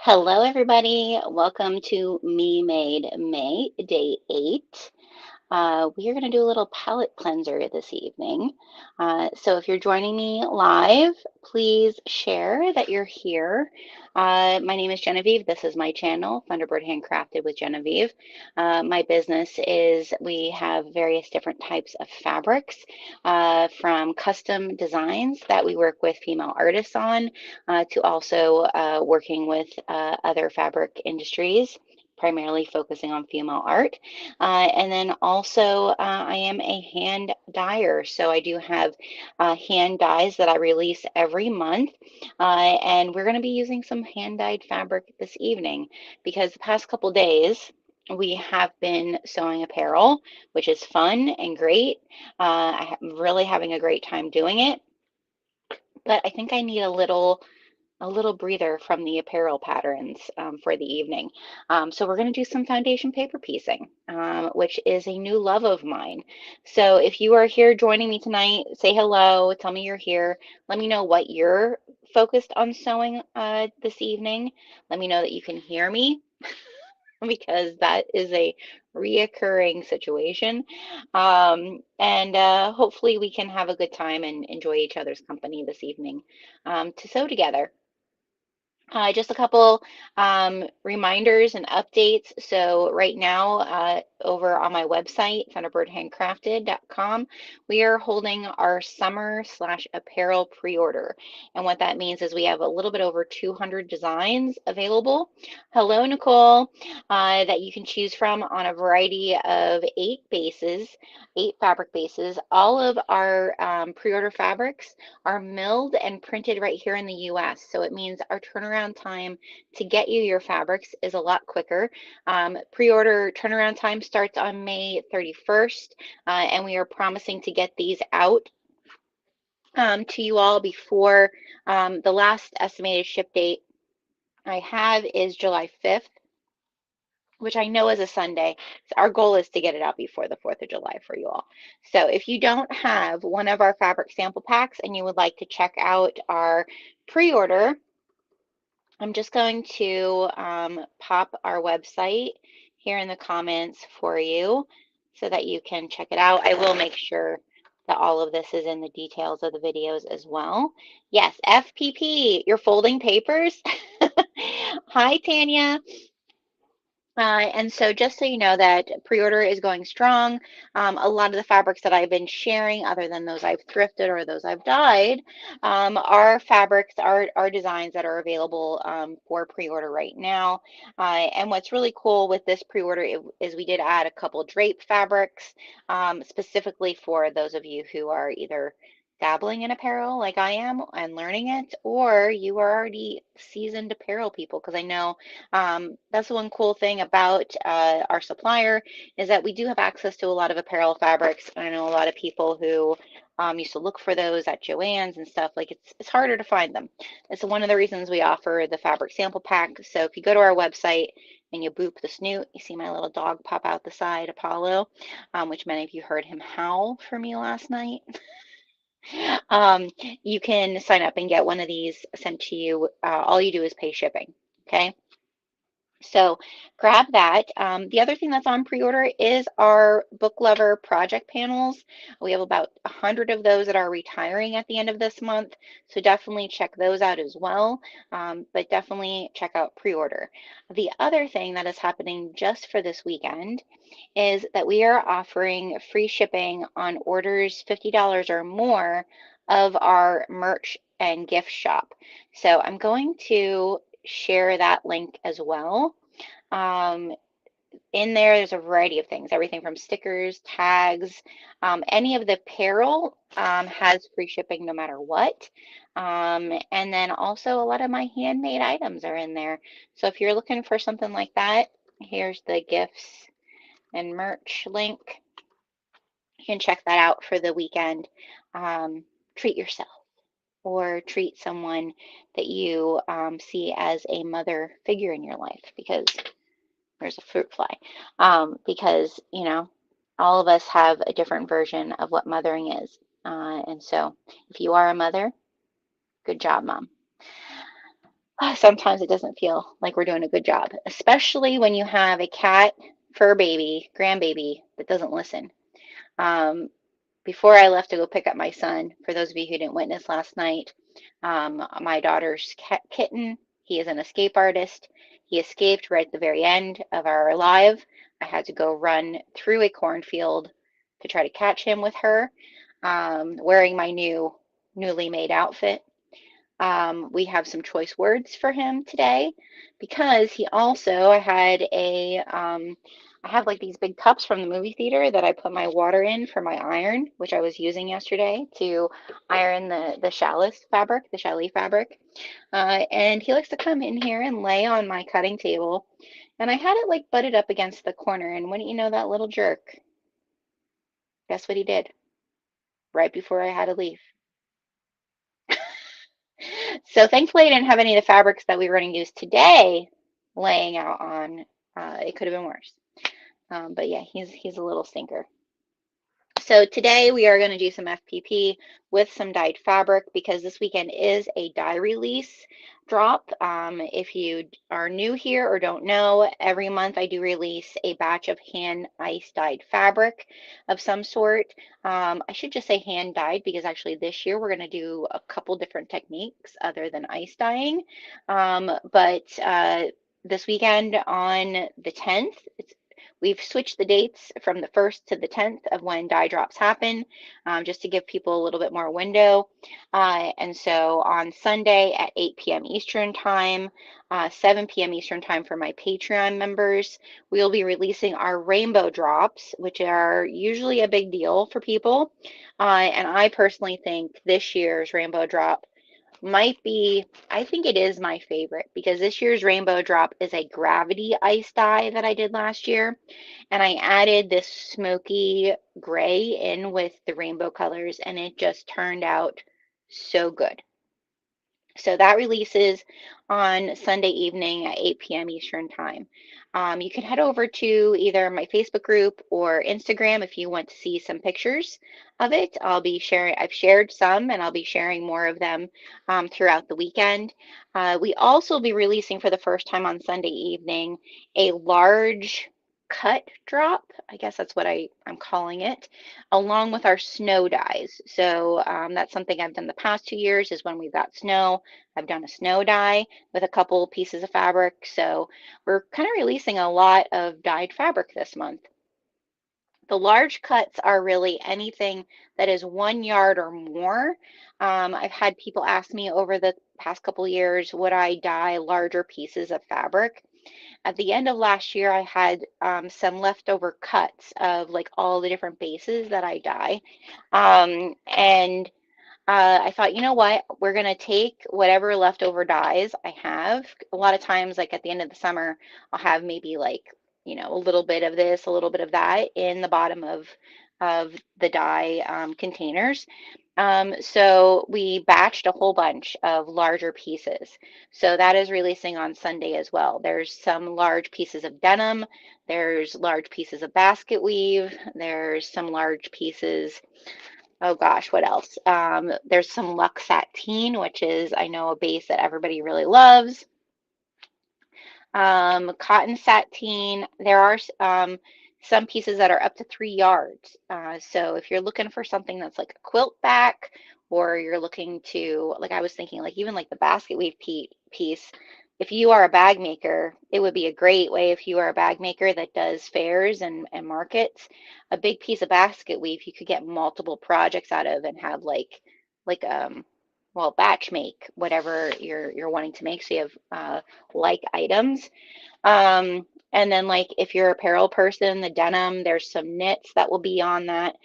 Hello, everybody. Welcome to Me Made May, day 8. We are going to do a little palette cleanser this evening. So if you're joining me live, please share that you're here. My name is Genevieve. This is my channel, Thunderbird Handcrafted with Genevieve. My business is we have various different types of fabrics, from custom designs that we work with female artists on, to also working with other fabric industries, primarily focusing on female art. And then also, I am a hand dyer. So I do have hand dyes that I release every month. And we're going to be using some hand dyed fabric this evening because the past couple days, we have been sewing apparel, which is fun and great. I'm really having a great time doing it, but I think I need a little breather from the apparel patterns for the evening. So we're going to do some foundation paper piecing, which is a new love of mine. So if you are here joining me tonight, say hello, tell me you're here. Let me know what you're focused on sewing this evening. Let me know that you can hear me because that is a reoccurring situation. And hopefully we can have a good time and enjoy each other's company this evening to sew together. Just a couple reminders and updates. So right now, over on my website, thunderbirdhandcrafted.com, we are holding our summer/apparel pre-order. And what that means is we have a little bit over 200 designs available. Hello, Nicole, that you can choose from on a variety of 8 fabric bases. All of our pre-order fabrics are milled and printed right here in the US. So it means our turnaround time to get you your fabrics is a lot quicker. Pre-order turnaround time starts on May 31st, and we are promising to get these out to you all before the last estimated ship date I have is July 5th, which I know is a Sunday. So our goal is to get it out before the 4th of July for you all. So if you don't have one of our fabric sample packs and you would like to check out our pre-order, I'm just going to pop our website here in the comments for you so that you can check it out. I will make sure that all of this is in the details of the videos as well. Yes, FPP, you're folding papers. Hi, Tanya. And so just so you know that pre-order is going strong. A lot of the fabrics that I've been sharing, other than those I've thrifted or those I've dyed, are fabrics, are designs that are available for pre-order right now. And what's really cool with this pre-order is we did add a couple drape fabrics, specifically for those of you who are either dabbling in apparel like I am and learning it, or you are already seasoned apparel people, because I know that's the one cool thing about our supplier is that we do have access to a lot of apparel fabrics. I know a lot of people who used to look for those at Joann's and stuff. Like it's harder to find them. It's one of the reasons we offer the fabric sample pack. So if you go to our website and you boop the snoot, you see my little dog pop out the side, Apollo, which many of you heard him howl for me last night. Um, you can sign up and get one of these sent to you. All you do is pay shipping. Okay. So grab that. The other thing that's on pre-order is our book lover project panels. We have about 100 of those that are retiring at the end of this month. So definitely check those out as well. But definitely check out pre-order. The other thing that is happening just for this weekend is that we are offering free shipping on orders $50 or more of our merch and gift shop. So I'm going to share that link as well. Um, in there's a variety of things, everything from stickers, tags, any of the apparel has free shipping no matter what. And then also a lot of my handmade items are in there. So if you're looking for something like that, here's the gifts and merch link. You can check that out for the weekend. Treat yourself or treat someone that you see as a mother figure in your life, because there's a fruit fly. Because, all of us have a different version of what mothering is. And so if you are a mother, good job, mom. sometimes it doesn't feel like we're doing a good job, especially when you have a cat, fur baby, grandbaby that doesn't listen. Um, Before I left to go pick up my son, for those of you who didn't witness last night, my daughter's kitten, he is an escape artist. He escaped right at the very end of our live. I had to go run through a cornfield to try to catch him with her, wearing my newly made outfit. We have some choice words for him today because he also, I have like these big cups from the movie theater that I put my water in for my iron, which I was using yesterday to iron the challis fabric. And he likes to come in here and lay on my cutting table. And I had it like butted up against the corner. And wouldn't you know, that little jerk, guess what he did right before I had to leave? So thankfully, I didn't have any of the fabrics that we were going to use today laying out on. It could have been worse. But yeah, he's a little stinker. So today we are going to do some FPP with some dyed fabric because this weekend is a dye release drop. If you are new here or don't know, every month I do release a batch of hand ice dyed fabric of some sort. I should just say hand dyed because actually this year we're going to do a couple different techniques other than ice dyeing. But this weekend on the 10th, we've switched the dates from the 1st to the 10th of when dye drops happen, just to give people a little bit more window. And so on Sunday at 8 p.m. Eastern Time, 7 p.m. Eastern Time for my Patreon members, we'll be releasing our rainbow drops, which are usually a big deal for people. And I personally think this year's rainbow drop might be, I think it is my favorite because this year's rainbow drop is a gravity ice dye that I did last year. And I added this smoky gray in with the rainbow colors, and it just turned out so good. So that releases on Sunday evening at 8 p.m. Eastern Time. You can head over to either my Facebook group or Instagram if you want to see some pictures of it. I've shared some and I'll be sharing more of them throughout the weekend. We also will be releasing for the first time on Sunday evening a large cut drop. I guess that's what I'm calling it, along with our snow dyes. So that's something I've done the past 2 years is when we've got snow. I've done a snow dye with a couple pieces of fabric. So we're kind of releasing a lot of dyed fabric this month. The large cuts are really anything that is 1 yard or more. I've had people ask me over the past couple years, would I dye larger pieces of fabric? At the end of last year, I had some leftover cuts of like all the different bases that I dye. And I thought, you know what? We're going to take whatever leftover dyes I have. A lot of times, like at the end of the summer, I'll have maybe like, a little bit of this, a little bit of that in the bottom of the dye containers. So we batched a whole bunch of larger pieces. So that is releasing on Sunday as well. There's some large pieces of denim. There's large pieces of basket weave. There's some large pieces. Oh gosh, what else? There's some Luxe Sateen, which is, I know, a base that everybody really loves. Cotton sateen. There are some pieces that are up to 3 yards. So if you're looking for something that's like a quilt back, or you're looking to, like I was thinking, like even like the basket weave piece, if you are a bag maker, it would be a great way if you are a bag maker that does fairs and markets. A big piece of basket weave you could get multiple projects out of and have like well, batch make whatever you're wanting to make. So you have like items. And then like if you're a apparel person, the denim, there's some knits that will be on that.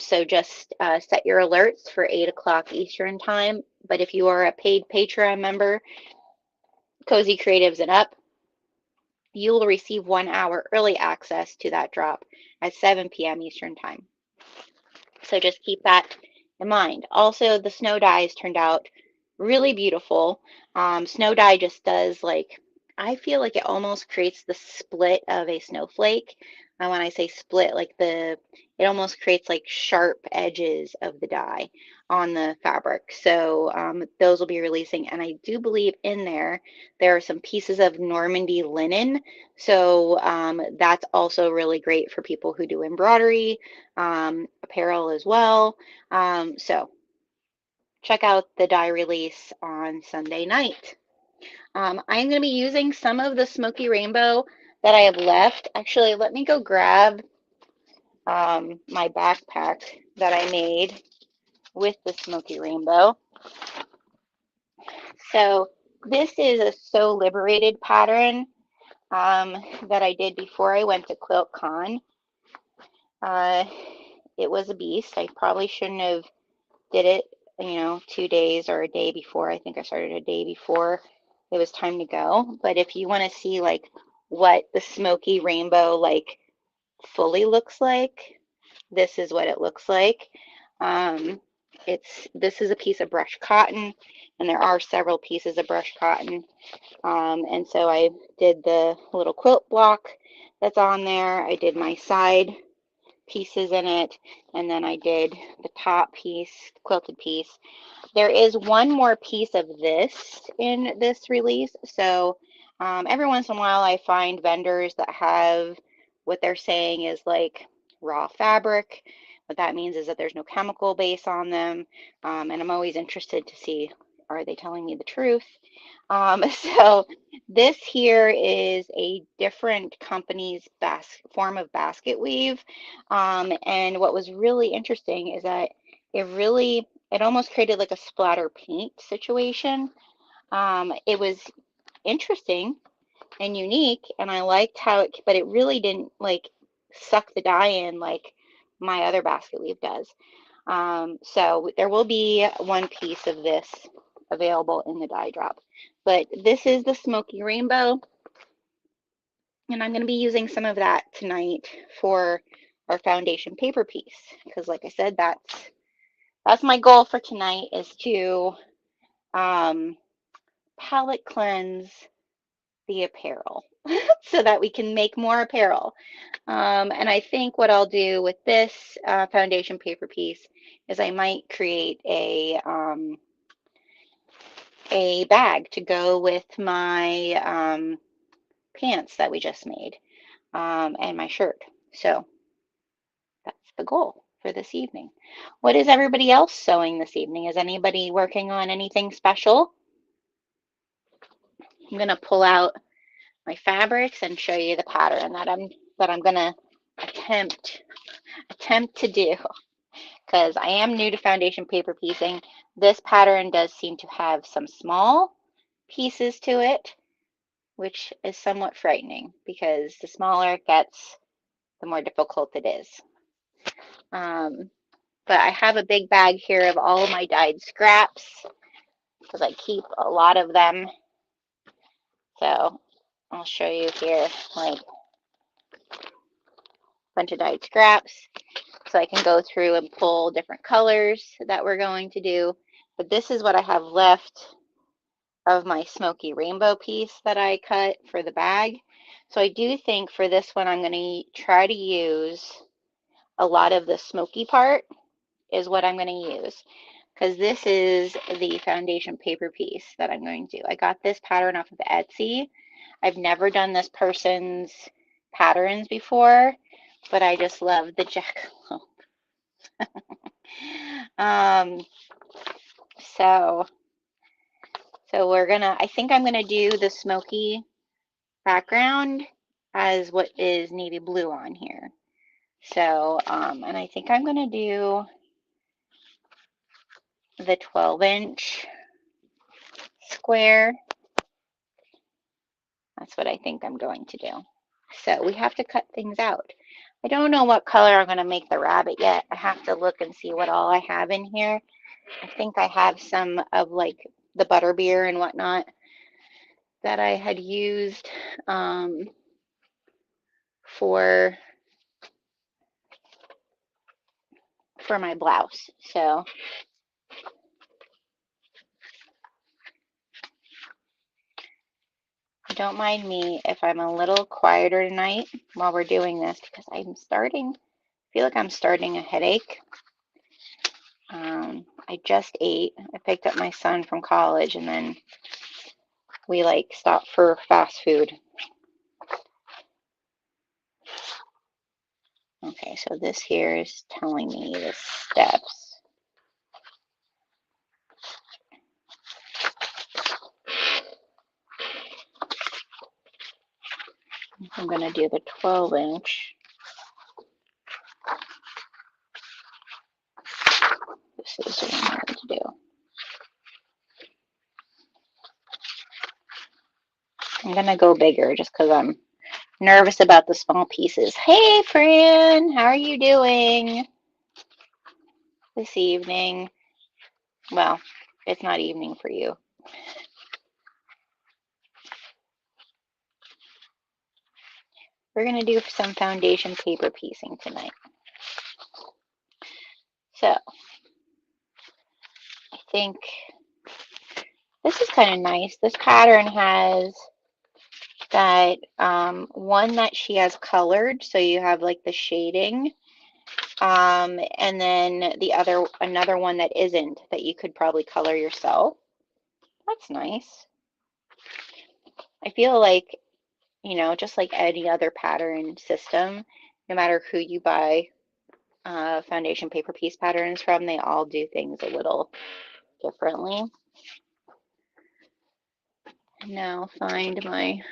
So just set your alerts for 8 o'clock Eastern time. But if you are a paid Patreon member, Cozy Creatives and up, you will receive 1 hour early access to that drop at 7 p.m. Eastern time. So just keep that in mind. Also, the snow dyes turned out really beautiful. Snow dye just does like, I feel like it almost creates the split of a snowflake. And when I say split, like it almost creates like sharp edges of the dye on the fabric. So those will be releasing. And I do believe in there are some pieces of Normandy linen. So that's also really great for people who do embroidery, apparel as well. So check out the dye release on Sunday night. I'm going to be using some of the smoky rainbow that I have left. Actually, let me go grab my backpack that I made with the smoky rainbow. So this is a So Liberated pattern that I did before I went to QuiltCon. It was a beast. I probably shouldn't have did it, 2 days or a day before. I think I started a day before it was time to go. But if you want to see like what the smoky rainbow like fully looks like, this is what it looks like. This is a piece of brushed cotton, and there are several pieces of brushed cotton. And so I did the little quilt block that's on there. I did my side pieces in it, and then I did the top piece, quilted piece. There is one more piece of this in this release. So every once in a while I find vendors that have what they're saying is like raw fabric. What that means is that there's no chemical base on them. And I'm always interested to see, are they telling me the truth? So this here is a different company's form of basket weave. And what was really interesting is that it almost created like a splatter paint situation. It was interesting and unique, and I liked but it really didn't like suck the dye in like my other basket weave does. So there will be one piece of this available in the dye drop. But this is the smoky rainbow, and I'm going to be using some of that tonight for our foundation paper piece, because like I said, that's my goal for tonight, is to palette cleanse the apparel so that we can make more apparel. And I think what I'll do with this foundation paper piece is I might create a bag to go with my pants that we just made, and my shirt. So that's the goal for this evening. What is everybody else sewing this evening? Is anybody working on anything special? I'm going to pull out my fabrics and show you the pattern that I'm going to attempt to do, because I am new to foundation paper piecing. This pattern does seem to have some small pieces to it, which is somewhat frightening, because the smaller it gets, the more difficult it is. But I have a big bag here of all of my dyed scraps, because I keep a lot of them. So I'll show you here, like a bunch of dyed scraps, so I can go through and pull different colors that we're going to do. But this is what I have left of my smoky rainbow piece that I cut for the bag. So I do think for this one, I'm going to try to use a lot of the smoky part is what I'm going to use, because this is the foundation paper piece that I'm going to do. I got this pattern off of Etsy. I've never done this person's patterns before, but I just love the jackalope. So I think I'm gonna do the smoky background as what is navy blue on here. So, and I think I'm gonna do the 12-inch square. That's what I think I'm going to do. So we have to cut things out. I don't know what color I'm gonna make the rabbit yet. I have to look and see what all I have in here. I think I have some of like the butterbeer and whatnot that I had used for my blouse. So don't mind me if I'm a little quieter tonight while we're doing this, because I feel like I'm starting a headache. I just ate. I picked up my son from college, and then we like stopped for fast food. Okay, so this here is telling me the steps. I'm going to do the 12-inch. This is what I'm going to do. I'm going to go bigger just because I'm nervous about the small pieces. Hey, Fran, how are you doing this evening? Well, it's not evening for you. We're going to do some foundation paper piecing tonight. So, I think this is kind of nice. This pattern has that one that she has colored, so you have like the shading, and then another one that isn't, that you could probably color yourself. That's nice. I feel like, you know, just like any other pattern system, no matter who you buy foundation paper piece patterns from, they all do things a little differently. Now find my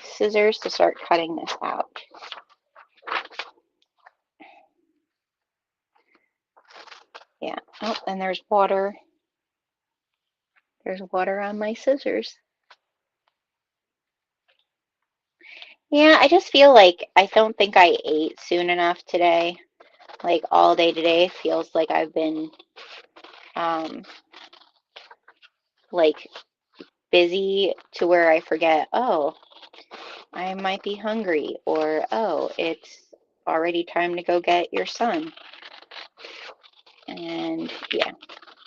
scissors to start cutting this out. Yeah. Oh, and there's water. There's water on my scissors. Yeah, I just feel like I don't think I ate soon enough today. Like all day today feels like I've been like busy to where I forget, oh, I might be hungry, or oh, it's already time to go get your son. And yeah,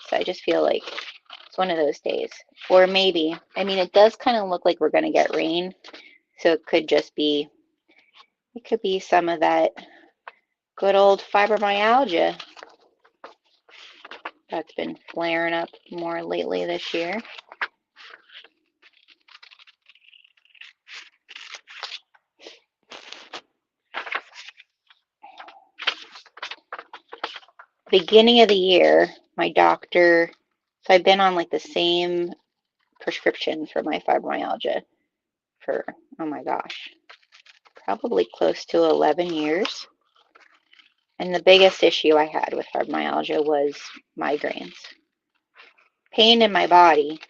so I just feel like it's one of those days. Or maybe, I mean, it does kind of look like we're going to get rain, so it could be some of that good old fibromyalgia that's been flaring up more lately this year. Beginning of the year, my doctor, so I've been on like the same prescription for my fibromyalgia for, oh my gosh, probably close to 11 years. And the biggest issue I had with fibromyalgia was migraines. Pain in my body,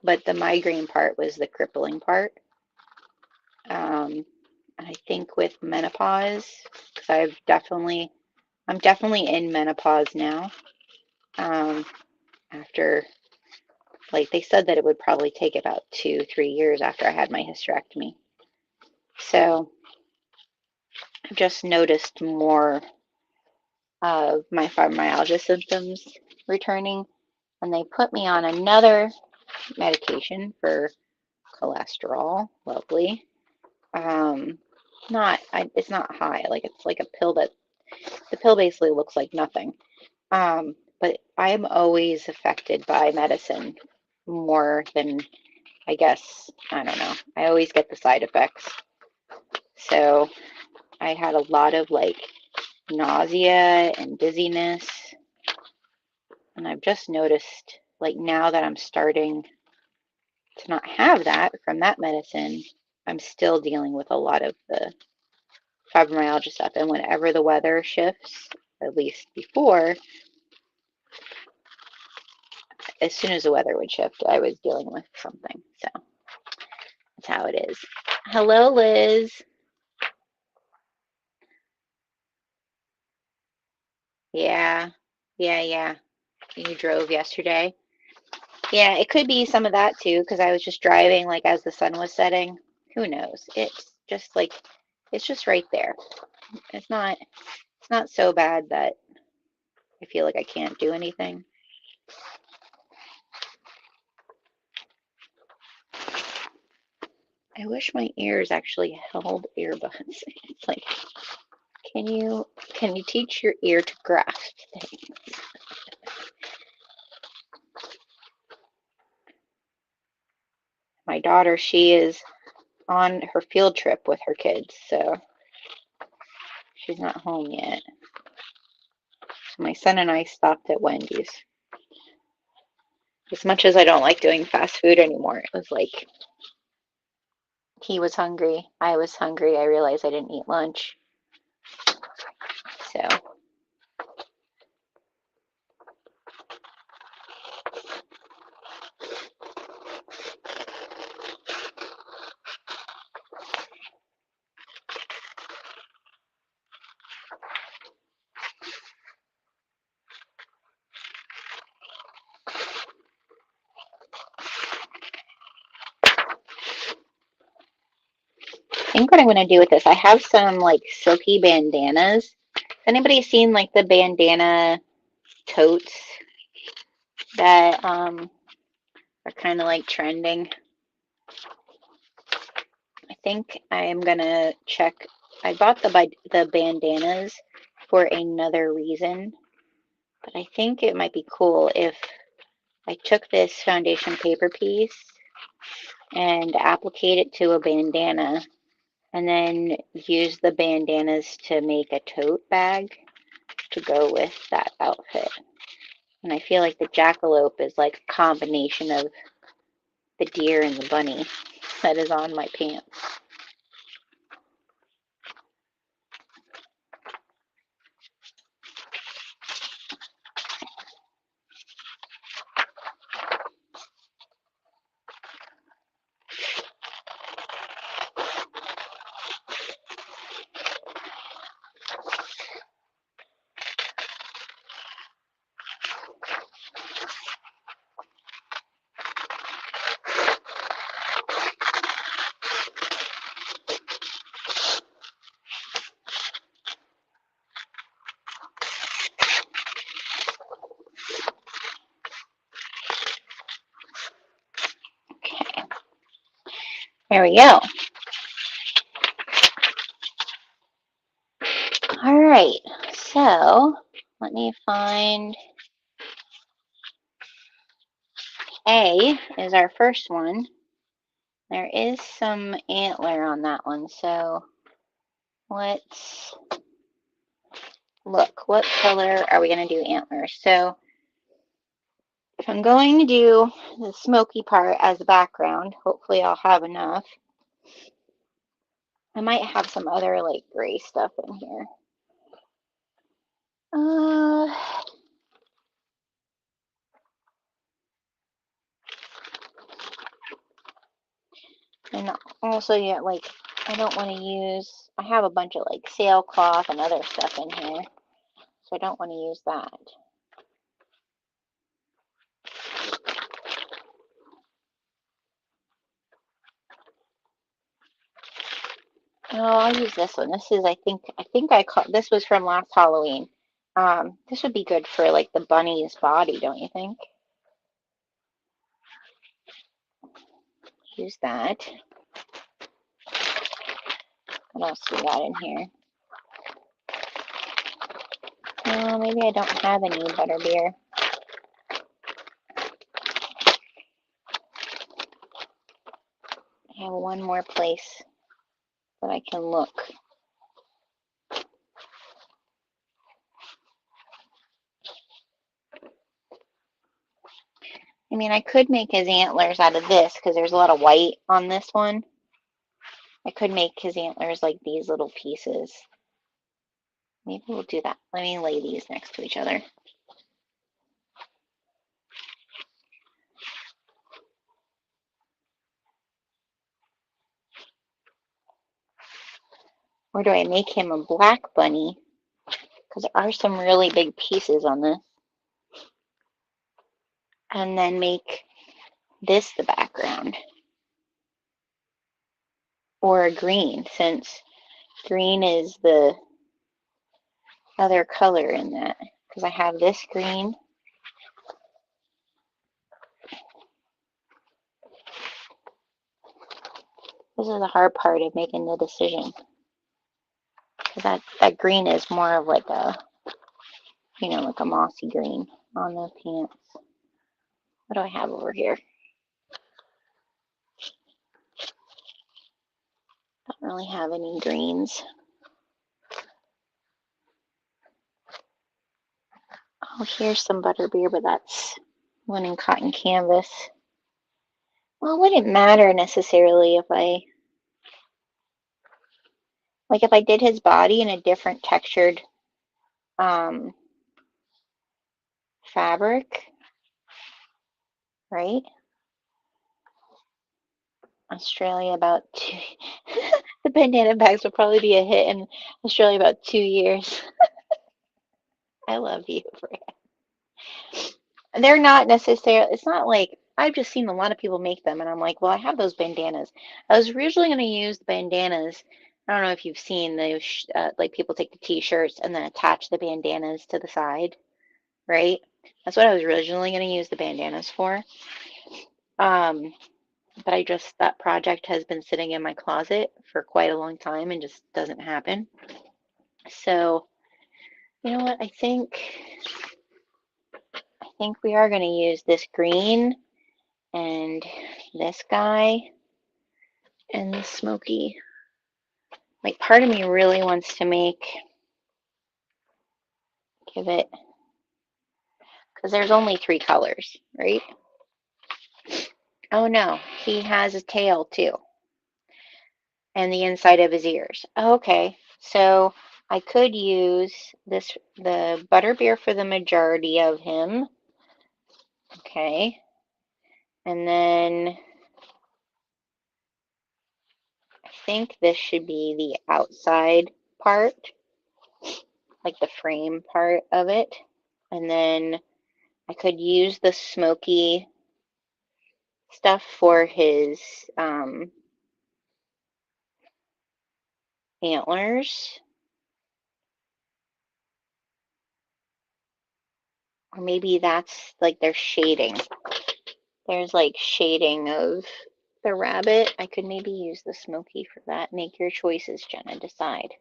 but the migraine part was the crippling part. I think with menopause, because I'm definitely in menopause now. After, like, they said that it would probably take about 2-3 years after I had my hysterectomy. So I've just noticed more of my fibromyalgia symptoms returning, and they put me on another medication for cholesterol. Lovely. It's not high. Like, it's like a pill that the pill basically looks like nothing. But I'm always affected by medicine more than, I guess, I don't know. I always get the side effects. So I had a lot of like nausea and dizziness. And I've just noticed, like, now that I'm starting to not have that from that medicine, I'm still dealing with a lot of the fibromyalgia stuff. And whenever the weather shifts, at least before, as soon as the weather would shift, I was dealing with something. So that's how it is. Hello, Liz. Yeah, yeah. You drove yesterday. Yeah, it could be some of that too, because I was just driving like as the sun was setting. Who knows? It's just right there. It's not so bad that I feel like I can't do anything. I wish my ears actually held earbuds. It's like, can you teach your ear to grasp things? My daughter, she is on her field trip with her kids, so she's not home yet. So my son and I stopped at Wendy's. As much as I don't like doing fast food anymore, it was like he was hungry, I was hungry, I realized I didn't eat lunch. So I think what I'm going to do with this, I have some like silky bandanas. Anybody seen like the bandana totes that are kind of like trending? I think I am going to check. I bought the bandanas for another reason, but I think it might be cool if I took this foundation paper piece and applicate it to a bandana and then use the bandanas to make a tote bag to go with that outfit. And I feel like the jackalope is like a combination of the deer and the bunny that is on my pants. Okay, there we go. All right, so let me find A is our first one. There is some antler on that one, so let's look. What color are we going to do antlers? So if I'm going to do the smoky part as a background, hopefully I'll have enough. I might have some other like gray stuff in here. And also, yeah, like I don't want to use, I have a bunch of like sailcloth and other stuff in here, so I don't want to use that. Oh, I'll use this one. This is, I think I caught, this was from last Halloween. This would be good for like the bunny's body, don't you think? Use that. What else we got in here? Oh, maybe I don't have any butterbeer. I have one more place that I can look. I mean, I could make his antlers out of this because there's a lot of white on this one. I could make his antlers like these little pieces. Maybe we'll do that. Let me lay these next to each other. Or do I make him a black bunny? Because there are some really big pieces on this. And then make this the background. Or a green, since green is the other color in that. Because I have this green. This is the hard part of making the decision. That green is more of like a, like a mossy green on the pants. What do I have over here? Don't really have any greens. Oh, here's some butterbeer, but that's one in cotton canvas. Well, it wouldn't matter necessarily if if I did his body in a different textured fabric, right? Australia about two. The bandana bags will probably be a hit in Australia about 2 years. I love you for it. They're not necessarily, it's not like, I've just seen a lot of people make them, and I'm like, well, I have those bandanas. I was originally going to use the bandanas. I don't know if you've seen those, like people take the t-shirts and then attach the bandanas to the side, right? That's what I was originally going to use the bandanas for. But that project has been sitting in my closet for quite a long time and just doesn't happen. So, you know what? I think we are going to use this green and this guy and this smoky. Like, part of me really wants to give it, because there's only 3 colors, right? Oh no, he has a tail too, and the inside of his ears. Okay, so I could use the butterbeer for the majority of him. Okay, and then I think this should be the outside part, like the frame part of it. And then I could use the smoky stuff for his antlers. Or maybe that's like their shading. There's like shading of the rabbit. I could maybe use the smoky for that. Make your choices, Jenna. Decide.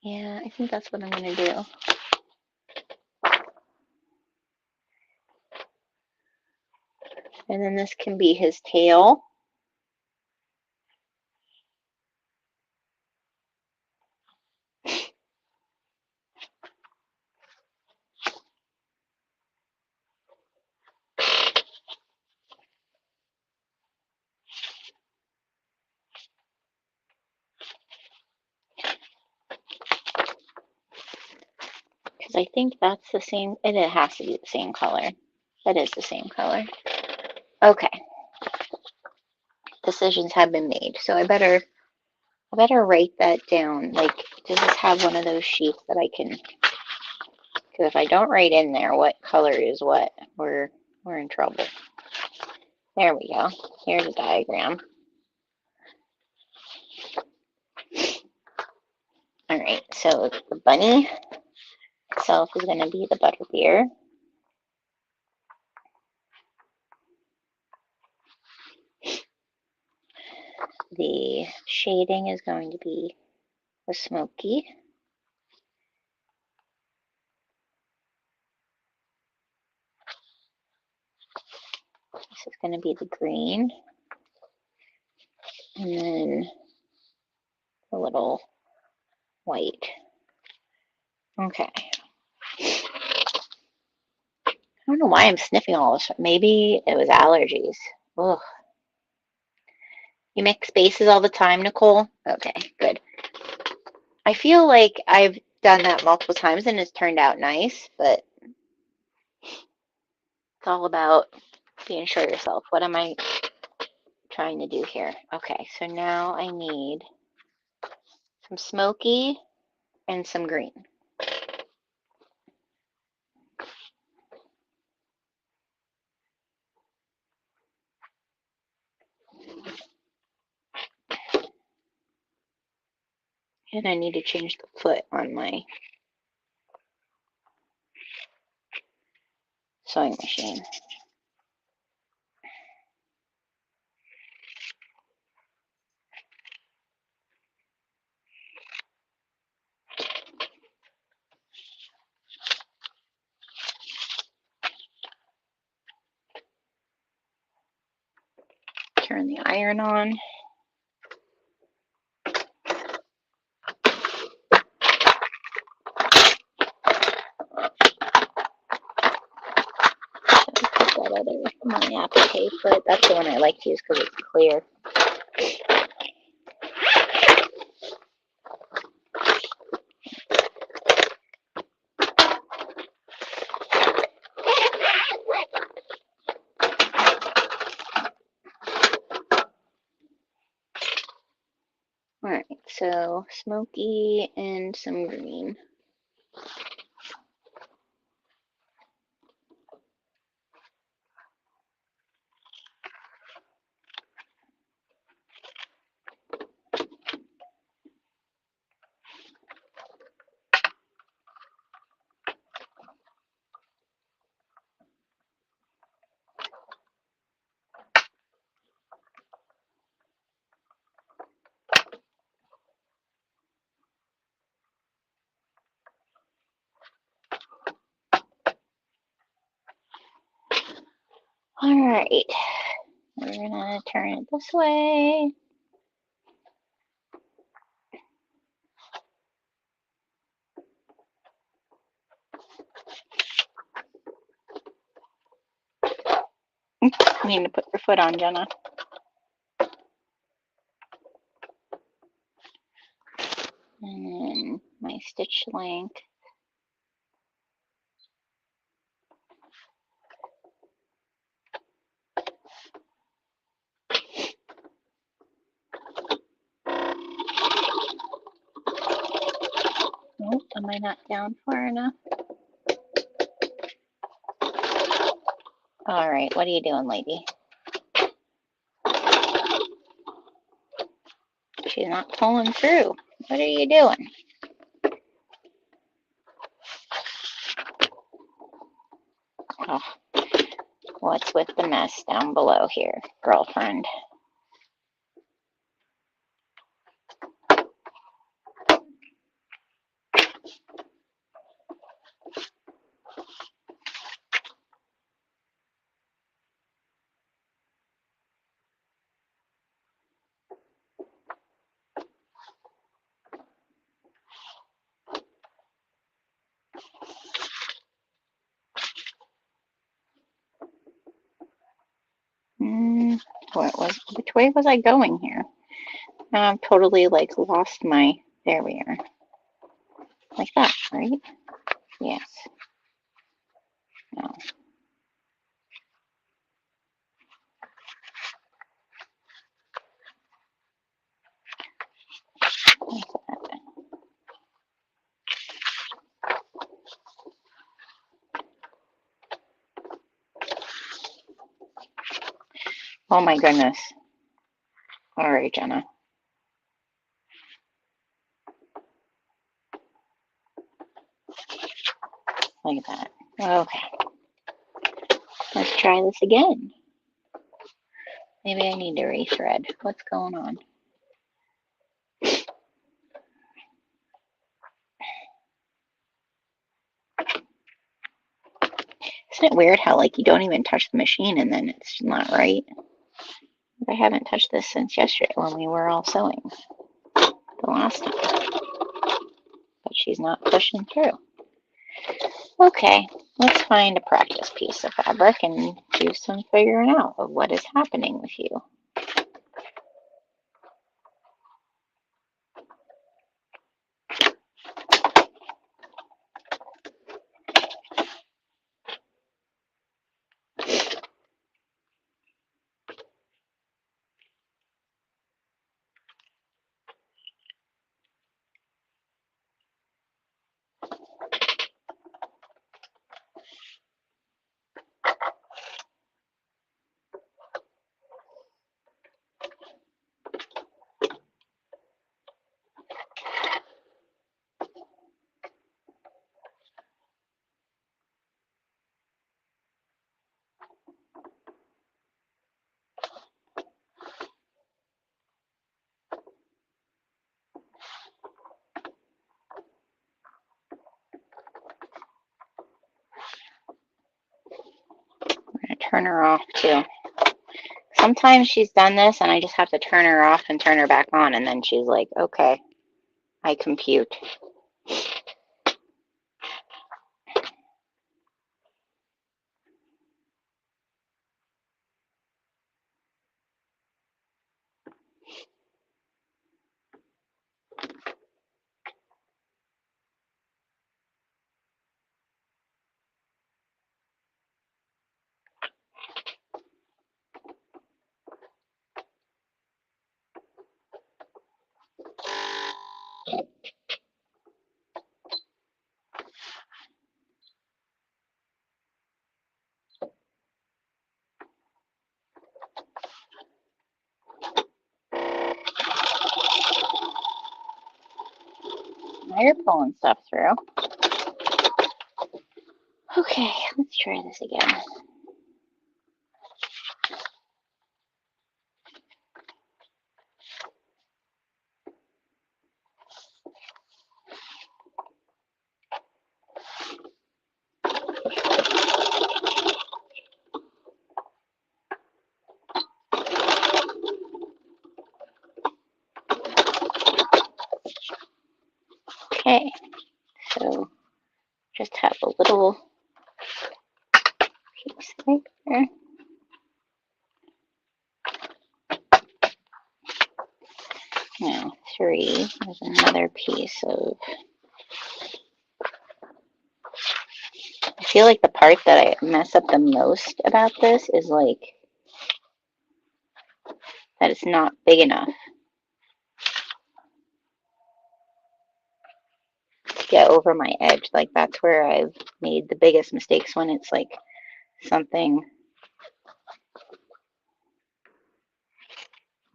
Yeah, I think that's what I'm going to do. And then this can be his tail. Because I think that's the same. It has to be the same color. That is the same color. Okay. Decisions have been made. So I better write that down. Like, does this have one of those sheets that I can? Because if I don't write in there what color is what, we're in trouble. There we go. Here's a diagram. All right, so the bunny itself is going to be the butterbeer. The shading is going to be the smoky. This is going to be the green. And then the little white. Okay. I don't know why I'm sniffing all this. Maybe it was allergies. Ugh. You make spaces all the time, Nicole? Okay, good. I feel like I've done that multiple times and it's turned out nice, but it's all about being sure of yourself. What am I trying to do here? Okay, so now I need some smoky and some green. And I need to change the foot on my sewing machine. iron on. My applique foot. That's the one I like to use because it's clear. All right, so smoky and some green. All right, we're gonna turn it this way. You need to put your foot on, Jenna. And then my stitch length. Nope, am I not down far enough? All right, what are you doing, lady? She's not pulling through. What are you doing? Oh, what's with the mess down below here, girlfriend? Which way was I going here? Now I've totally like lost my, there we are. Like that, right? Yes. No. Oh my goodness. All right, Jenna. Look at that. Okay. Let's try this again. Maybe I need to rethread. What's going on? Isn't it weird how like you don't even touch the machine and then it's not right? I haven't touched this since yesterday when we were all sewing the last time. But she's not pushing through. Okay, let's find a practice piece of fabric and do some figuring out of what is happening with you. Turn her off too. sometimes she's done this and I just have to turn her off and turn her back on, and then she's like, okay, I compute. Now you're pulling stuff through. Okay, let's try this again. Okay, so just have a little piece there. Now 3, there's another piece of, I feel like the part that I mess up the most about this is like that it's not big enough to get over my edge. Like that's where I've made the biggest mistakes, when it's like something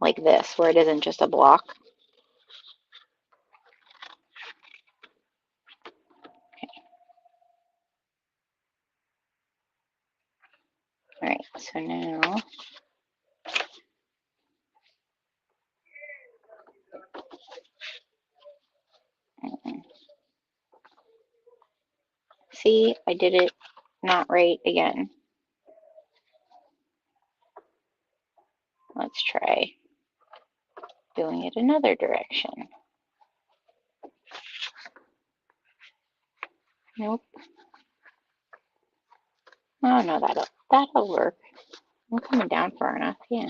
like this, where it isn't just a block. All right, so now see, I did it not right again. Let's try doing it another direction. Nope. Oh no, that'll work. I'm coming down far enough, yeah.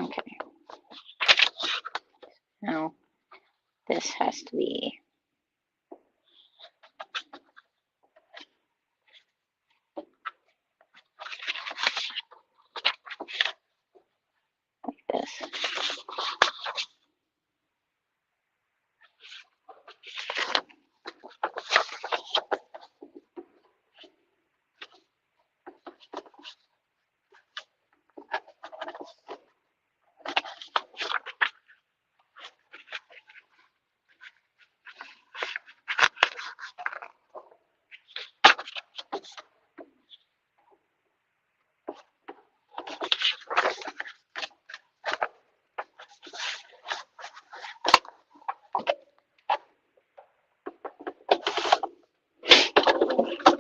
Okay. Now this has to be like this.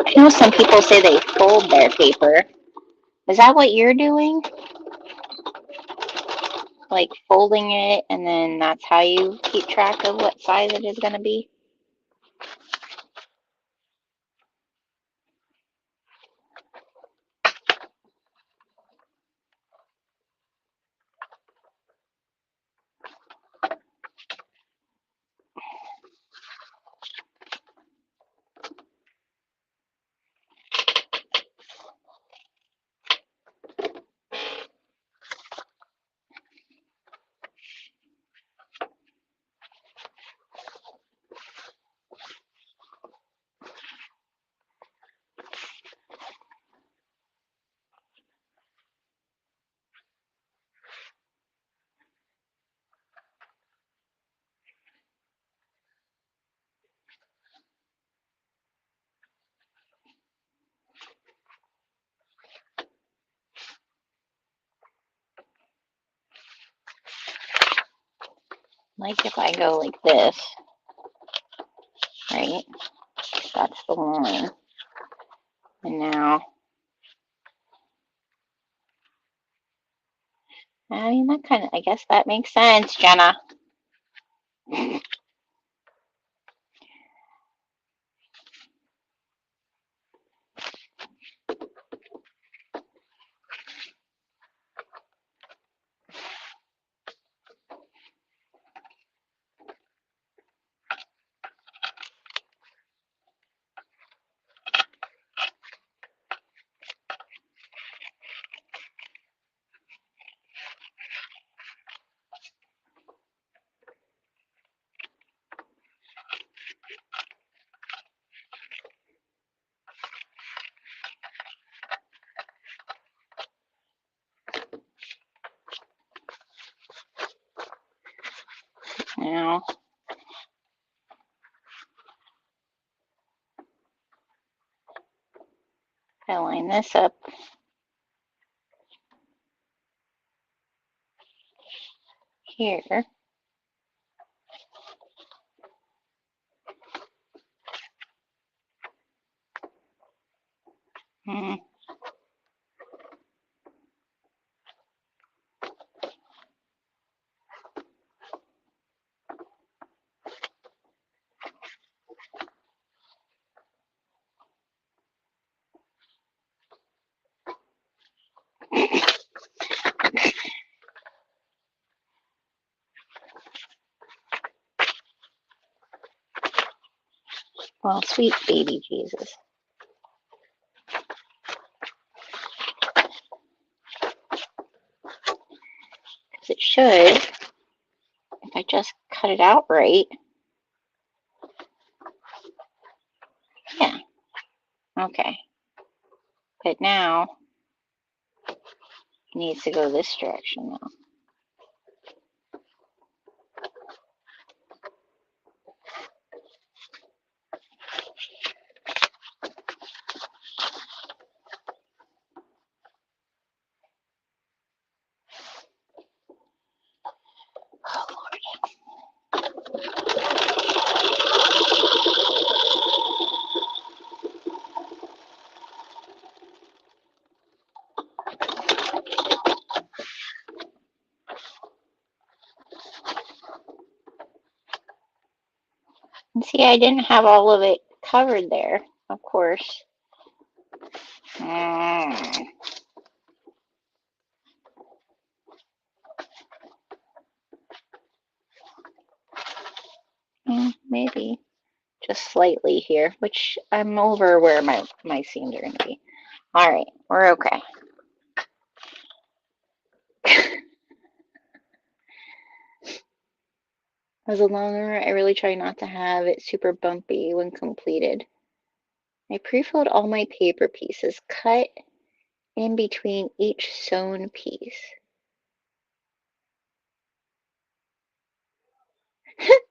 I know some people say they fold their paper. Is that what you're doing? Like folding it, and then that's how you keep track of what size it is going to be? Like if I go like this, right? That's the line. And now I mean, that kind of, I guess that makes sense, Jenna. Now, I line this up here. Hmm. Well, sweet baby Jesus. Because it should, if I just cut it out right. Yeah. Okay. But now it needs to go this direction now. Oh, Lord. And see, I didn't have all of it covered there, of course. Maybe just slightly here, which I'm over where my seams are going to be. All right, we're okay. As a longer, I really try not to have it super bumpy when completed. I pre-filled all my paper pieces, cut in between each sewn piece.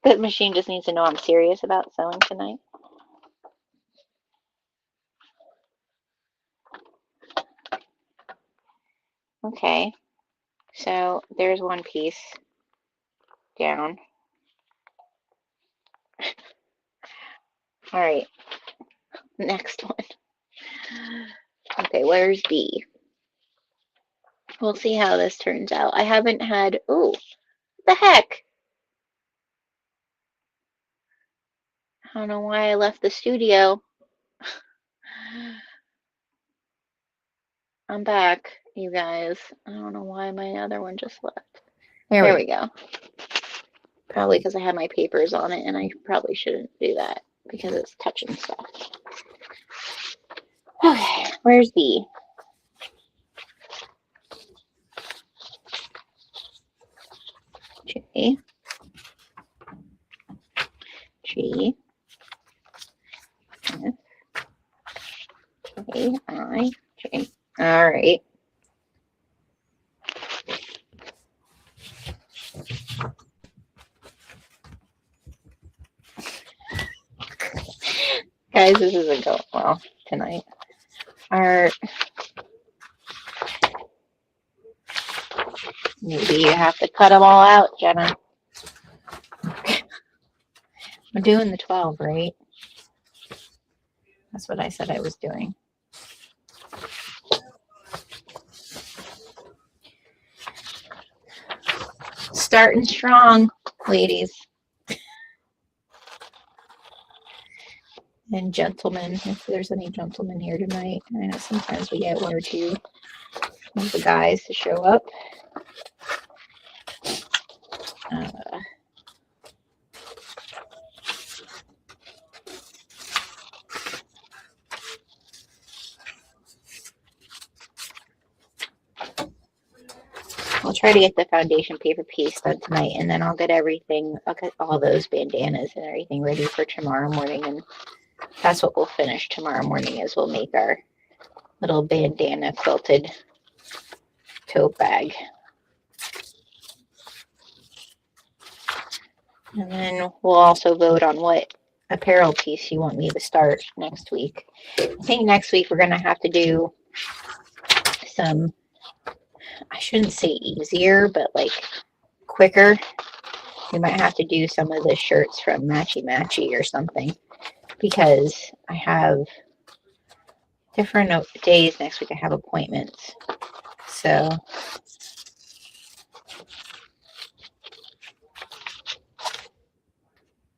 The machine just needs to know I'm serious about sewing tonight. Okay, so there's one piece down. All right, next one. Okay, where's B? We'll see how this turns out. I haven't had, oh, what the heck? I don't know why I left the studio. I'm back, you guys. I don't know why my other one just left. There we go. Probably because I had my papers on it, and I probably shouldn't do that because it's touching stuff. Okay, where's B? J. G. F. K. I. J. All right. Guys, this isn't going well tonight. Maybe you have to cut them all out, Jenna. I'm doing the 12, right? That's what I said I was doing. Starting strong, ladies and gentlemen, if there's any gentlemen here tonight. I know sometimes we get one or two of the guys to show up. I'll try to get the foundation paper piece done tonight, and then I'll get all those bandanas and everything ready for tomorrow morning. And that's what we'll finish tomorrow morning, is we'll make our little bandana quilted tote bag. And then we'll also vote on what apparel piece you want me to start next week. I think next week we're going to have to do some, I shouldn't say easier, but like quicker. We might have to do some of the shirts from Matchy Matchy or something, because I have different days next week. I have appointments. So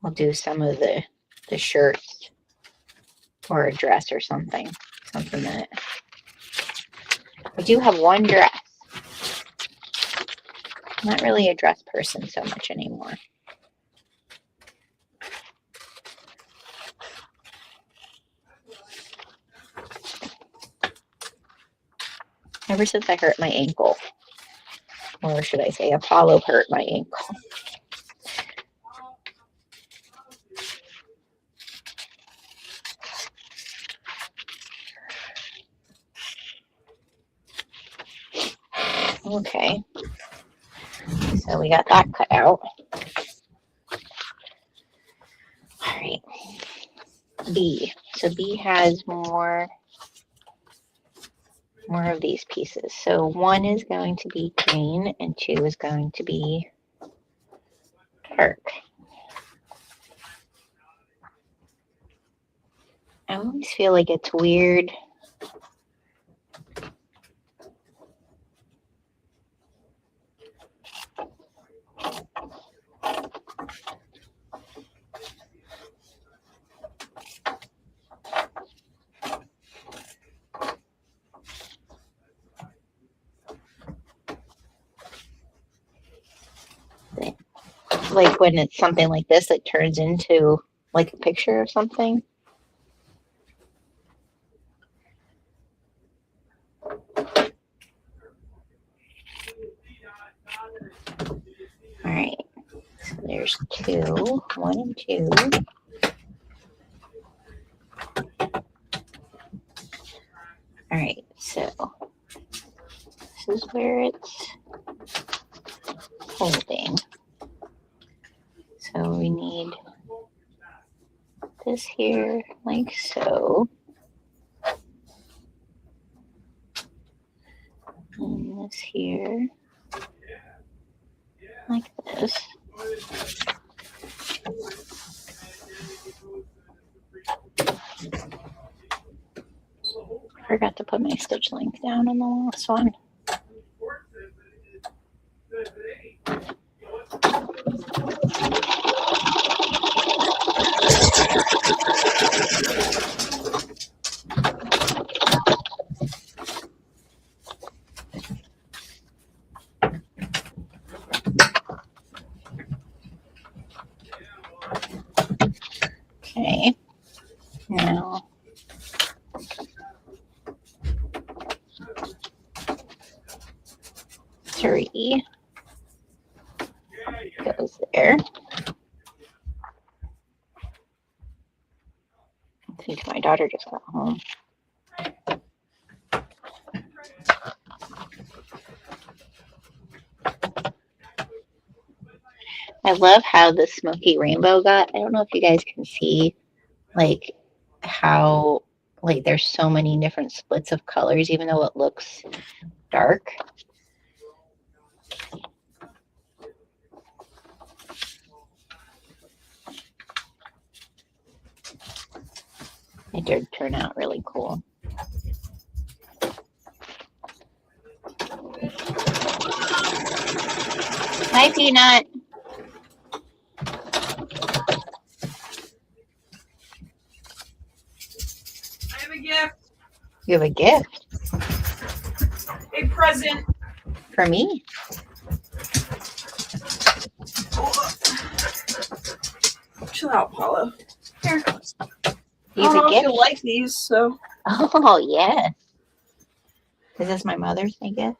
I'll do some of the shirts or a dress or something that I do have one dress. I'm not really a dress person so much anymore. Ever since I hurt my ankle, or should I say Apollo hurt my ankle. Okay, so we got that cut out. All right, B. So B has more of these pieces. So 1 is going to be green and 2 is going to be dark. I always feel like it's weird like when it's something like this, it turns into like a picture of something. All right, so there's 2, 1 and 2. All right, so this is where it's holding. So we need this here, like so. And this here, like this. Forgot to put my stitch link down on the last one. Okay, now three goes there. I think my daughter just got home. I love how the smoky rainbow got. I don't know if you guys can see like how like there's so many different splits of colors, even though it looks dark. It did turn out really cool. Hi, Peanut. I have a gift. You have a gift? A present. For me? Chill out, Paula. Here. You have I don't a know if gift? you like these, so. Oh, yes. Is this my Mother's Day gift?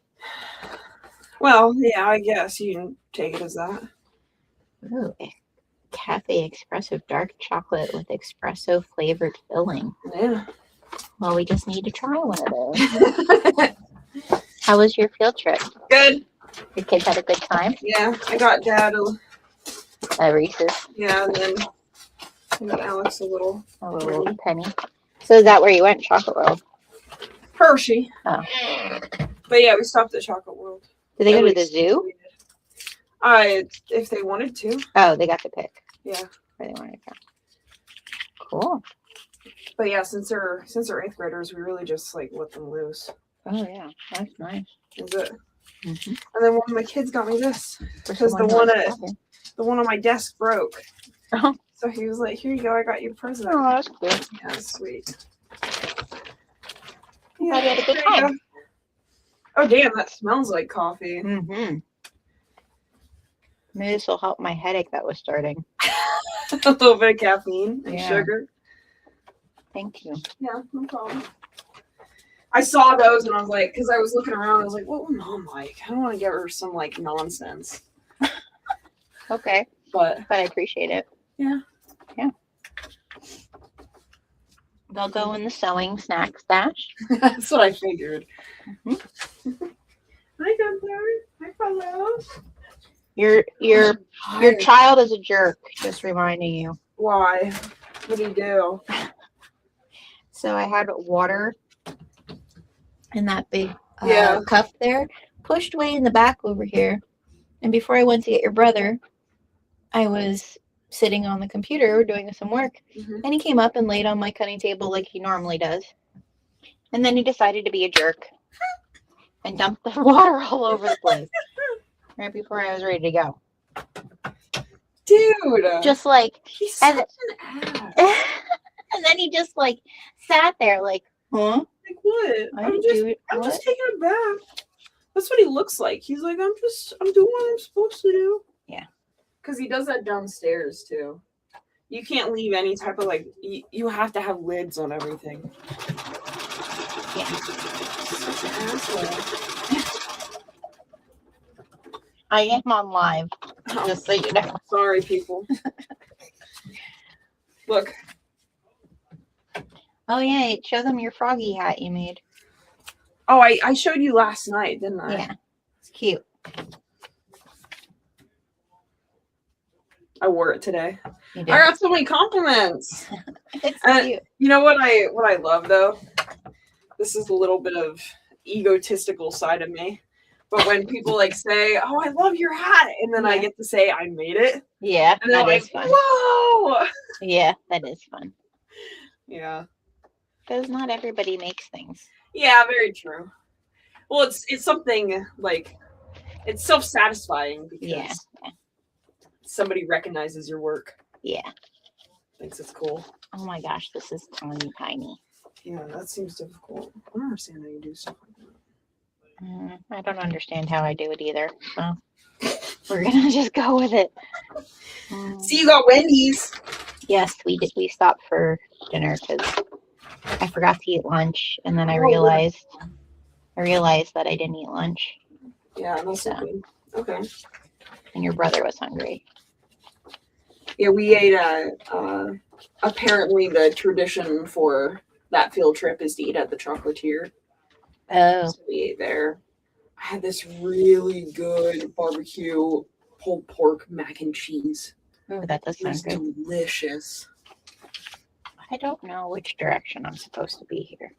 Well, yeah, I guess you can take it as that. Ooh, a cafe espresso dark chocolate with espresso flavored filling. Yeah. Well, we just need to try one of those. How was your field trip? Good. Your kids had a good time? Yeah, I got Dad Reese's. yeah, and then I got Alex a little penny. So is that where you went, Chocolate World? Hershey. Oh. But yeah, we stopped at Chocolate World. Did they go to the zoo? If they wanted to. Oh, they got to pick. Yeah. Where they wanted to go. Cool. But yeah, since they're 8th graders, we really just like let them loose. Oh yeah, that's nice. Is it? Mm-hmm. And then one of my kids got me this because the one on my desk broke. Oh. So he was like, "Here you go, I got you a present." Oh, that's cool. Yeah, that's sweet. Yeah, you had a good time. Oh damn, that smells like coffee. Mm-hmm. Maybe this will help my headache that was starting. A little bit of caffeine and sugar. Thank you. Yeah, no problem. I saw those and I was like, because I was looking around, I was like, what would Mom like? I don't want to give her some like nonsense. Okay. But I appreciate it. Yeah. Yeah. They'll go in the sewing snack stash. That's what I figured. Mm-hmm. Hi, Gunther. Hi, fellows. Your child is a jerk, just reminding you. Why? What do you do? So I had water in that big cup there, pushed way in the back over here. And before I went to get your brother, I was sitting on the computer doing some work. Mm-hmm. And he came up and laid on my cutting table like he normally does. And then he decided to be a jerk and dumped the water all over the place right before I was ready to go. Dude, just like he's such an ass. And then he just like sat there like, huh? Like what? I'm just taking a bath. That's what he looks like. He's like, I'm doing what I'm supposed to do. Yeah. Because he does that downstairs too. You can't leave any type of like. You have to have lids on everything. Yeah. Such an asshole. I am on live. Just so you know. Sorry, people. Look. Oh yeah, show them your froggy hat you made. Oh, I showed you last night, didn't I? Yeah, it's cute. I wore it today. You did. I got so many compliments. It's cute. You know what I love though? This is a little bit of egotistical side of me. But when people like say, "Oh, I love your hat," and then I get to say I made it. Yeah, and they're like, fun. "Whoa!" Yeah, that is fun. Yeah, because not everybody makes things. Yeah, very true. Well, it's something like it's self-satisfying because somebody recognizes your work. Yeah, thinks it's cool. Oh my gosh, this is tiny. Yeah, that seems difficult. I don't understand how you do stuff like that. I don't understand how I do it either. So we're gonna just go with it. See, you got Wendy's. Yes, we did. We stopped for dinner because I forgot to eat lunch, and then I realized that I didn't eat lunch. Yeah, that's good. Okay. And your brother was hungry. Yeah, we ate apparently the tradition for that field trip is to eat at the chocolatier. Oh. So we ate there. I had this really good barbecue pulled pork mac and cheese. Oh, that does sound good. Delicious. I don't know which direction I'm supposed to be here.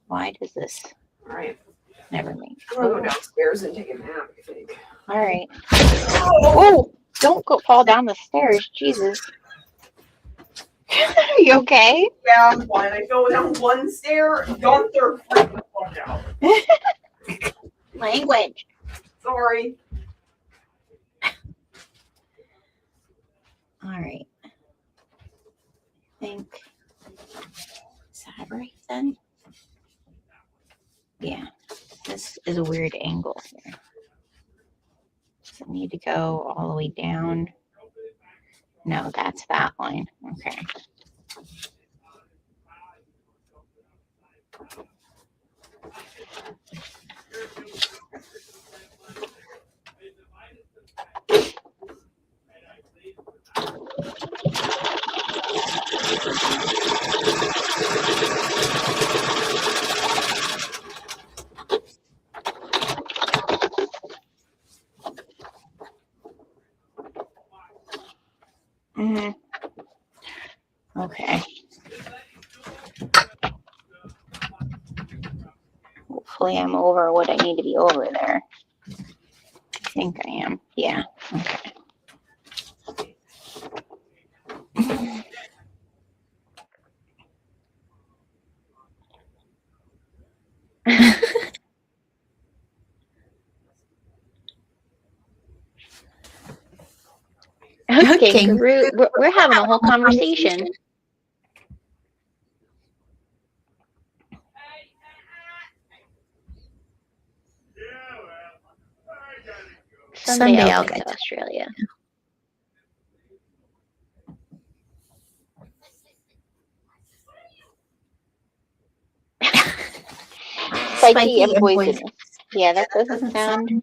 Why does this? All right. Never mind. I'm gonna go downstairs and take a nap, I think. All right. Oh, don't fall down the stairs. Jesus. Are you okay? Yeah, I'm fine. I go down one stair, Gunther freaked the fuck out. Language. Sorry. All right. I think, is that right then? Yeah, this is a weird angle here. Does it need to go all the way down? No, that's that line. Okay. Okay. Hopefully I'm over what I need to be over there. I think I am. Yeah. Okay. Okay, we're having a whole conversation. Someday I'll get to Australia. Spicy and poisonous. Yeah, that doesn't sound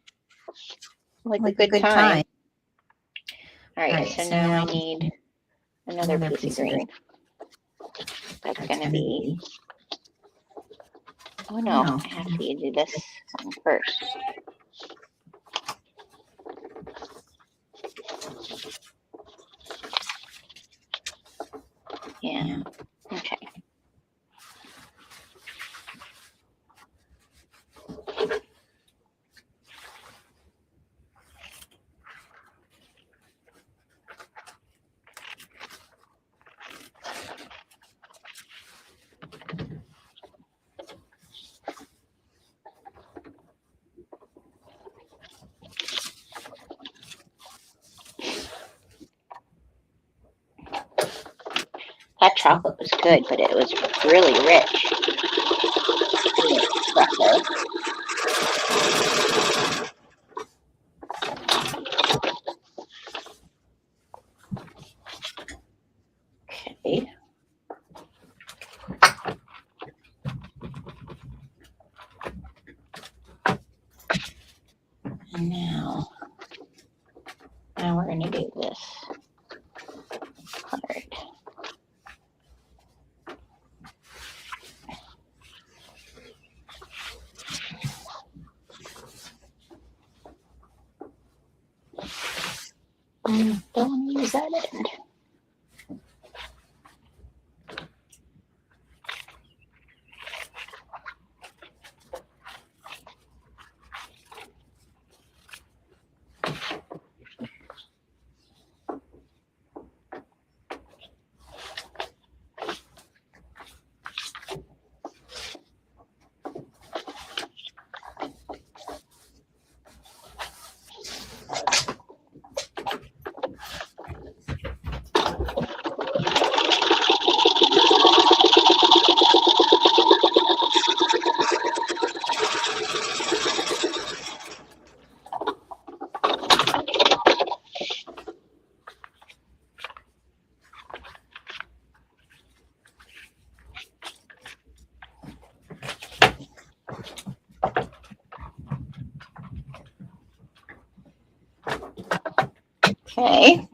like a good time. All right, so now I need another piece of green. That's going to be, oh no, I have to do this one first. Yeah, okay. That chocolate was good, but it was really rich. Okay. And now we're going to do this part. Don't use that end. Okay.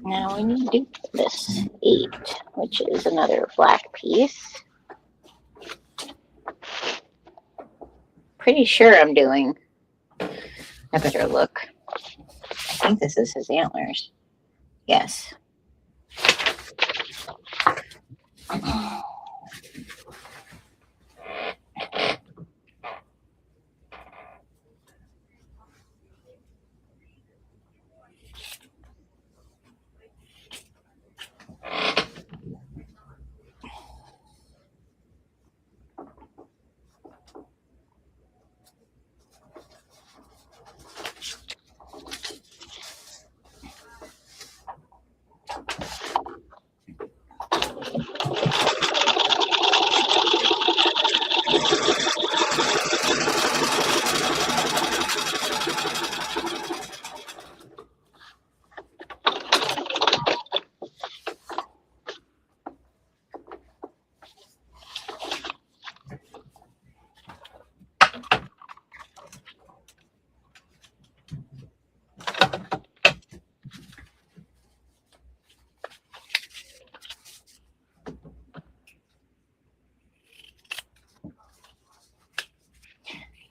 Now we need to do this 8, which is another black piece. Pretty sure I'm doing a better look. I think this is his antlers. Yes.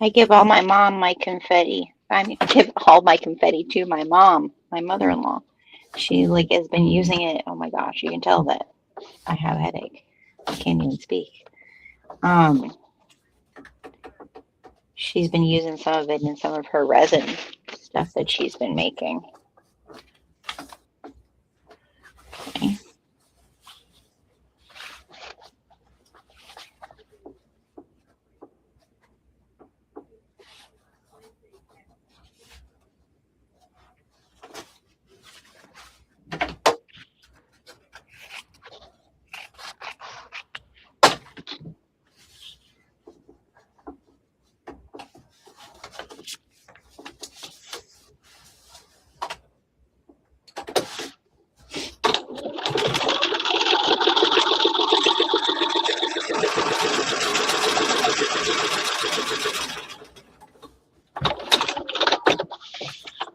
I give all my mom my confetti. I mean, give all my confetti to my mom, my mother-in-law. She like has been using it. Oh my gosh, you can tell that I have a headache. I can't even speak. She's been using some of it in some of her resin stuff that she's been making. Okay.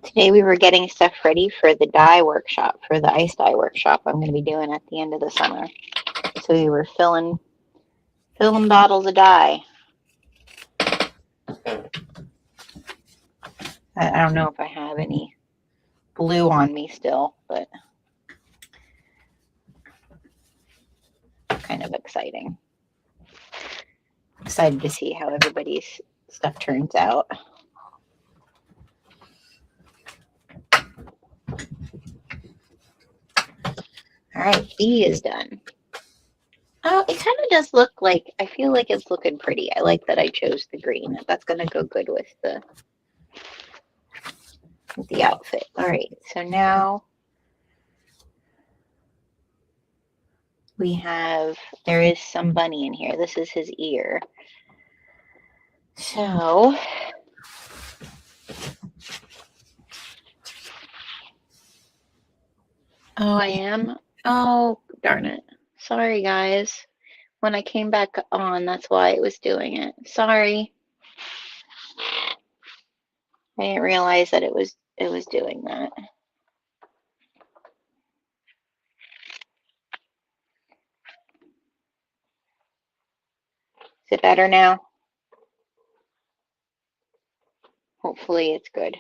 Today we were getting stuff ready for the dye workshop, for the ice dye workshop I'm going to be doing at the end of the summer. So we were filling bottles of dye. I don't know if I have any blue on me still, but kind of exciting. Excited to see how everybody's stuff turns out. All right, B is done. Oh, it kind of does look like, I feel like it's looking pretty. I like that I chose the green. That's going to go good with the outfit. All right, so now we have, there is some bunny in here. This is his ear. So, oh, I am? Oh, darn it. Sorry, guys. When I came back on, that's why it was doing it. Sorry. I didn't realize that it was doing that. Is it better now? Hopefully it's good.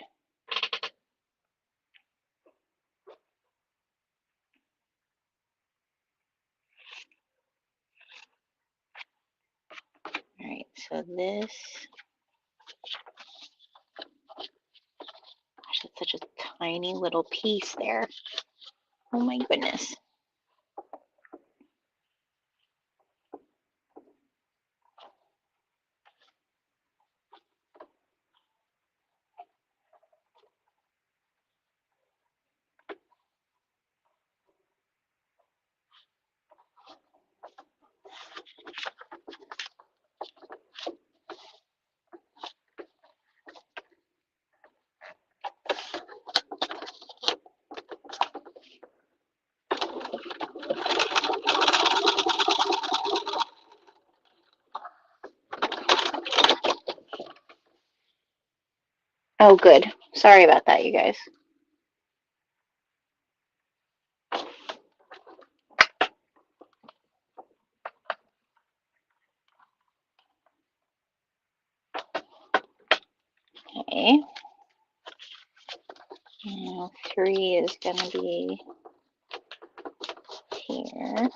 All right, so this, gosh, it's such a tiny little piece there. Oh my goodness. Oh, good. Sorry about that, you guys. Okay. Now 3 is going to be here.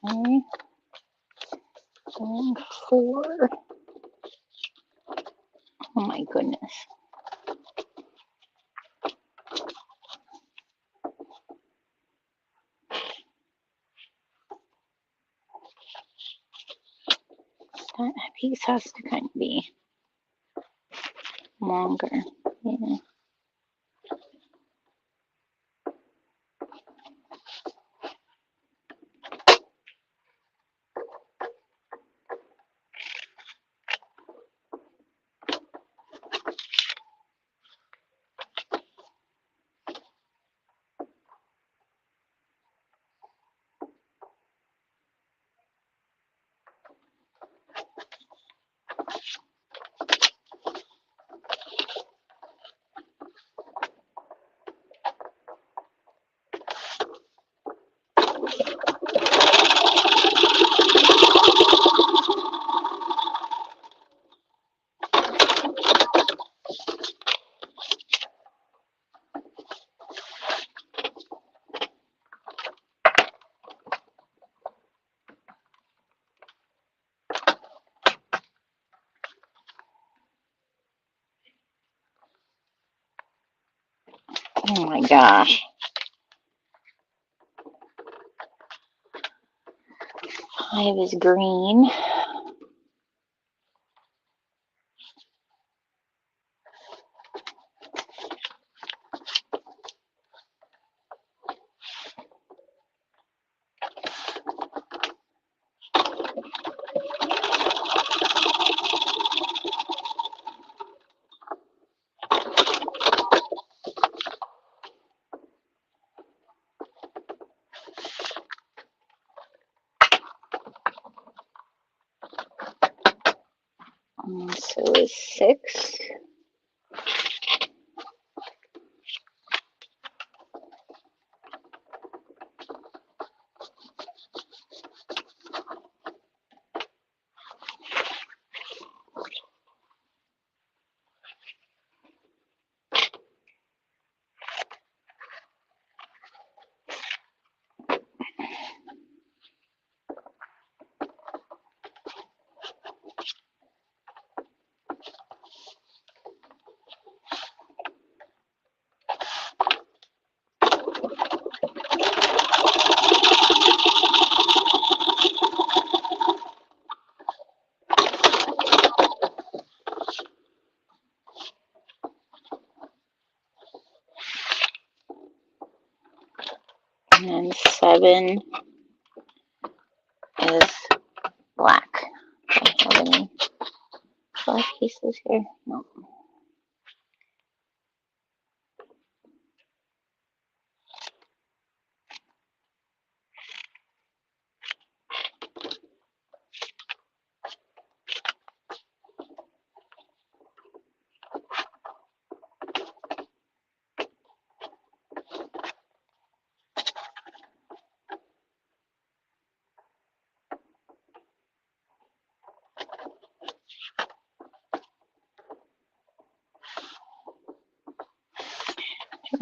Okay. And 4. Oh my goodness. That piece has to kind of be longer. Yeah. Oh my gosh. 5 is green. So is 6. And then 7 is black. Do I have any black pieces here? No.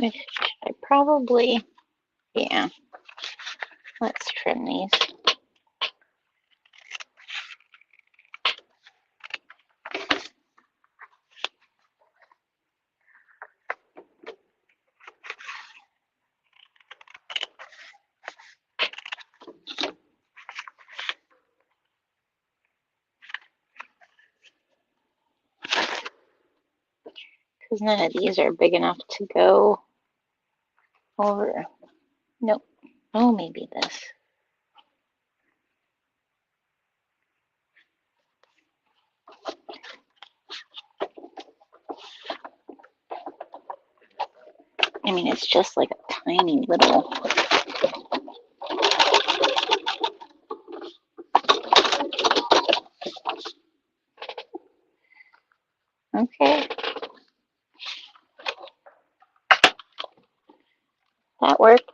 Should I probably, yeah, let's trim these. Because none of these are big enough to go over. Nope. Oh, maybe this. I mean, it's just like a tiny little. Okay. That worked.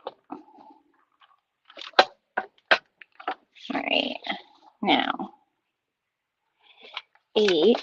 All right. Now, 8.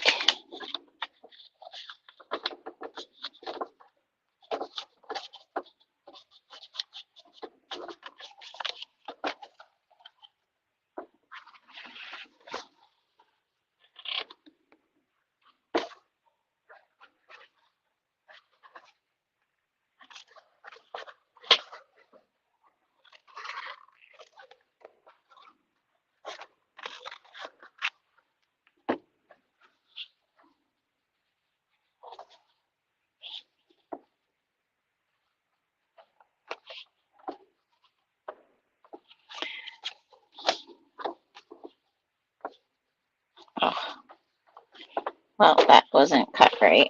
Well, that wasn't cut right.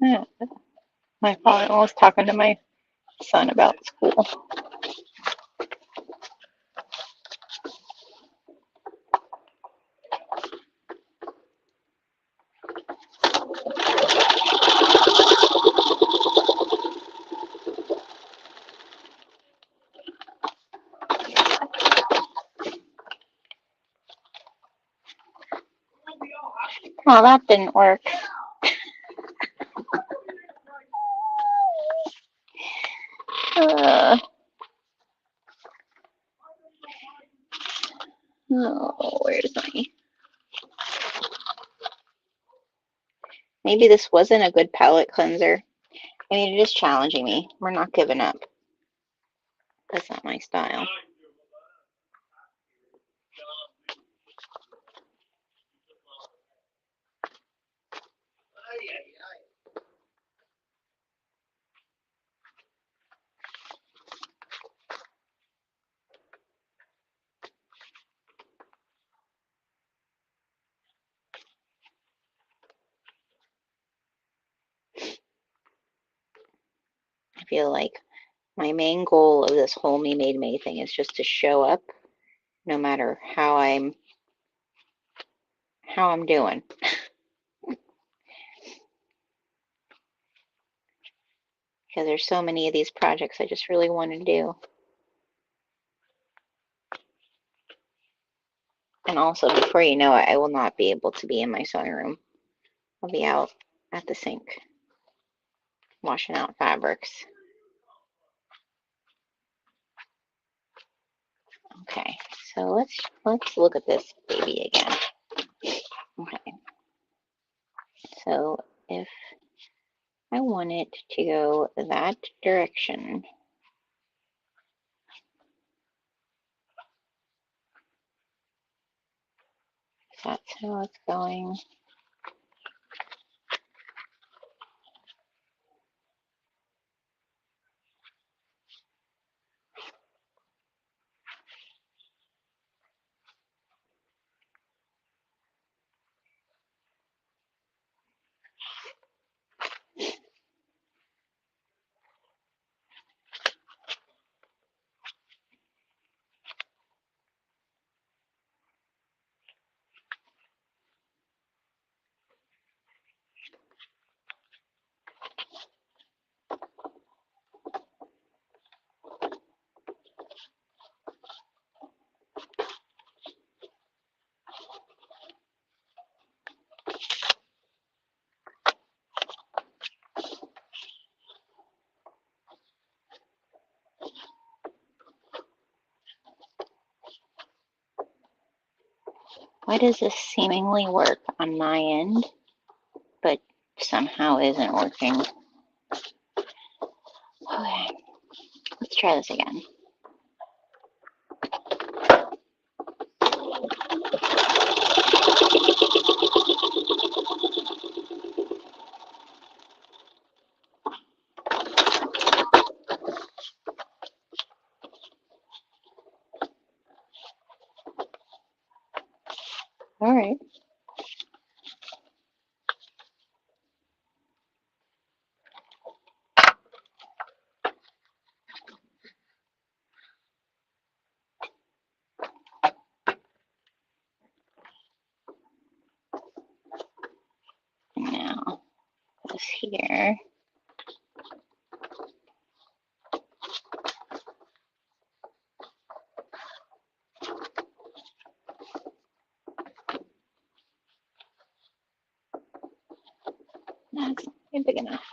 Yeah. My father was talking to my son about school. Oh, that didn't work. Oh, where's my... Maybe this wasn't a good palette cleanser. I mean, it is challenging me. We're not giving up. That's not my style. I feel like my main goal of this whole Me Made May thing is just to show up no matter how I'm doing. Because there's so many of these projects I just really want to do. And also, before you know it, I will not be able to be in my sewing room. I'll be out at the sink washing out fabrics. Okay, so let's look at this baby again. Okay, so if I want it to go that direction, that's how it's going. Why does this seemingly work on my end, but somehow isn't working? Okay, let's try this again. All right. Now, this here. That's not big enough.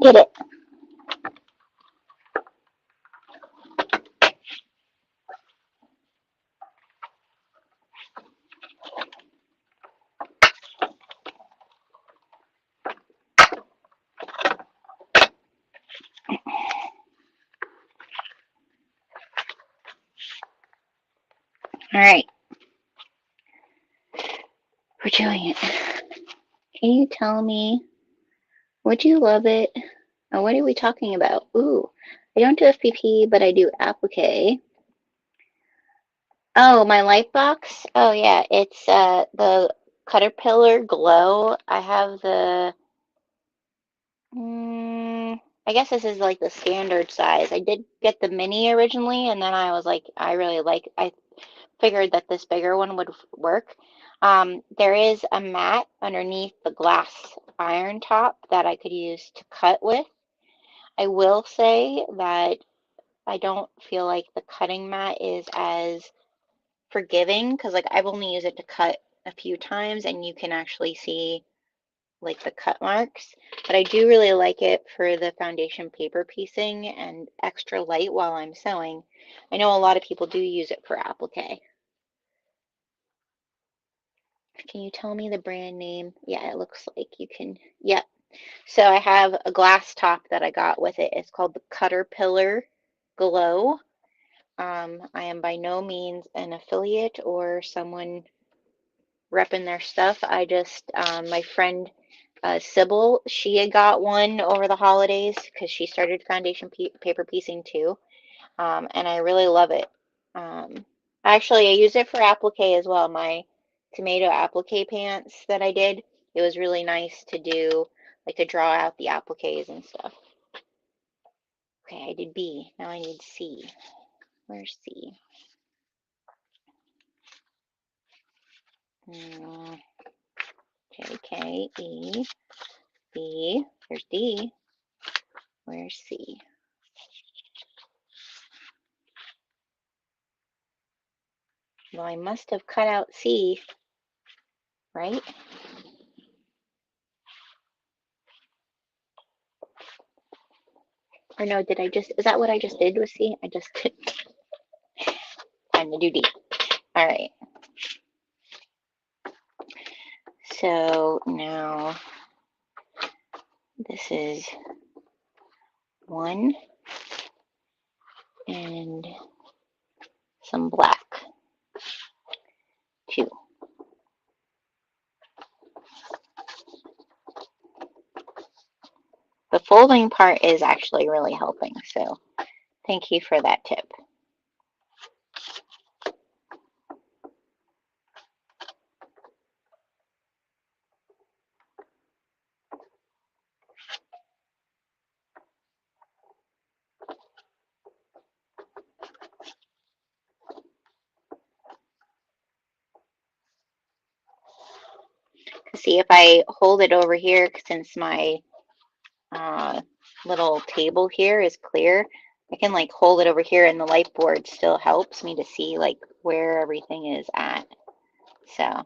Get it. All right. We're doing it. Can you tell me, would you love it? Oh, what are we talking about? Ooh, I don't do FPP, but I do applique. Oh, my light box? Oh yeah, it's the Caterpillar Glow. I have the I guess this is like the standard size. I did get the mini originally, and then I was like, I figured that this bigger one would work. There is a mat underneath the glass iron top that I could use to cut with. I will say that I don't feel like the cutting mat is as forgiving because like I've only used it to cut a few times and you can actually see like the cut marks, but I do really like it for the foundation paper piecing and extra light while I'm sewing. I know a lot of people do use it for applique. Can you tell me the brand name? Yeah, it looks like you can. Yep. So I have a glass top that I got with it. It's called the Caterpillar Glow. I am by no means an affiliate or someone repping their stuff. I just, my friend Sybil, she had got one over the holidays because she started foundation paper piecing too, and I really love it. Actually, I use it for applique as well. My tomato applique pants that I did, it was really nice to do, like to draw out the appliques and stuff. Okay, I did B. Now I need C. Where's C? J, K, E, B. There's D. Where's C? Well, I must have cut out C, right? Or no, did I just, is that what I just did with C? I just did. Time to do D. All right. So now this is 1 and some black. 2. The folding part is actually really helping, so thank you for that tip. See if I hold it over here, since my little table here is clear, I can like hold it over here and the light board still helps me to see like where everything is at. So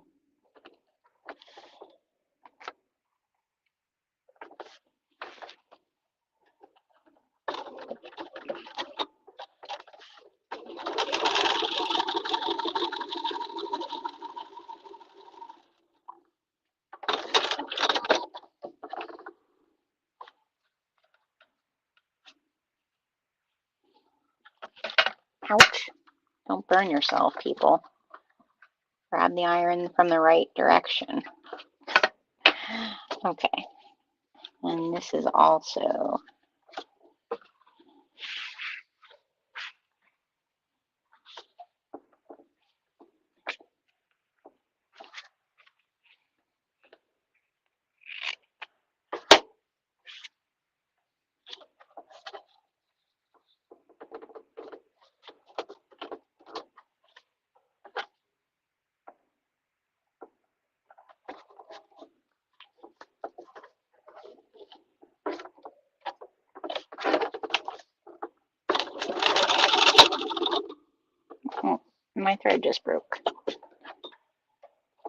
ouch, don't burn yourself, people. Grab the iron from the right direction. Okay, and this is also oh, my thread just broke.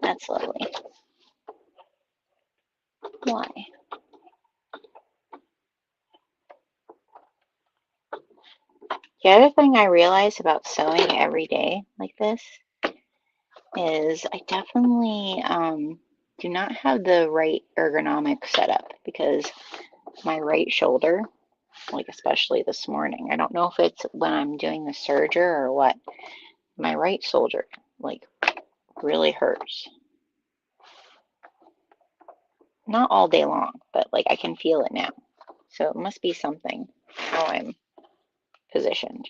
That's lovely. Why? The other thing I realize about sewing every day like this is I definitely do not have the right ergonomic setup because my right shoulder, like especially this morning, I don't know if it's when I'm doing the serger or what, my right shoulder like really hurts. Not all day long, but like I can feel it now. So it must be something how I'm positioned.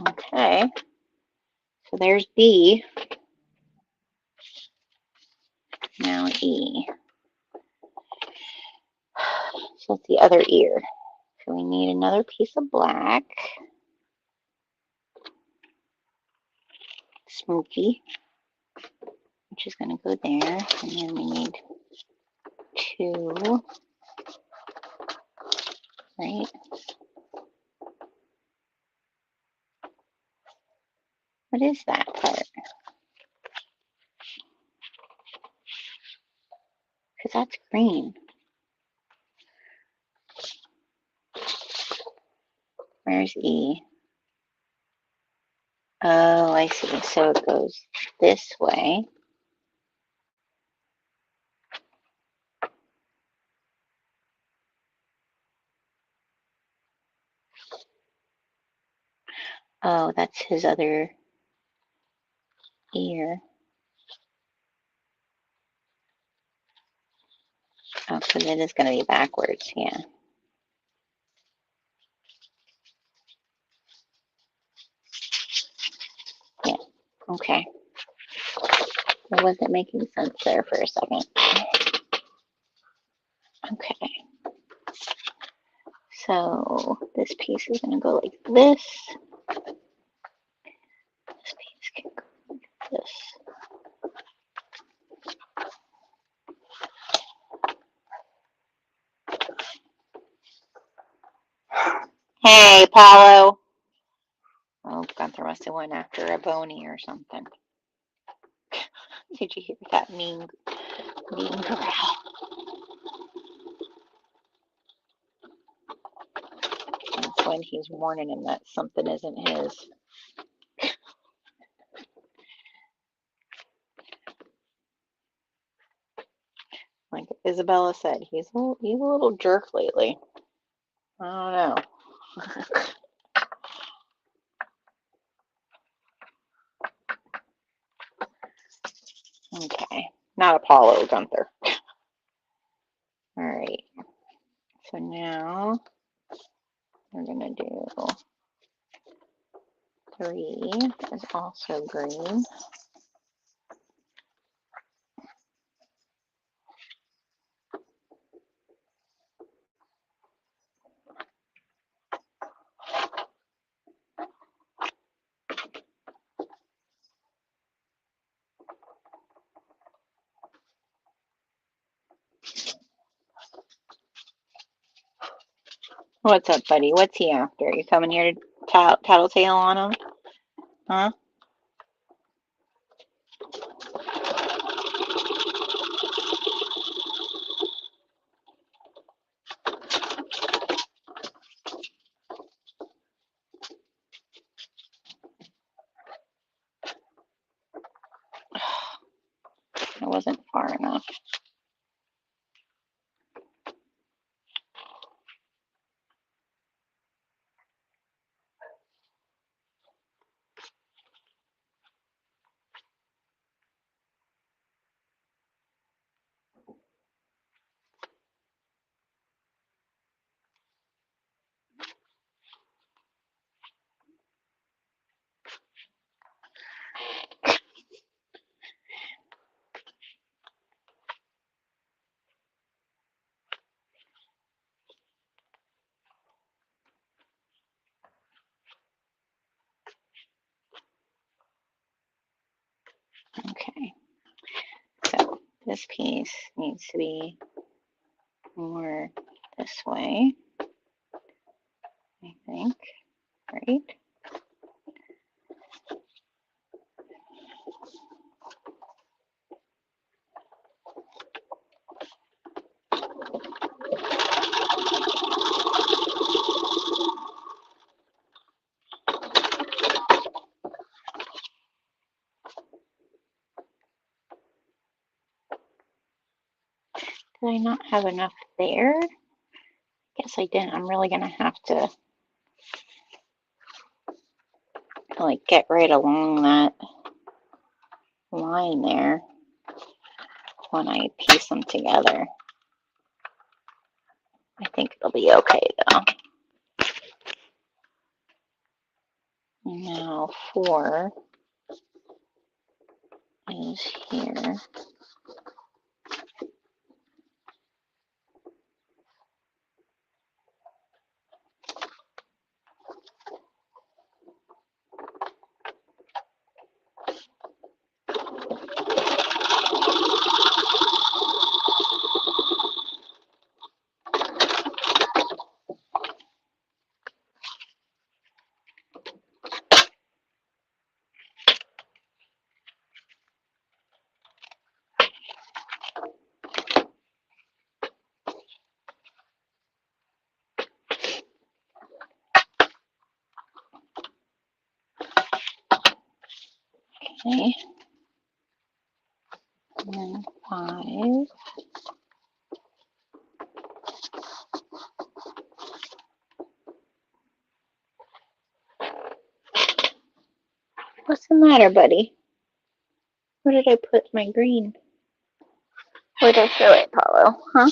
Okay, so there's B. Now E. So it's the other ear. So we need another piece of black. Smoky, which is going to go there. And then we need two, right? What is that part? Because that's green. Where's E? Oh, I see. So it goes this way. Oh, that's his other ear. Oh, so it is going to be backwards, yeah. Yeah, okay. It wasn't making sense there for a second. Okay. So this piece is going to go like this. This piece can go like this. Hey, Paulo. Oh, Gunther must have went after a bony or something. Did you hear that mean growl? That's when he's warning him that something isn't his. Like Isabella said, he's a little jerk lately. I don't know. Okay, not Apollo, Gunther. All right, so now we're gonna do 3 is also green. What's up, buddy? What's he after? You coming here to tattletale on him? Huh? It wasn't far enough. this piece needs to be more this way, I think, right? Did I not have enough there? Guess I didn't. I'm really gonna have to like get right along that line there when I piece them together. I think it'll be okay though. Now 4 is here. Okay. And then 5. What's the matter, buddy? Where did I put my green? Where did I throw it, Paulo? Huh?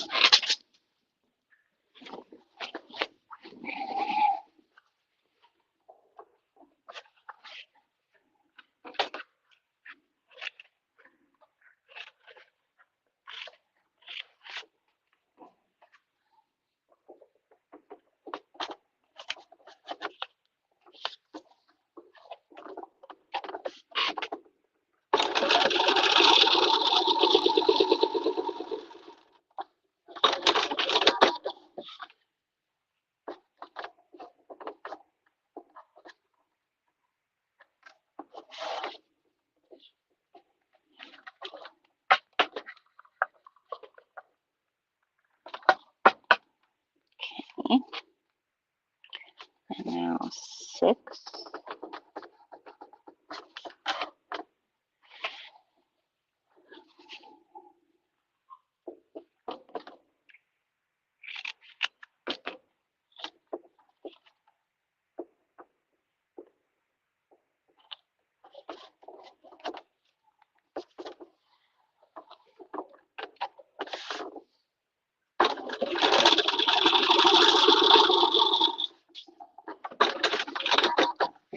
Okay. And now 6.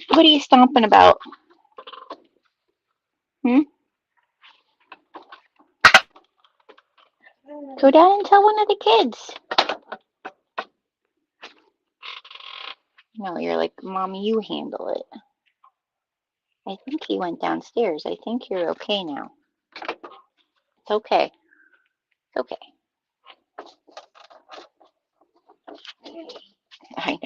What are you stomping about? Hmm? Go down and tell one of the kids. No, you're like, Mommy, you handle it. I think he went downstairs. I think you're okay now. It's okay. It's okay. I know.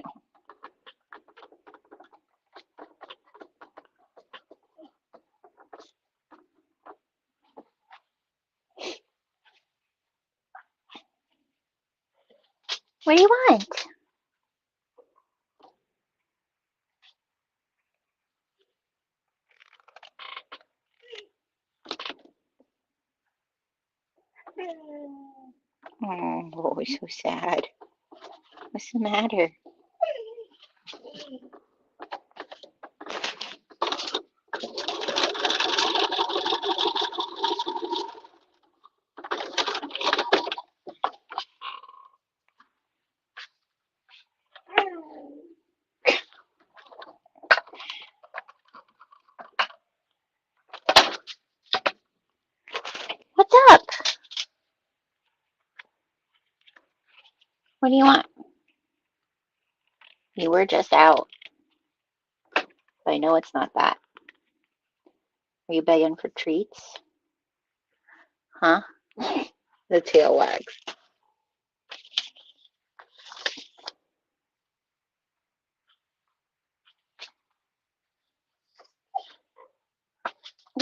What do you want? Oh, he's so sad. What's the matter? What's up? What do you want? You were just out. I know it's not that. Are you begging for treats? Huh? The tail wags.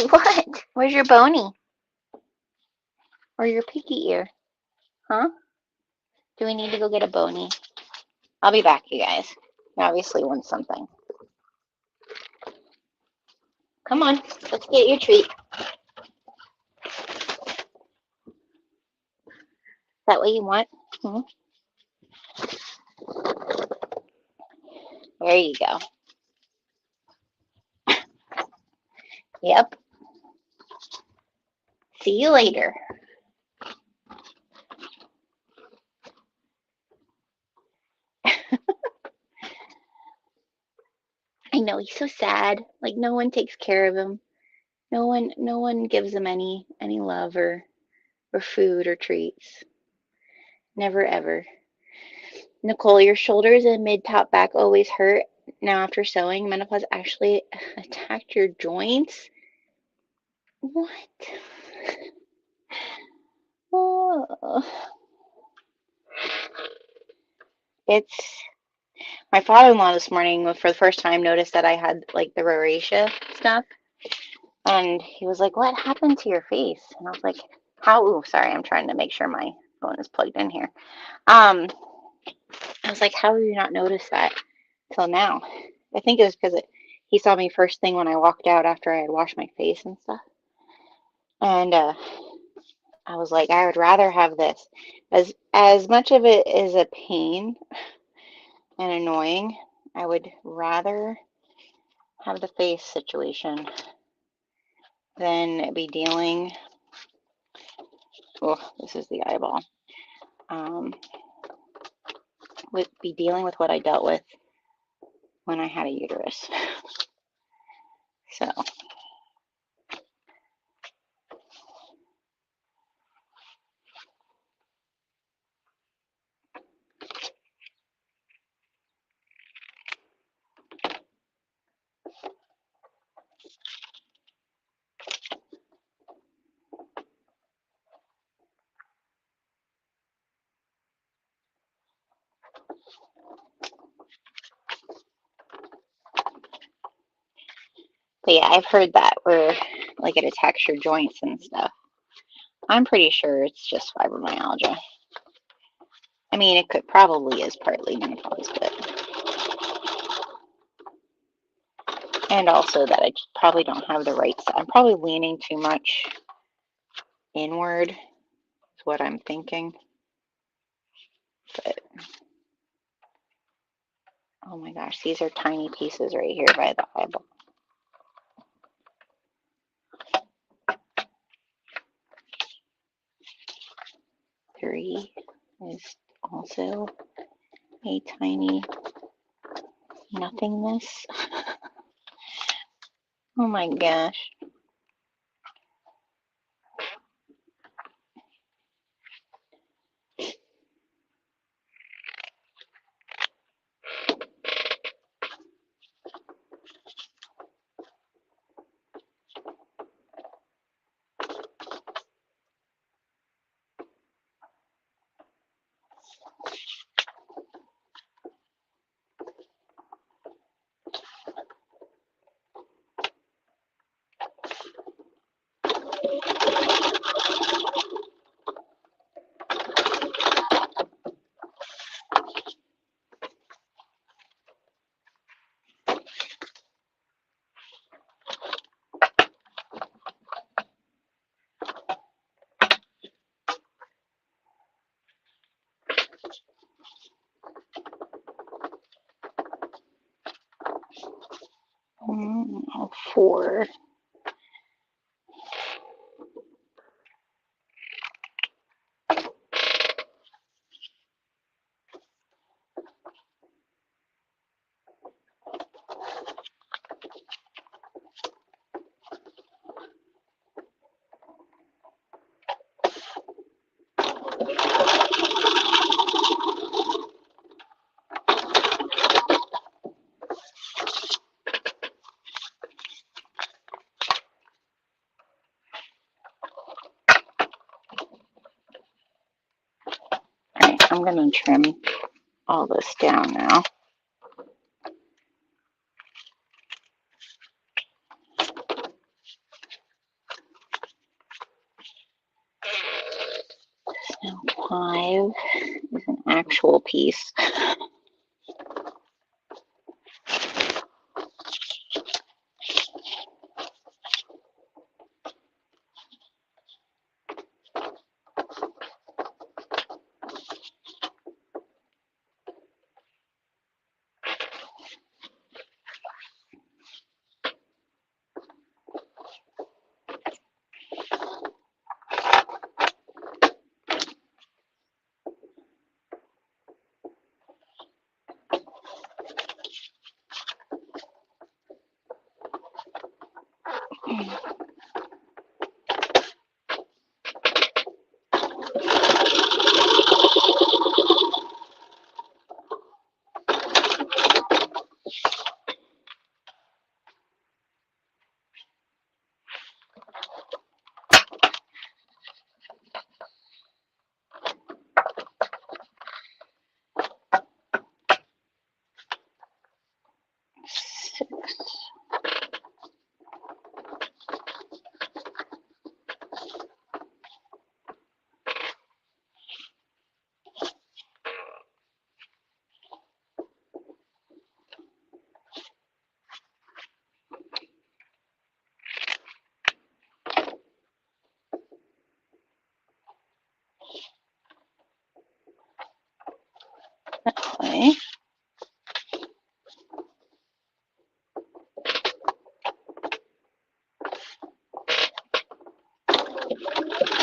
What? Where's your bony? Or your picky ear? Huh? Do we need to go get a bony? I'll be back, you guys. You obviously want something. Come on, let's get your treat. Is that what you want? Hmm? There you go. Yep. See you later. I know, he's so sad. Like no one takes care of him. No one gives him any love or food or treats. Never ever. Nicole, your shoulders and mid-top back always hurt. Now after sewing, menopause actually attacked your joints? What? Oh. It's my father-in-law this morning for the first time noticed that I had like the rosacea stuff. And he was like, "What happened to your face?" And I was like, "How?" Ooh, sorry, I'm trying to make sure my phone is plugged in here. I was like, "How have you not noticed that till now?" I think it was because he saw me first thing when I walked out after I had washed my face and stuff. And I was like, I would rather have this. As much of it is a pain and annoying, I would rather have the face situation than be dealing. Oh, this is the eyeball. Would be dealing with what I dealt with when I had a uterus. So. But yeah, I've heard that where like it attacks your joints and stuff. I'm pretty sure it's just fibromyalgia. I mean, it could probably is partly menopause, but and also that I just probably don't have the right side. I'm probably leaning too much inward, is what I'm thinking. But oh my gosh, these are tiny pieces right here by the eyeball. Three is also a tiny nothingness. Oh my gosh. Four. I'm going to trim all this down now. Now 5 is an actual piece. Okay.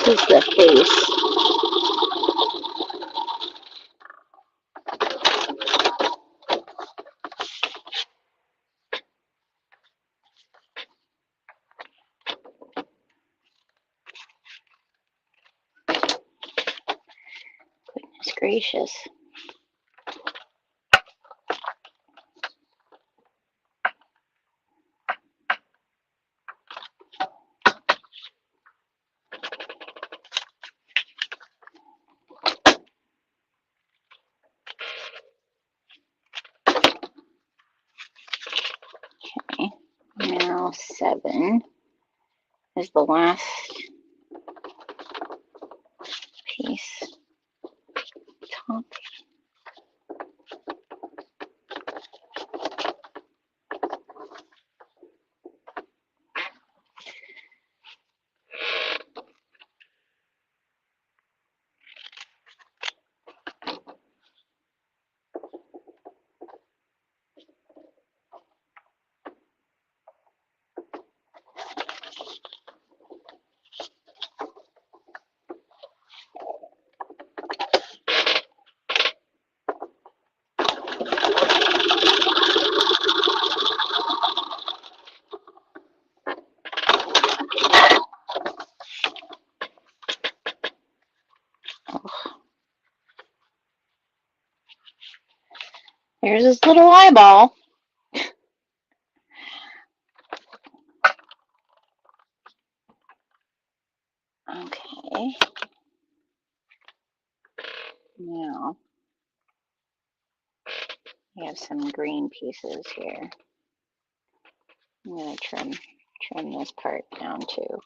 This is the face. Goodness gracious. Okay. Now 7 is the last piece. Top. Here's his little eyeball. Okay. Now, we have some green pieces here. I'm going to trim this part down too.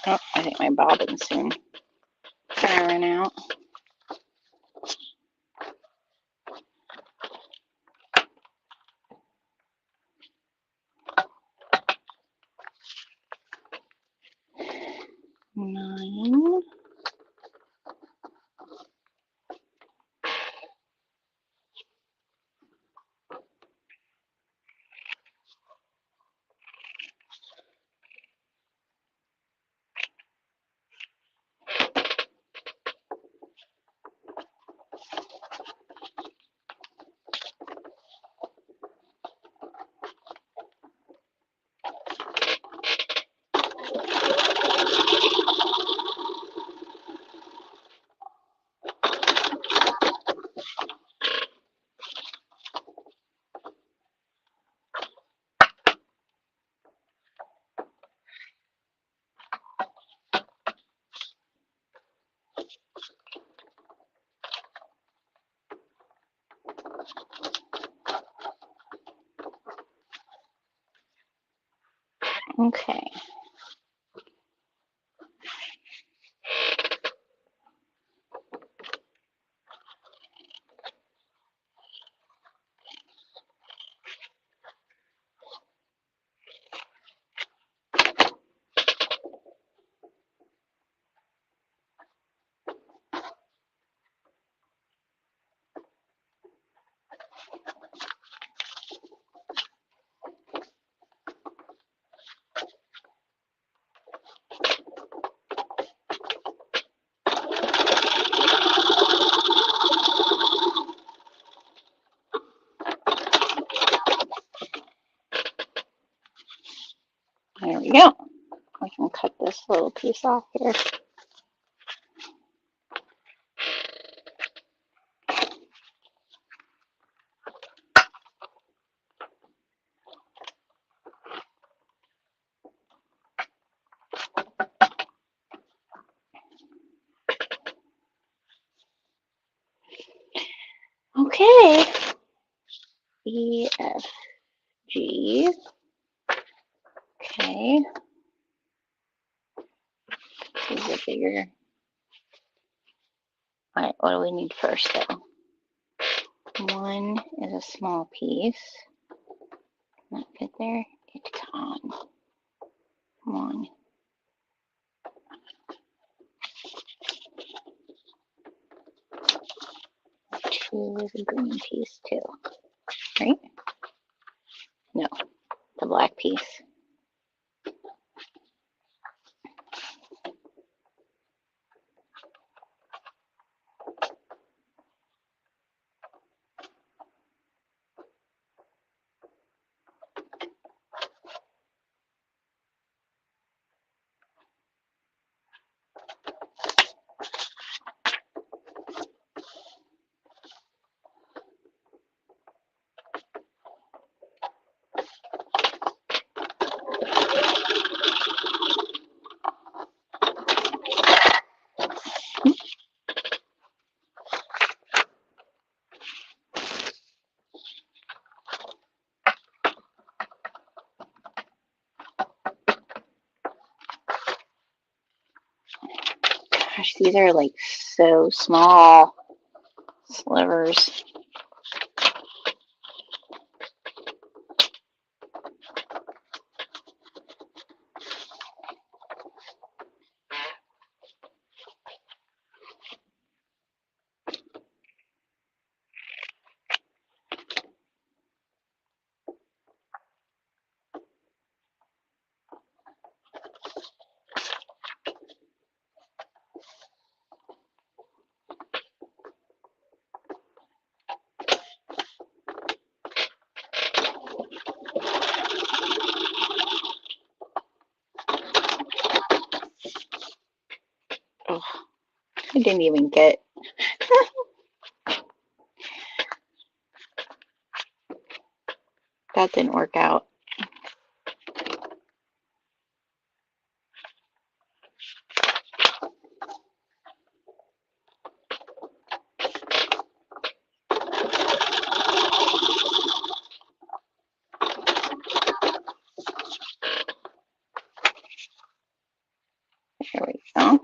Oh, I think my bobbin's soon. Trying to run out. Nine. Okay. There we go. I can cut this little piece off here. Okay. E, F, G. Okay. This is a bigger. All right, what do we need first though? One is a small piece. Can that fit there? It can. Come on. Two is a green piece too, right? No, the black piece. Gosh, these are like so small slivers. Oh, I didn't even get. That didn't work out. There we go.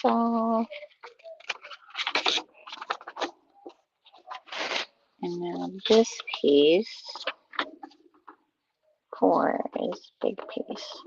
off. And now this piece for this big piece.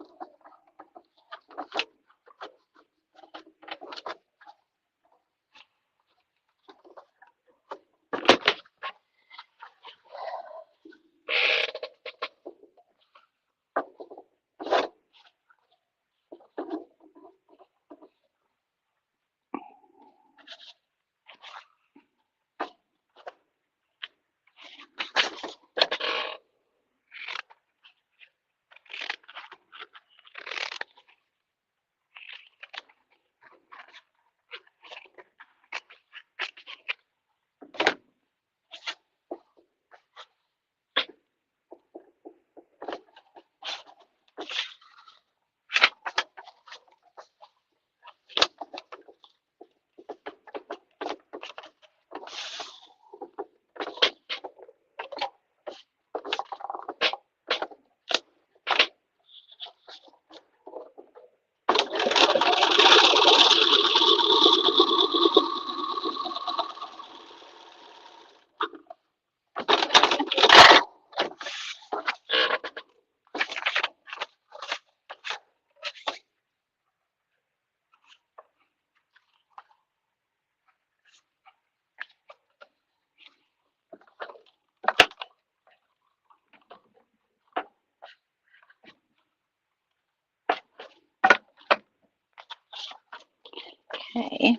Okay.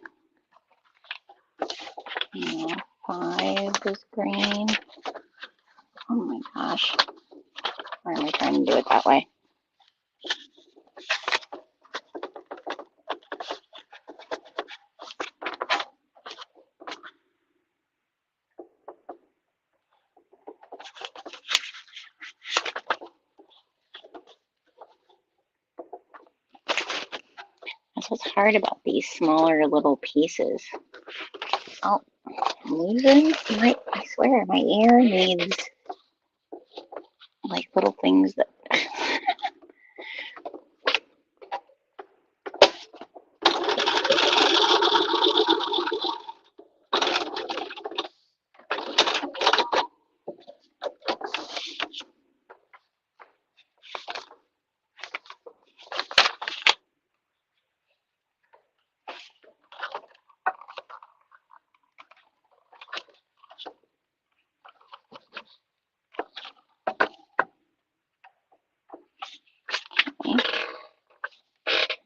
Now 5 is green. Oh my gosh. Why am I trying to do it that way? That's what's hard about these smaller little pieces. Oh, I'm losing I swear, my ear needs like little things that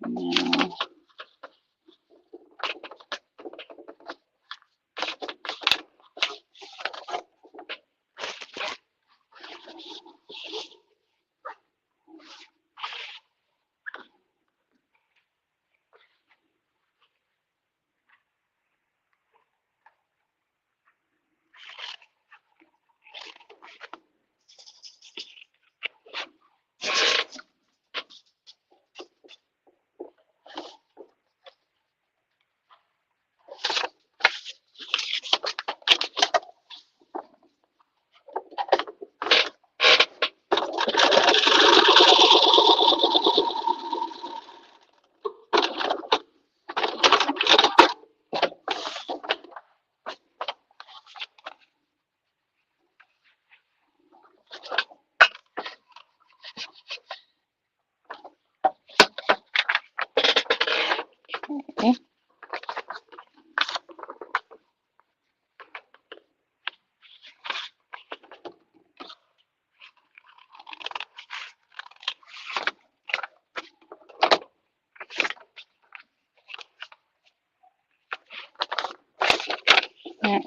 no. Okay. Yeah.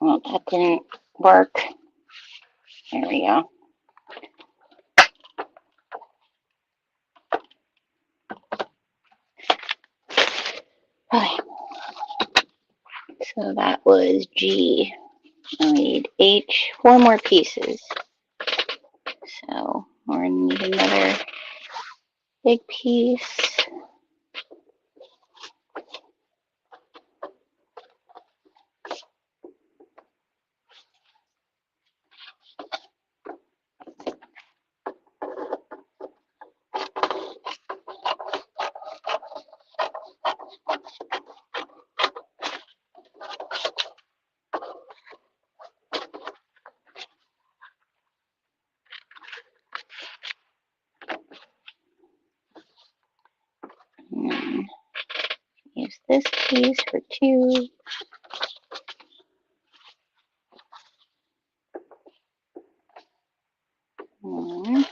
Well, that didn't work. There we go. Okay. So that was G. I need H, 4 more pieces. So we're going to need another big piece. And use this piece for 2. And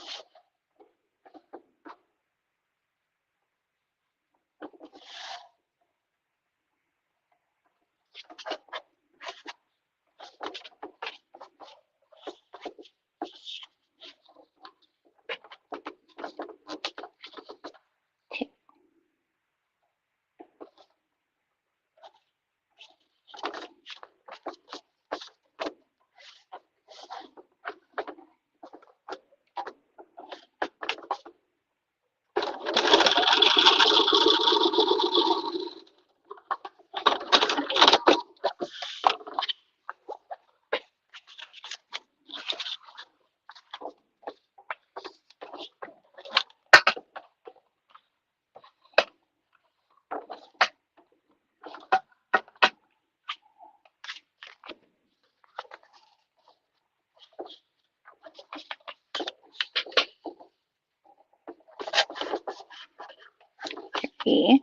E.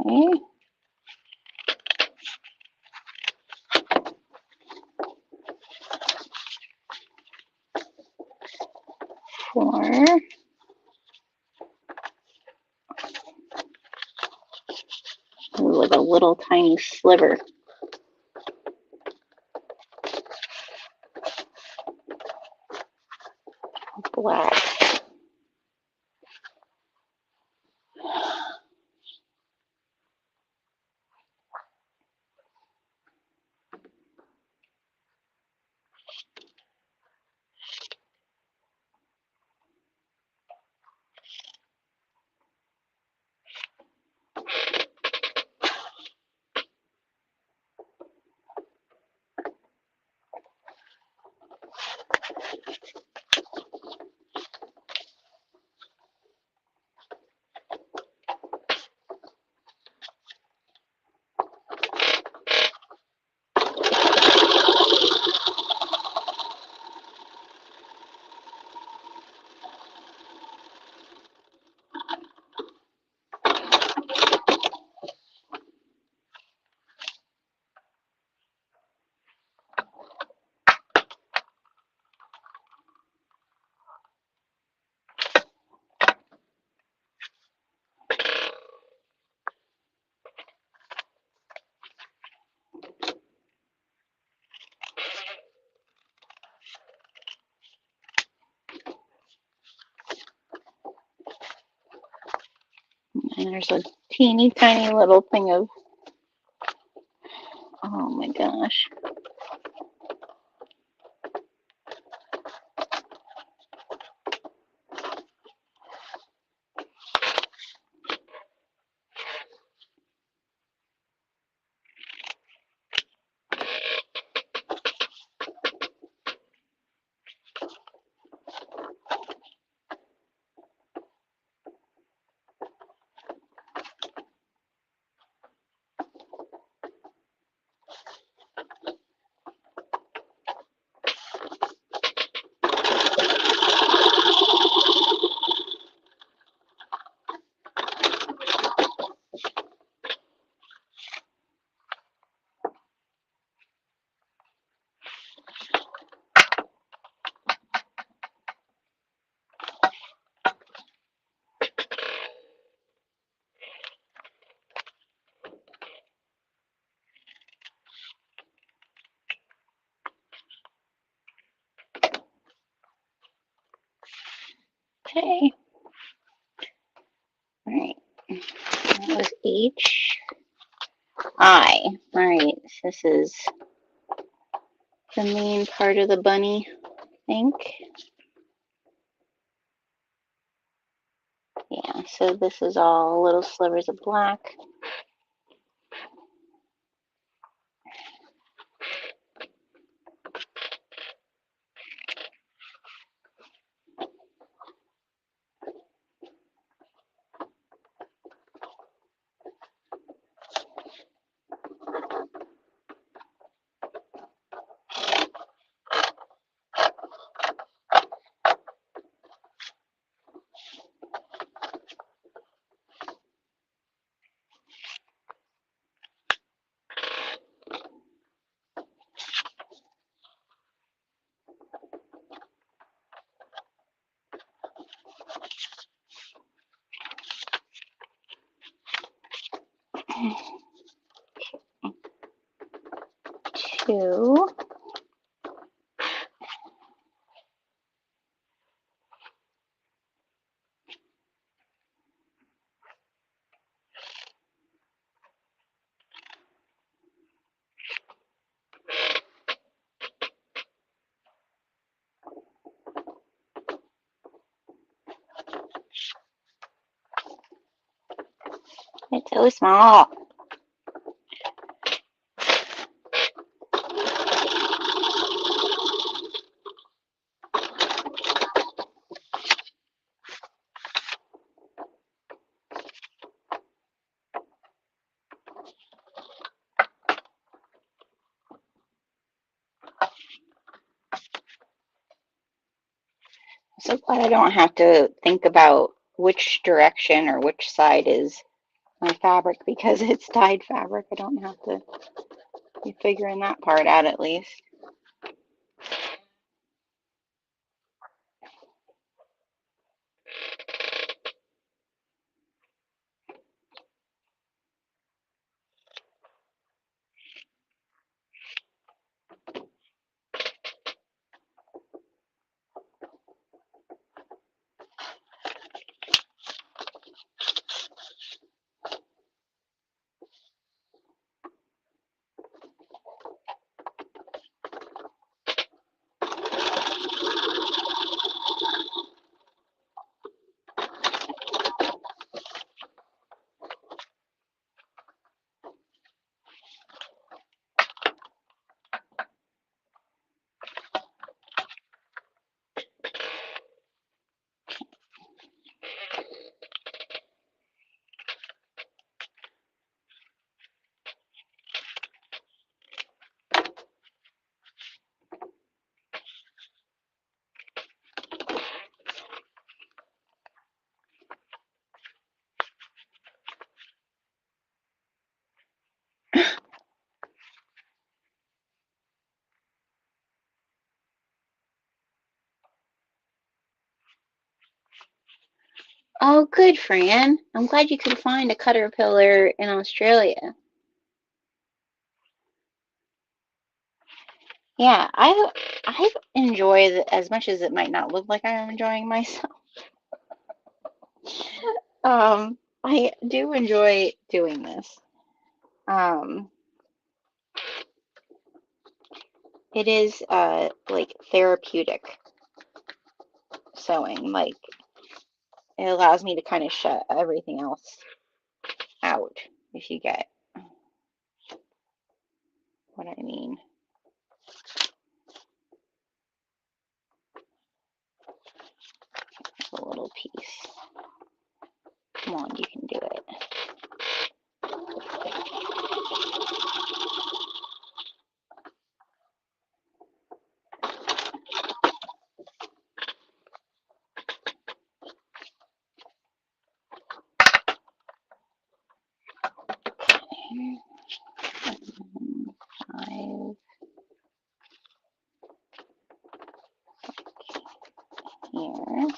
Okay. 4. Ooh, with a little tiny sliver of black. And there's a teeny tiny little thing of, oh my gosh. Okay. All right. That was H. I. All right. This is the main part of the bunny, I think. Yeah, so this is all little slivers of black. Two. It's so small. So glad I don't have to think about which direction or which side is my fabric because it's dyed fabric. I don't have to be figuring that part out at least. Oh, good, Fran. I'm glad you could find a caterpillar in Australia. Yeah, I enjoy as much as it might not look like I'm enjoying myself. I do enjoy doing this. It is like therapeutic sewing. Like it allows me to kind of shut everything else out, if you get what I mean. A little piece. Come on, you can do it. Five here.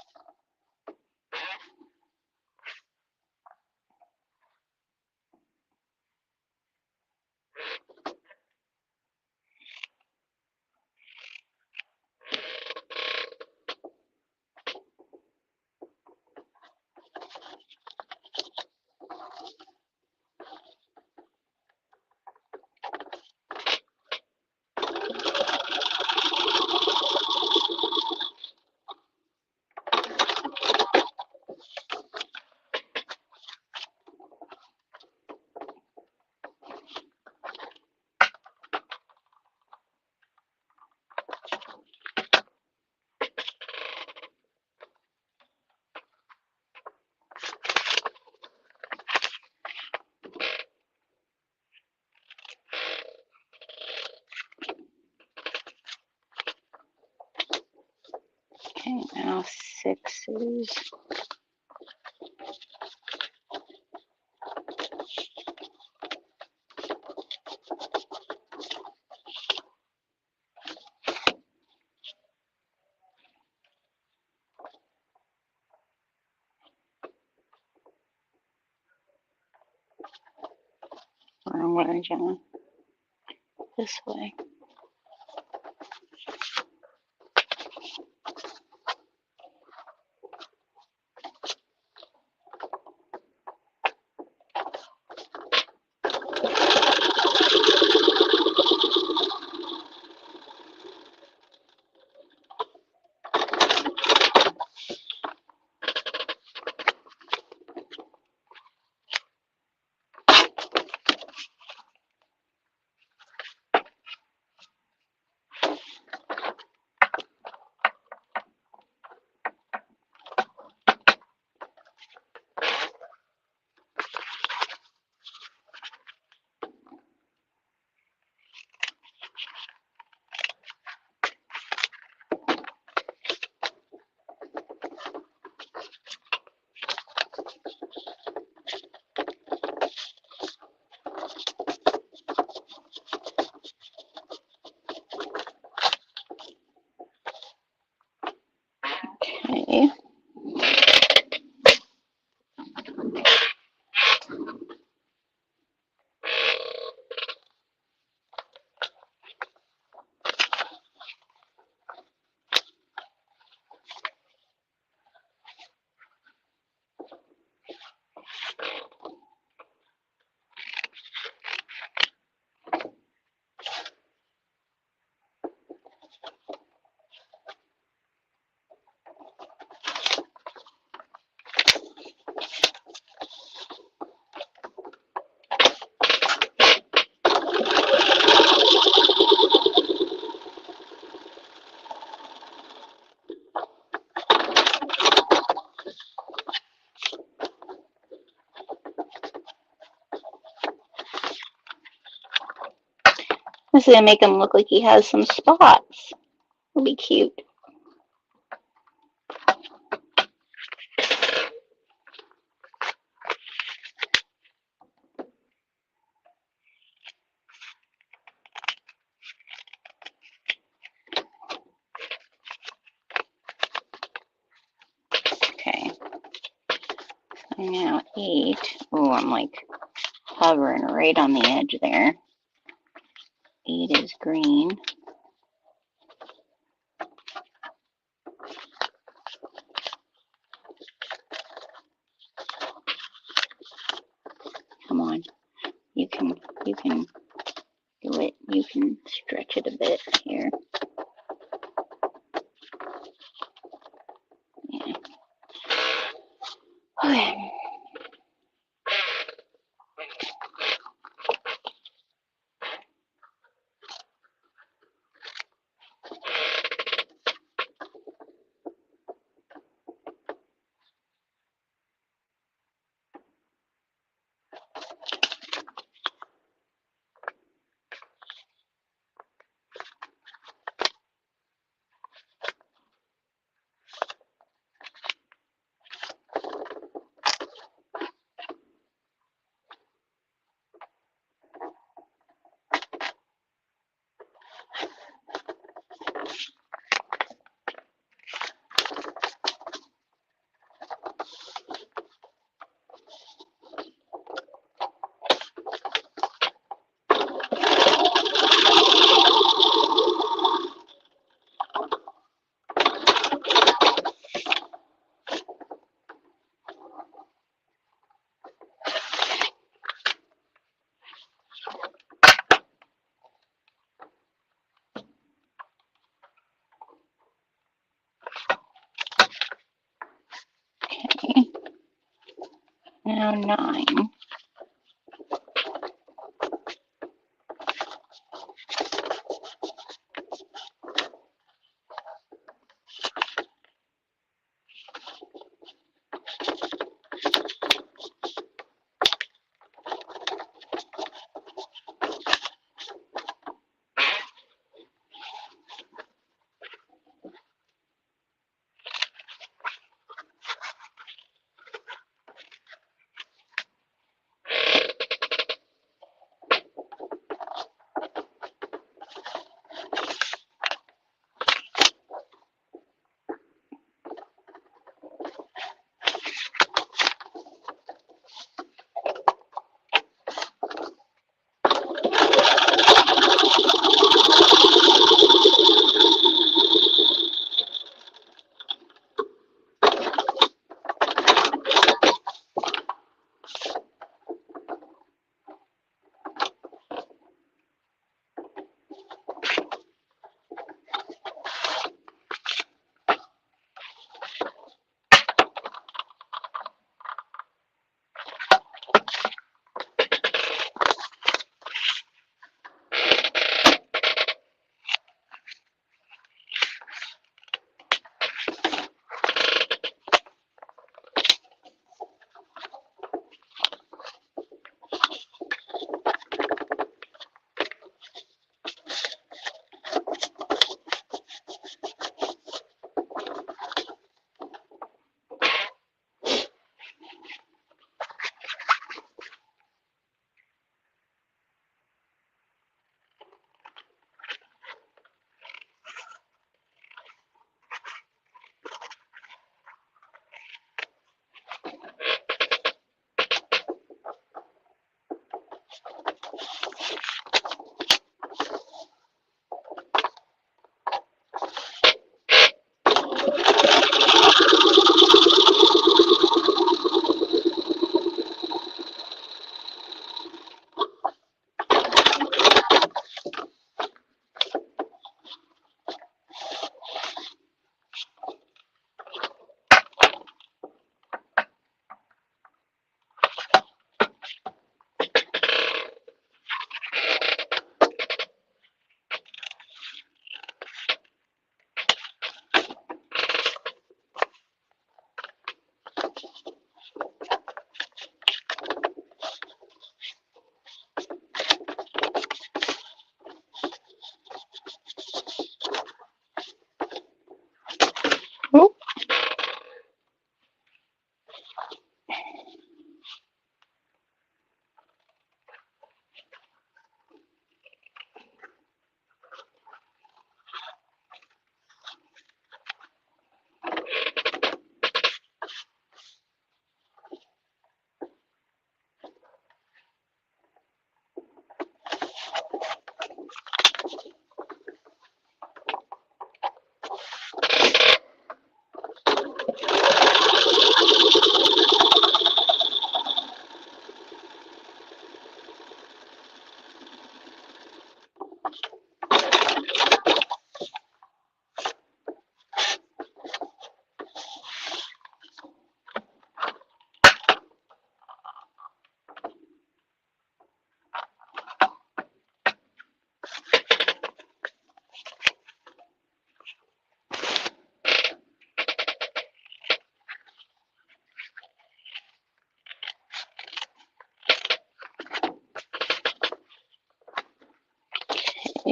Okay, now sixes. Wrong way, Jenna. This way. Okay. This is gonna make him look like he has some spots. It'll be cute. Okay. So now 8. Oh, I'm like hovering right on the edge there. 8 is green. You can do it. You can stretch it a bit here. Yeah. Okay. Now 9.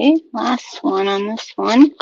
Okay, last one on this one.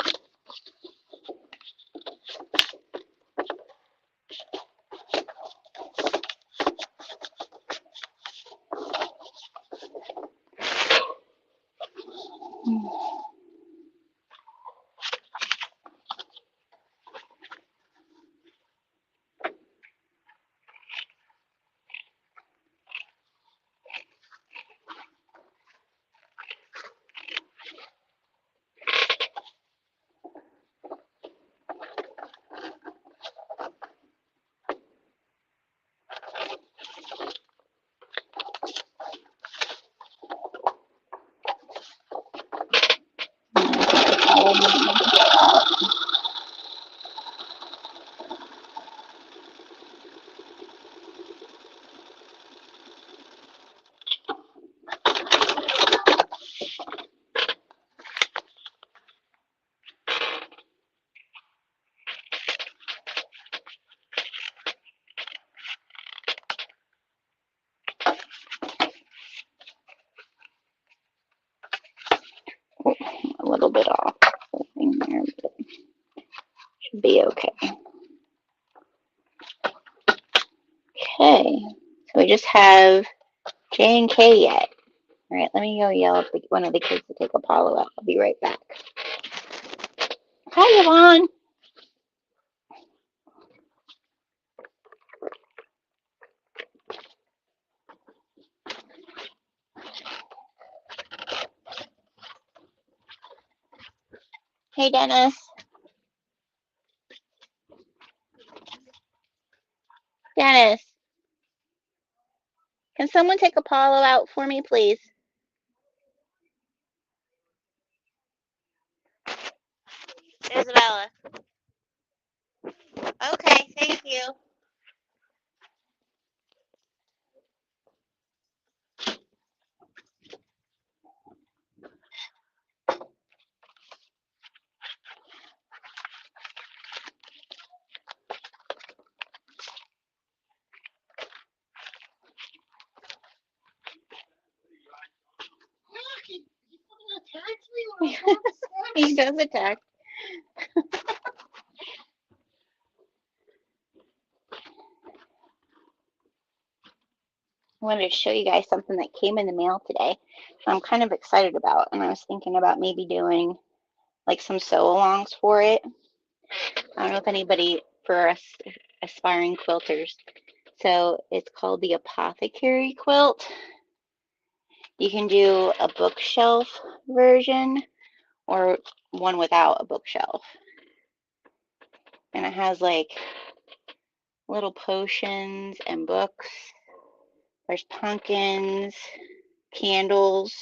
A little bit off in there, but should be okay. Okay, so we just have J and K yet. All right, let me go yell at one of the kids to take Apollo out. I'll be right back. Hi, Yvonne. Hey, Dennis. Dennis, can someone take Apollo out for me, please? Isabella. Okay, thank you. He does attack. I wanted to show you guys something that came in the mail today. I'm kind of excited about, and I was thinking about maybe doing like some sew-alongs for it. I don't know if anybody, for us aspiring quilters. So it's called the Apothecary quilt. You can do a bookshelf version or one without a bookshelf. And it has like little potions and books. There's pumpkins, candles.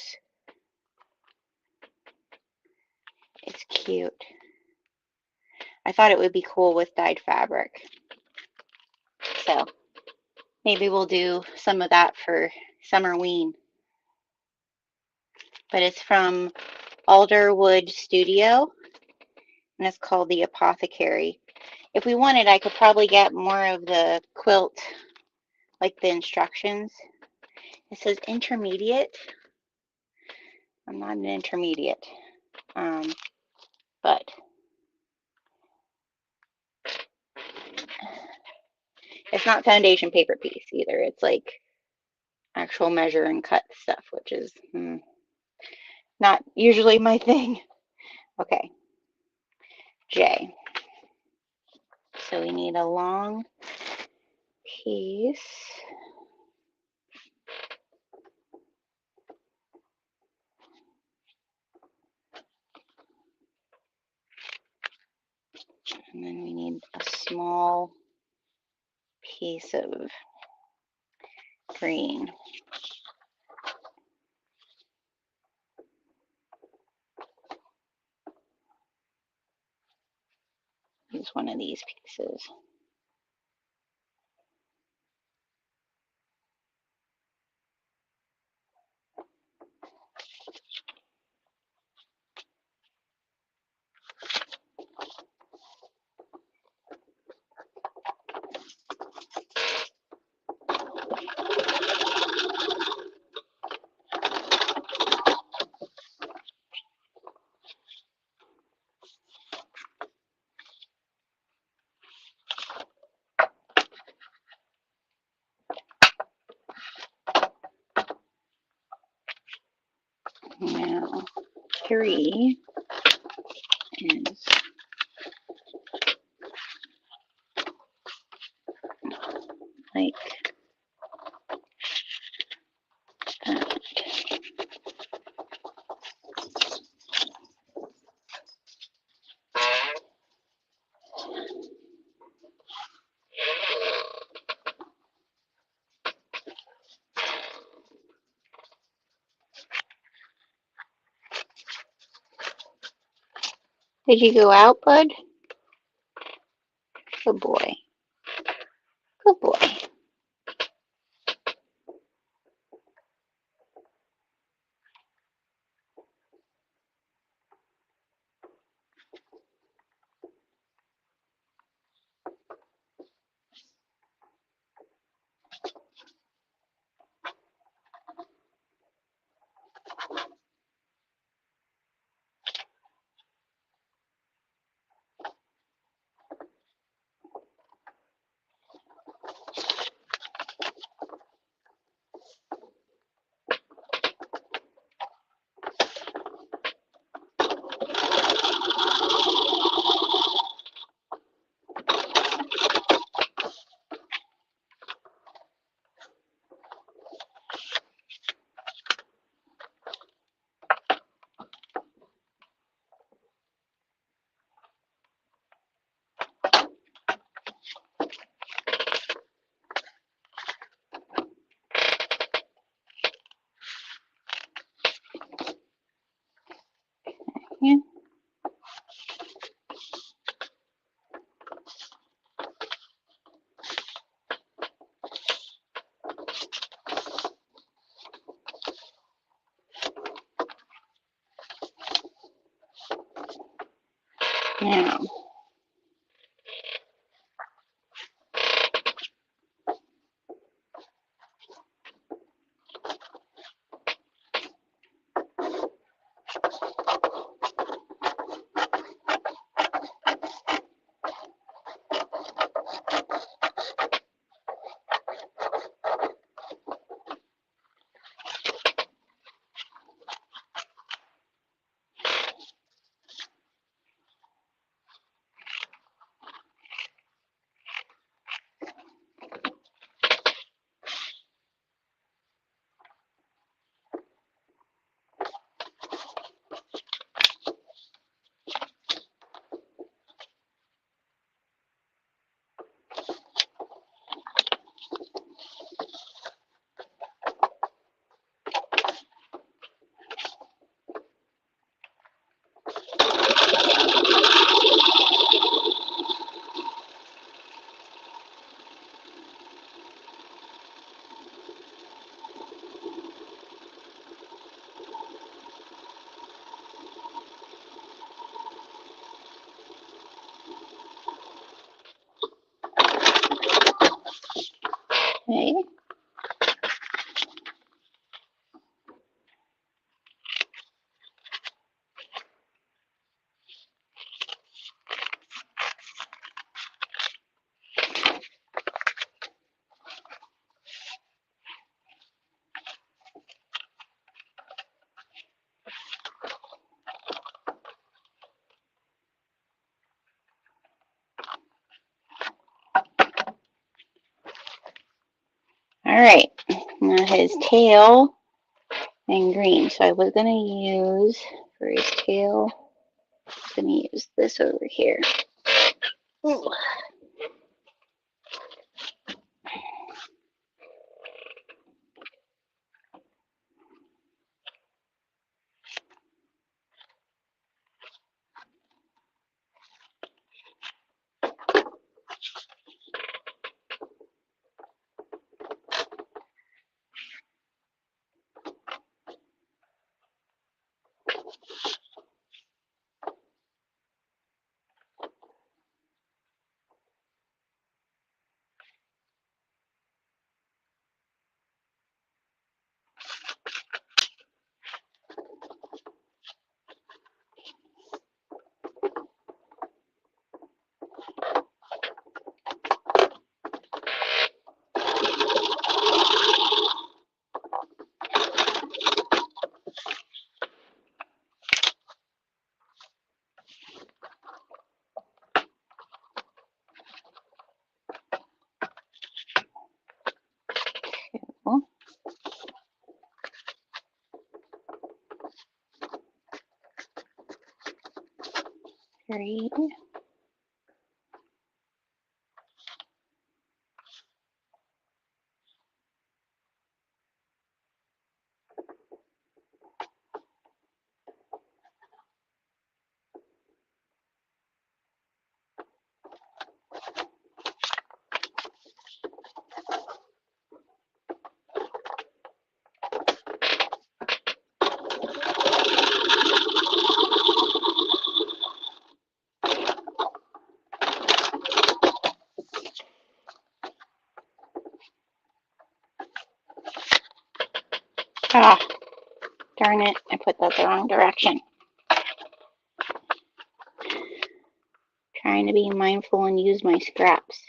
It's cute. I thought it would be cool with dyed fabric. So maybe we'll do some of that for Summerween. But it's from Alderwood Studio, and it's called the Apothecary. If we wanted, I could probably get more of the quilt, like the instructions. It says intermediate. I'm not an intermediate, but it's not foundation paper piece either. It's like actual measure and cut stuff, which is not usually my thing. Okay, J. So we need a long piece. And then we need a small piece of green. Use one of these pieces. 3 is like that. Did you go out, bud? Good boy. Good boy. Yeah. Now, okay. All right. Now his tail and green. So I was going to use for his tail, I'm going to use this over here. Ooh. Great. Ah, darn it, I put that the wrong direction. Trying to be mindful and use my scraps.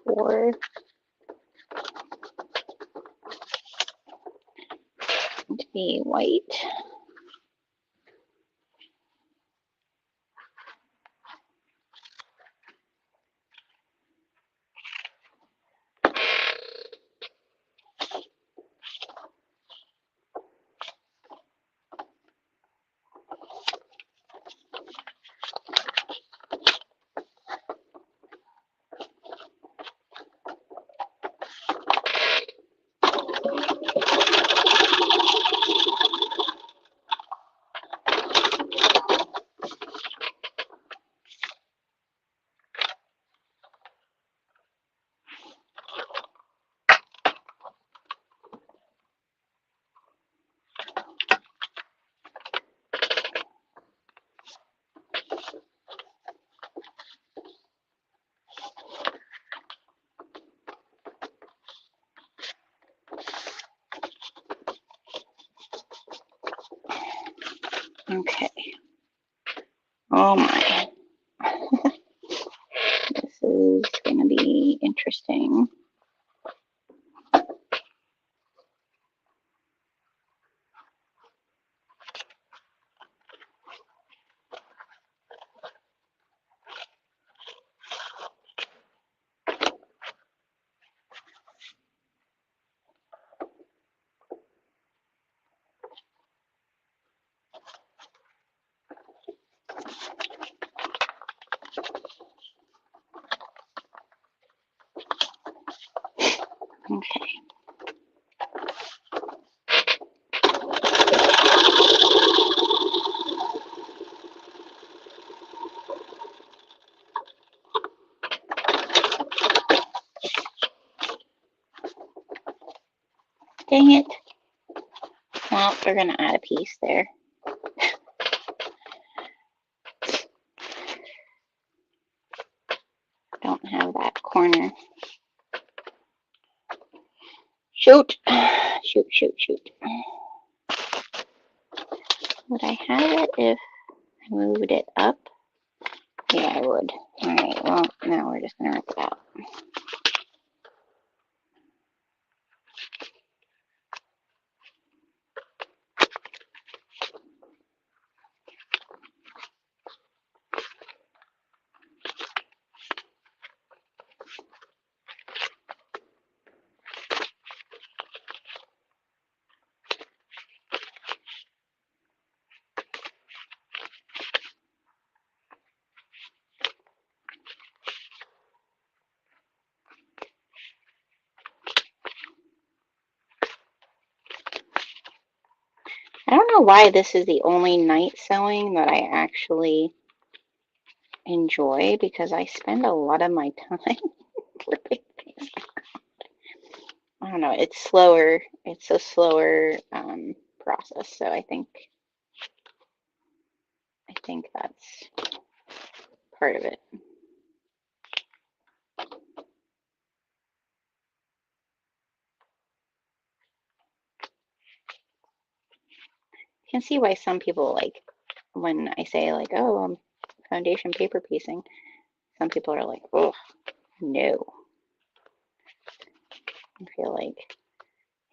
Four. To be white. Okay. Oh my. This is going to be interesting. Okay. Dang it. Well, we're going to add a piece there. Don't have that corner. Shoot. Shoot, shoot, shoot. Would I have it if I moved it up? Yeah, I would. All right, well, now we're just going to rip it out. know why this is the only night sewing that I actually enjoy, because I spend a lot of my time flipping things. I don't know, it's slower. It's a slower process, so I think that's part of it. You can see why some people, like, when I say, like, oh, I'm foundation paper piecing, some people are like, oh, no. I feel like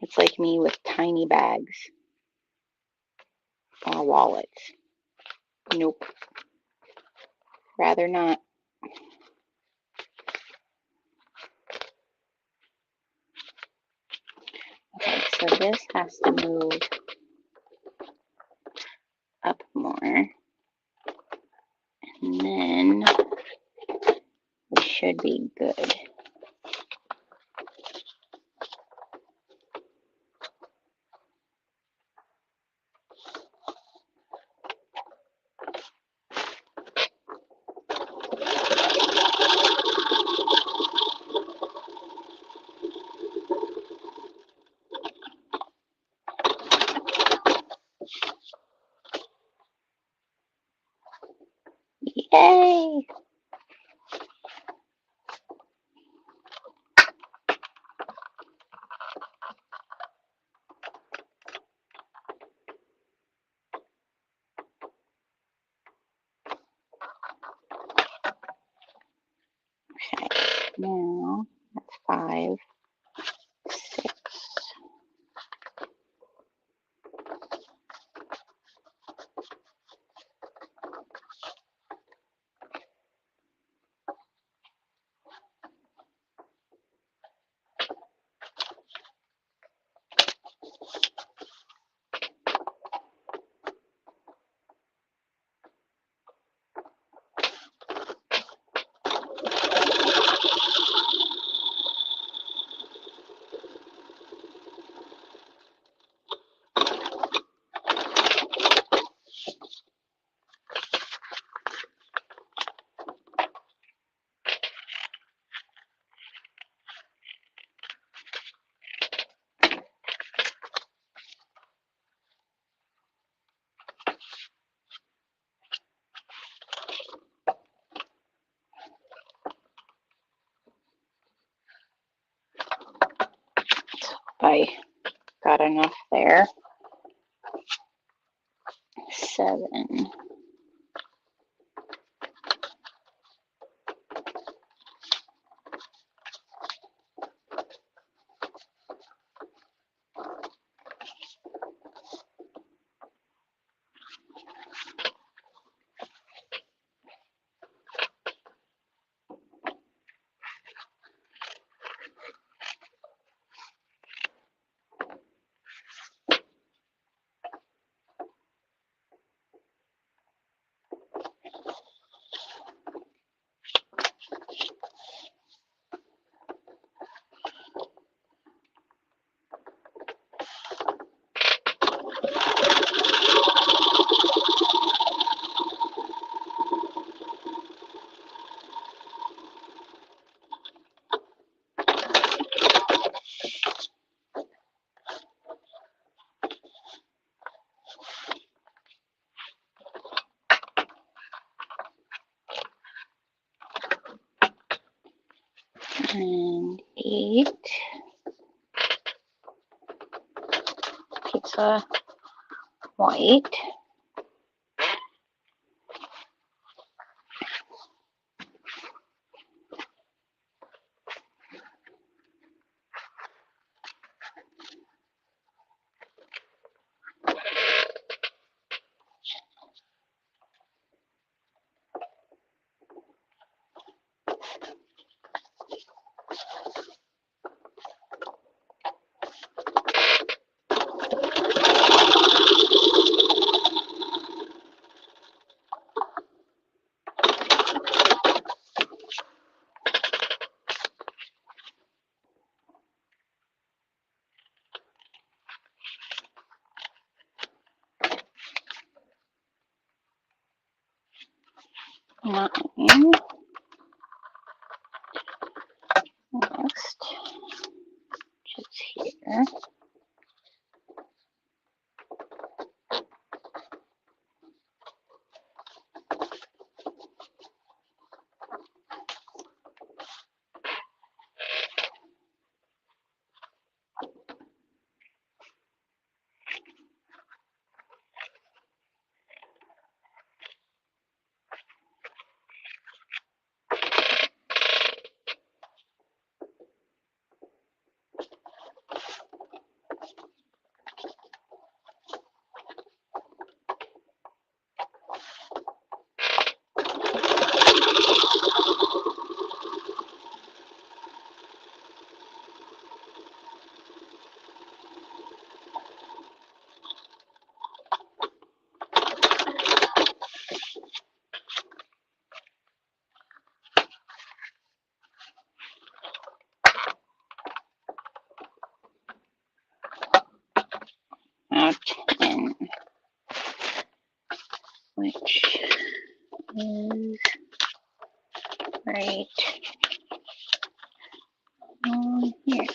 it's like me with tiny bags or wallets. Nope. Rather not. Okay, so this has to move up more. And then we should be good. Yay! Okay, now that's 5, 6. I got enough there. 7. And 8. Pizza white. 9. Next, just here. Now 10, which is right on here.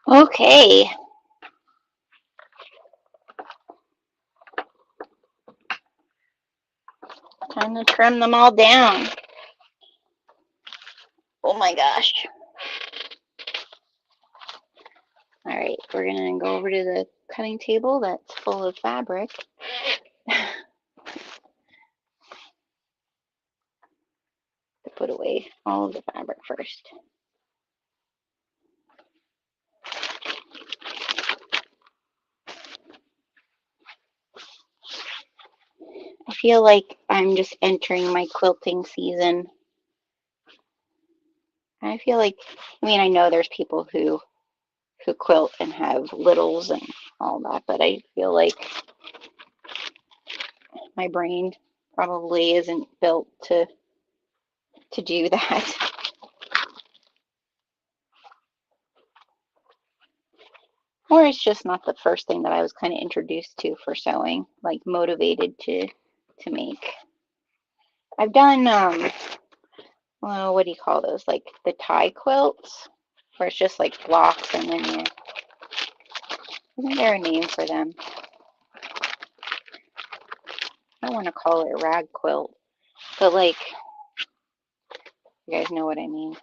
Okay. Time to trim them all down. Oh my gosh. All right, we're gonna go over to the cutting table that's full of fabric. To put away all of the fabric first. I feel like I'm just entering my quilting season. I feel like, I know there's people who quilt and have littles and all that, but I feel like my brain probably isn't built to do that. Or it's just not the first thing that I was kind of introduced to for sewing, like motivated to make. I've done well, what do you call those? Like the tie quilts, where it's just like blocks and then you, isn't there a name for them? I don't want to call it a rag quilt, but like, you guys know what I mean.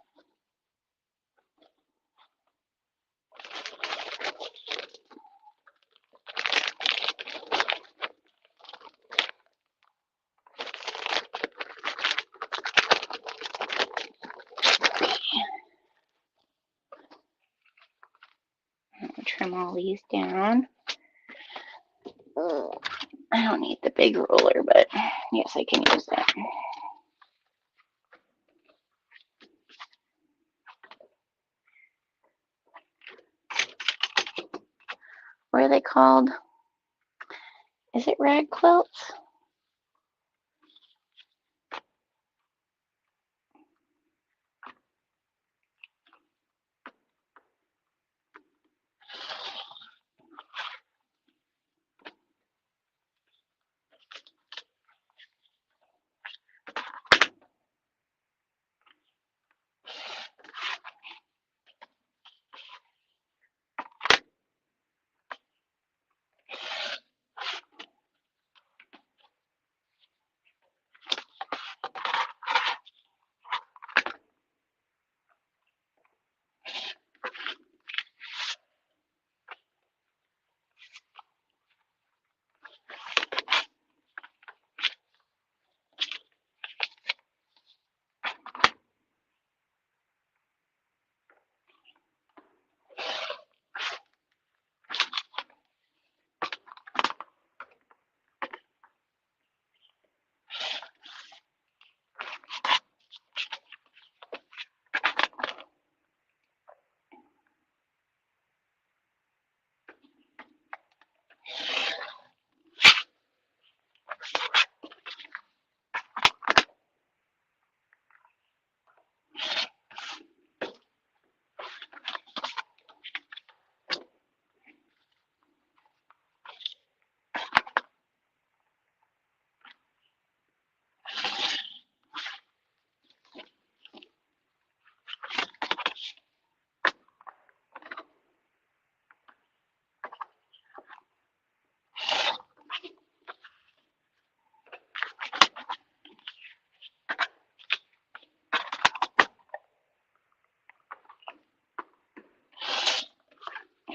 Trim all these down. I don't need the big roller, but yes, I can use that. What are they called? Is it rag quilts?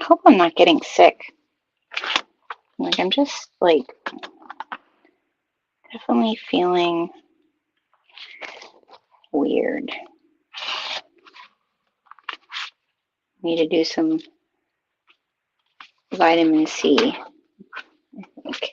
hope I'm not getting sick. Like, I'm just like definitely feeling weird. Need to do some vitamin C, I think.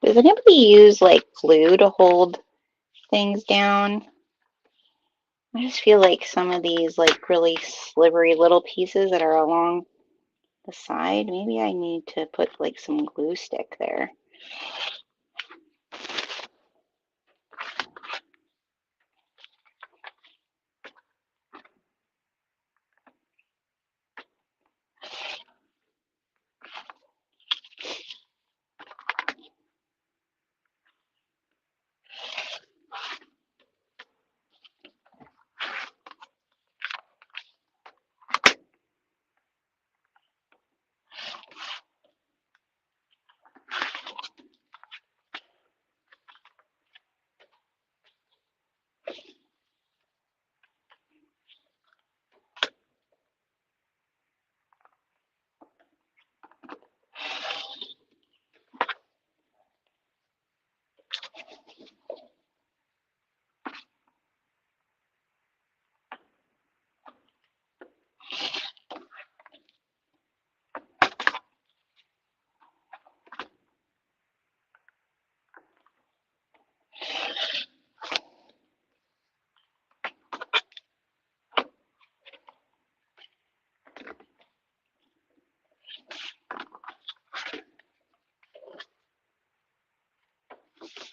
Does anybody use like glue to hold things down? I just feel like some of these like really slivery little pieces that are along the side, maybe I need to put like some glue stick there.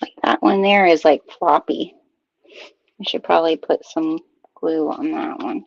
Like that one there is like floppy. I should probably put some glue on that one.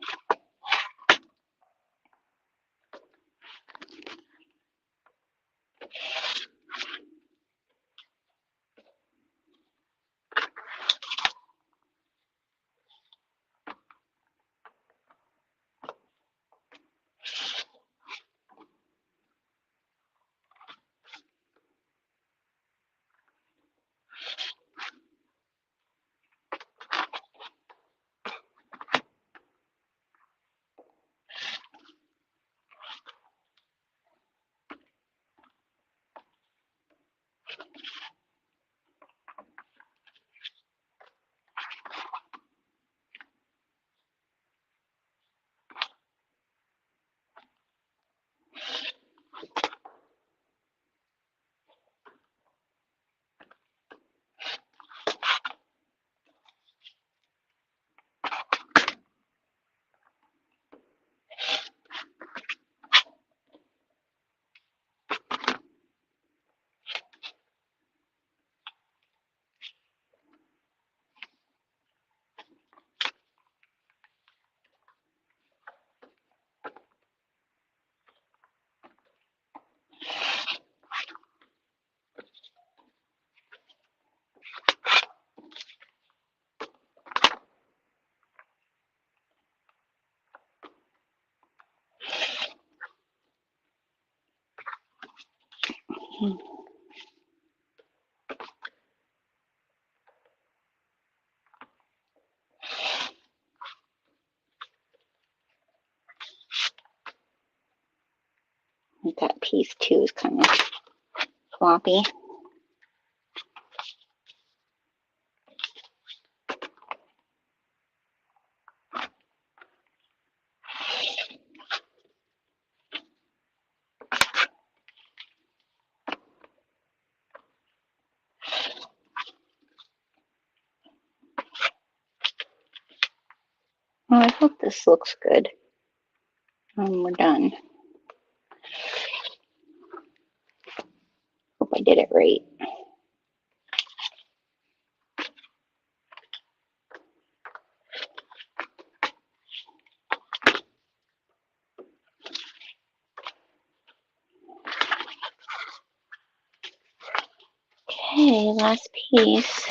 That piece too is kind of floppy. Well, I hope this looks good when we're done. I did it right. Okay, last piece.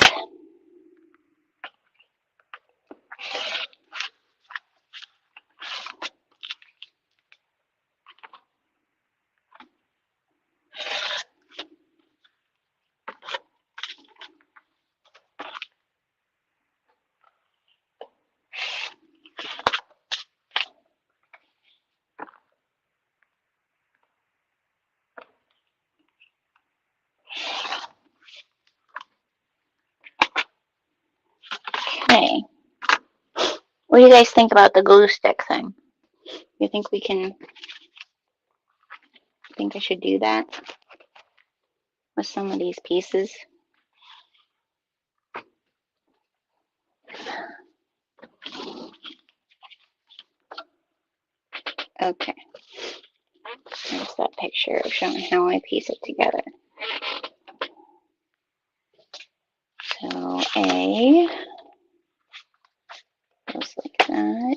Okay. What do you guys think about the glue stick thing? You think we can, think I should do that with some of these pieces? Okay. There's that picture showing how I piece it together. So A goes like that.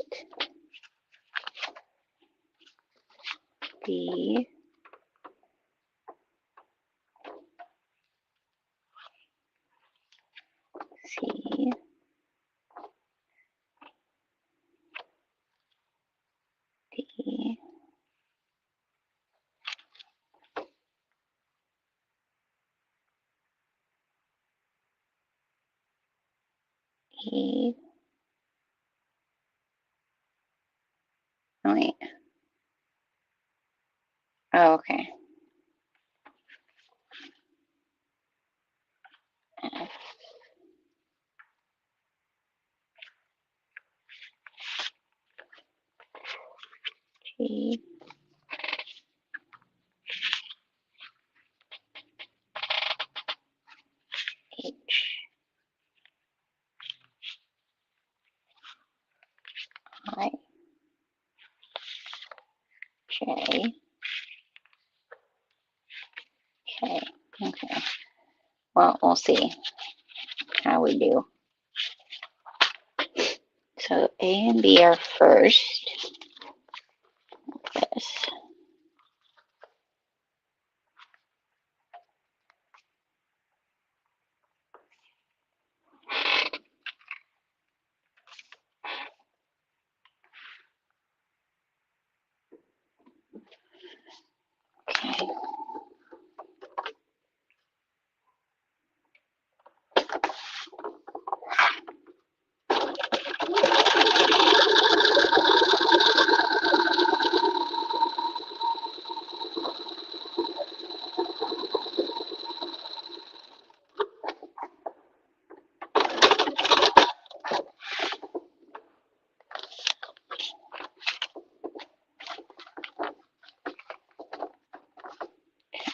B, C, D, E. Oh, wait. Oh, okay. F, G, H, I, J, K. Okay. Well, we'll see how we do. So A and B are first. This. Okay.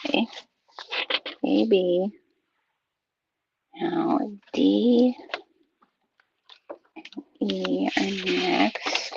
Okay. A, B. Now D, E are next.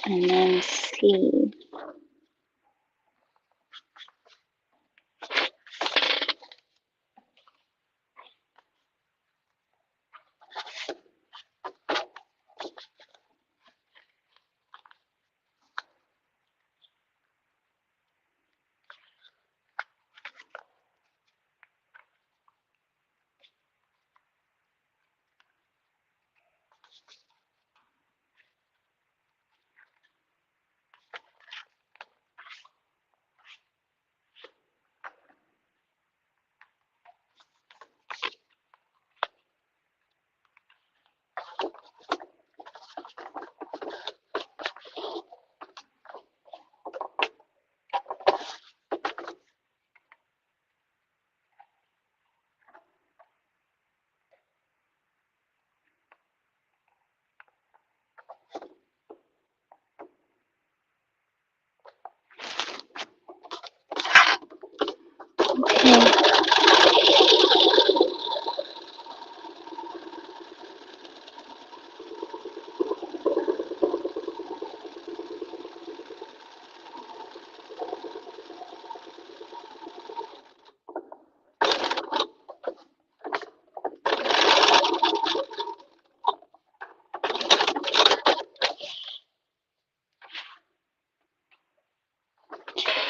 And then C. Okay.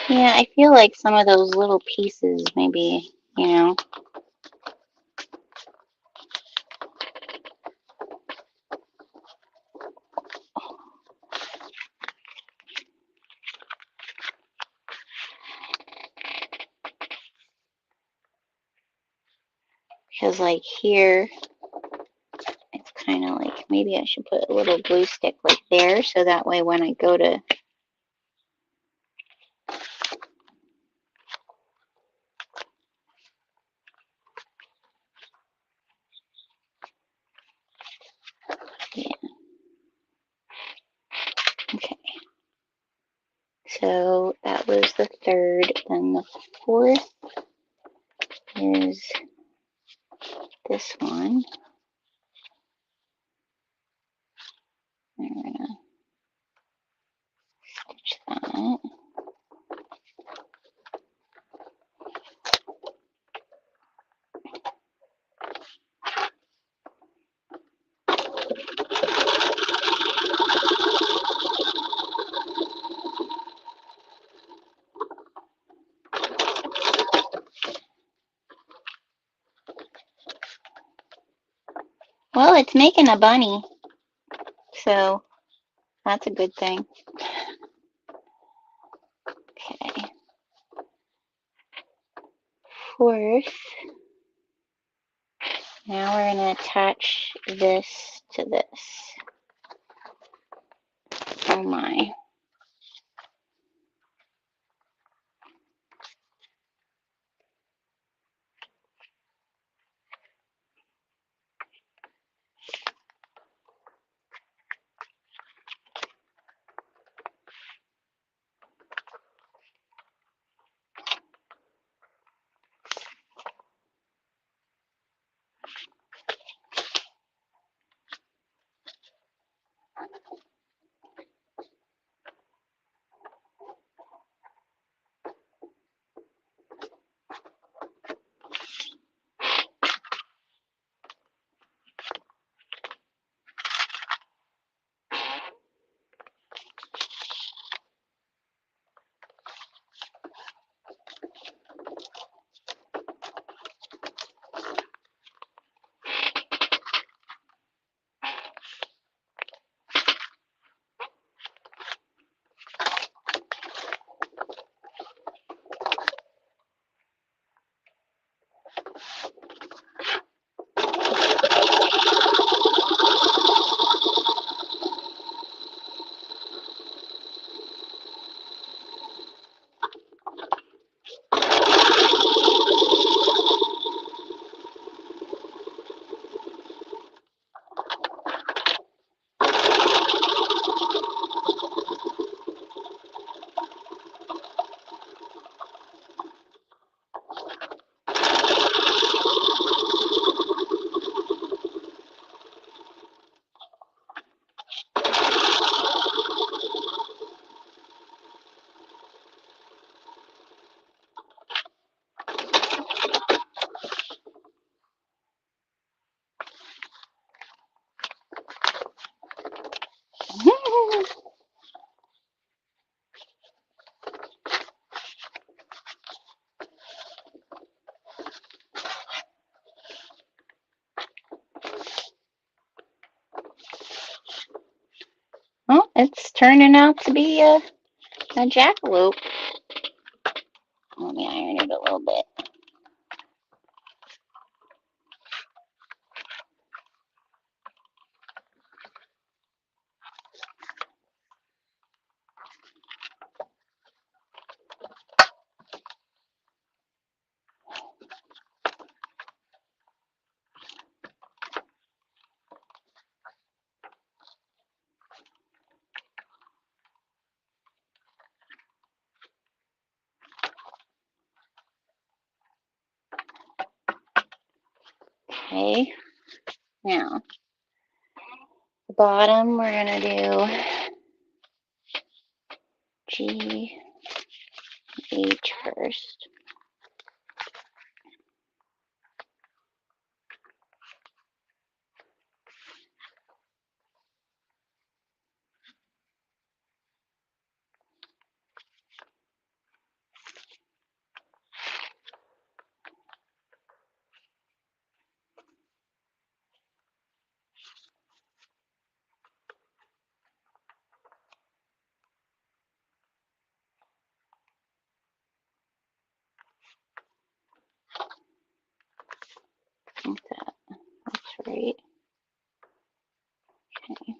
Yeah, I feel like some of those little pieces maybe, you know. Because like here, it's kind of like maybe I should put a little glue stick like there so that way when I go to yeah. Okay. So that was the third. Then the fourth is this one. And we're gonna stitch that. Well, it's making a bunny, so that's a good thing. Okay. Fourth. Now we're going to attach this to this. Oh my. Well, it's turning out to be a jackalope. Let me iron it a little bit. Okay, now the bottom we're gonna do G, H first. I think that's right. Okay.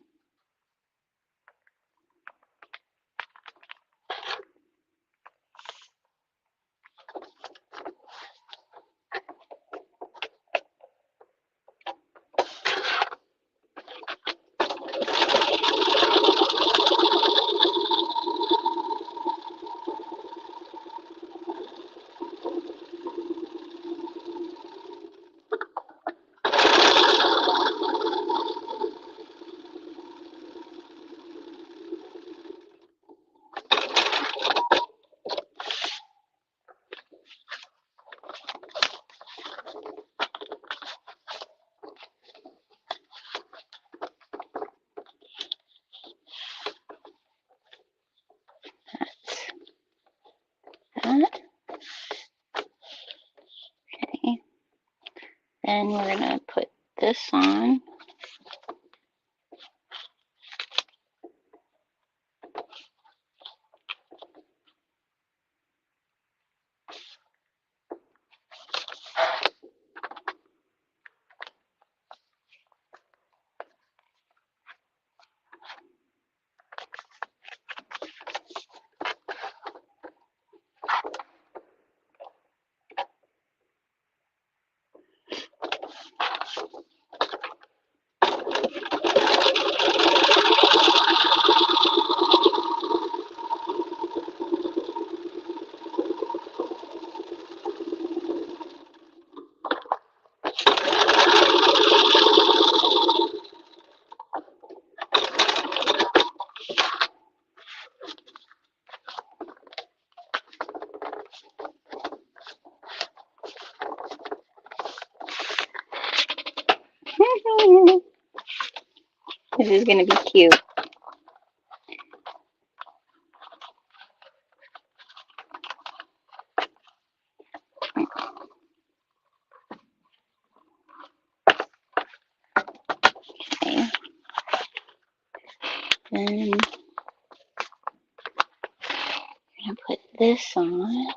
That. Okay. Then we're gonna put this on. This is gonna be cute. Okay. Then I'm gonna put this on.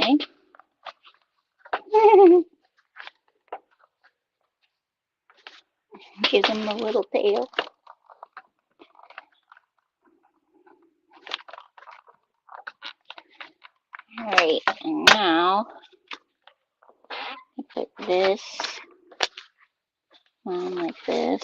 Okay. Give him a little tail. All right, and now I put this on like this.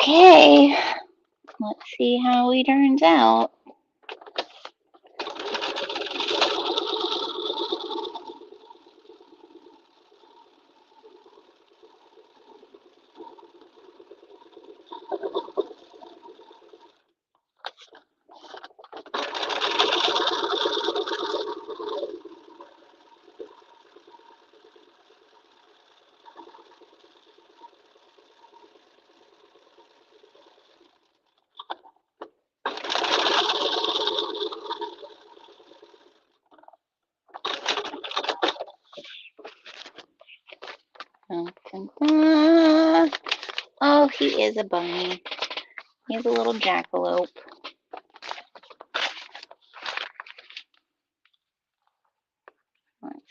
Okay, let's see how he turns out. Dun, dun, dun. Oh, he is a bunny. He's a little jackalope. Let's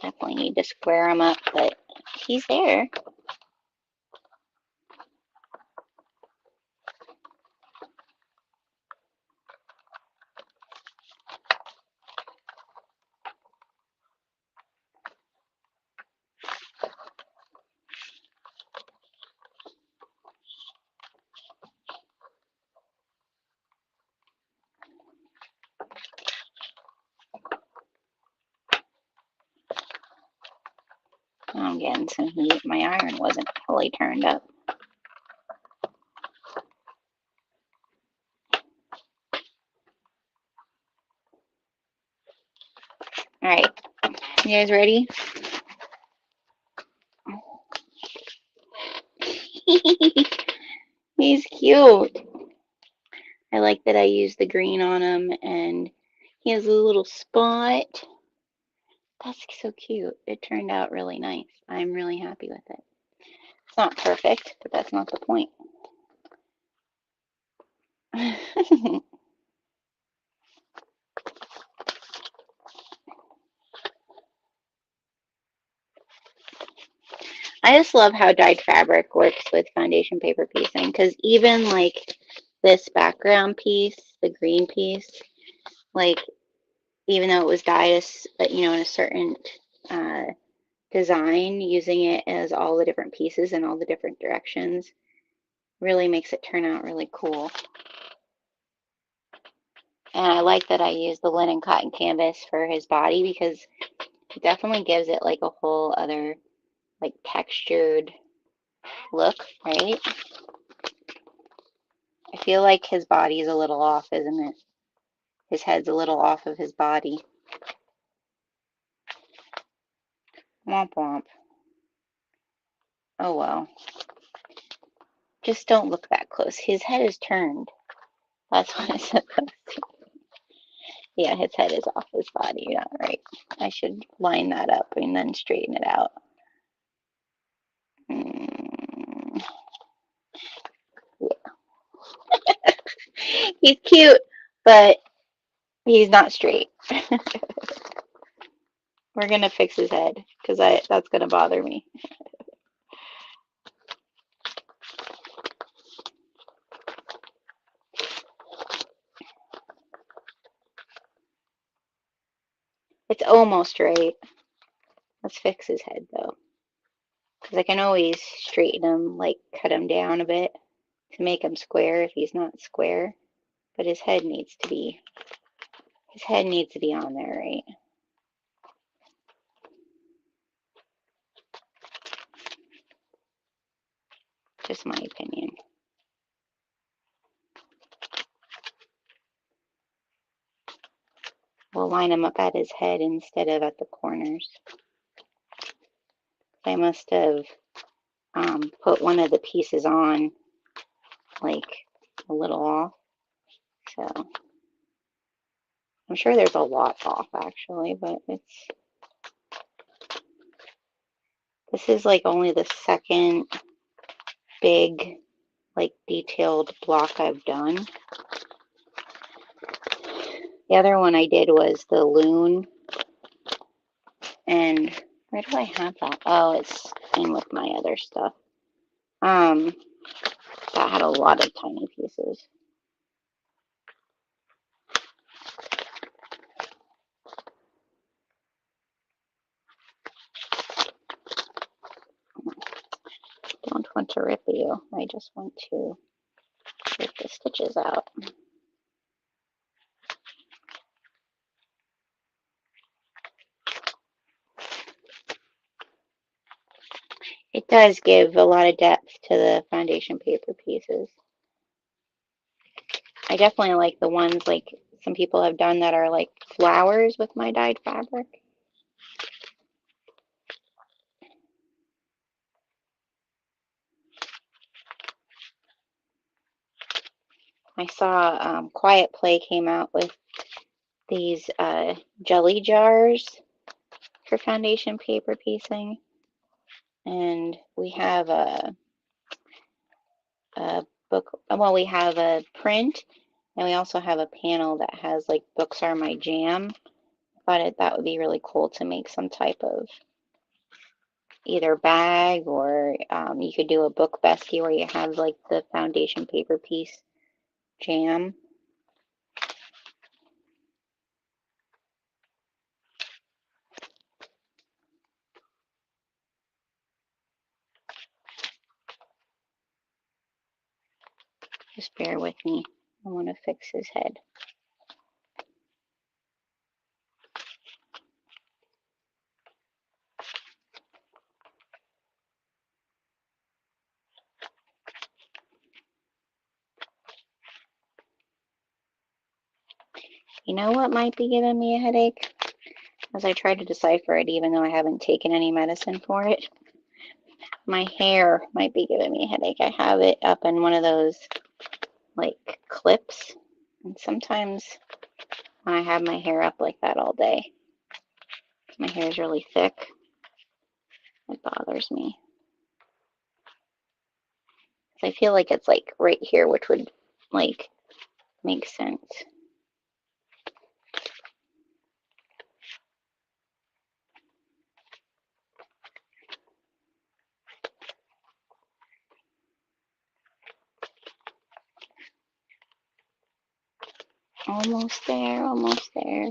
definitely need to square him up, but he's there. I'm getting some heat. My iron wasn't fully turned up. All right, you guys ready? He's cute. I like that I used the green on him, and he has a little spot. That's so cute. It turned out really nice. I'm really happy with it. It's not perfect, but that's not the point. I just love how dyed fabric works with foundation paper piecing, because even like this background piece, the green piece, like even though it was dyed, in a certain uh, design, using it as all the different pieces in all the different directions really makes it turn out really cool. And I like that I used the linen cotton canvas for his body, because it definitely gives it like a whole other like textured look, right? I feel like his body's a little off, isn't it? His head's a little off of his body. Womp womp. Oh well. Just don't look that close. His head is turned. That's what it's supposed to. Yeah, his head is off his body. You're not right. I should line that up and then straighten it out. Yeah. He's cute, but he's not straight. We're gonna fix his head, because that's gonna bother me. It's almost right. Let's fix his head though. because I can always straighten him, like cut him down a bit to make him square if he's not square. But his head needs to be on there, right? Just my opinion. We'll line him up at his head instead of at the corners. I must have put one of the pieces on like a little off. So I'm sure there's a lot off actually, but this is like only the second big like detailed block I've done. The other one I did was the loon, and where do I have that? Oh, it's in with my other stuff. That had a lot of tiny pieces. Don't want to rip you. I just want to rip the stitches out. It does give a lot of depth to the foundation paper pieces. I definitely like the ones like some people have done that are like flowers with my dyed fabric. I saw Quiet Play came out with these jelly jars for foundation paper piecing. And we have a book, well, we have a print, and we also have a panel that has like books are my jam. I thought that would be really cool to make some type of either bag, or you could do a book bestie where you have like the foundation paper piece jam. Just bear with me. I want to fix his head. You know what might be giving me a headache? As I try to decipher it, even though I haven't taken any medicine for it. My hair might be giving me a headache. I have it up in one of those like clips. And sometimes when I have my hair up like that all day, my hair is really thick, it bothers me. I feel like it's like right here, which would like make sense. Almost there, almost there.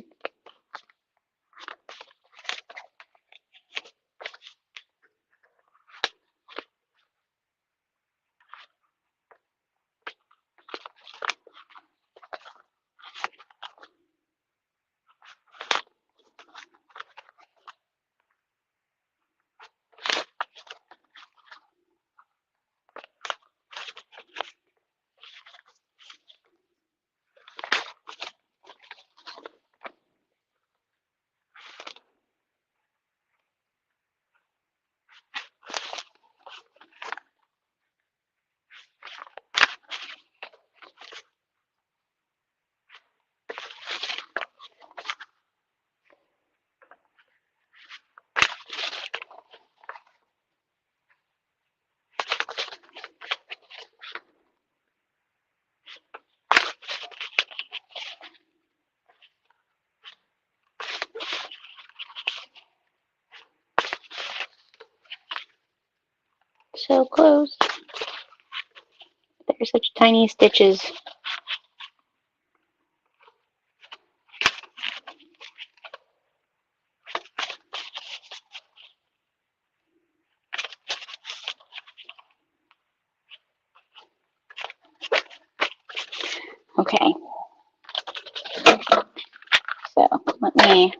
So close. They're such tiny stitches. me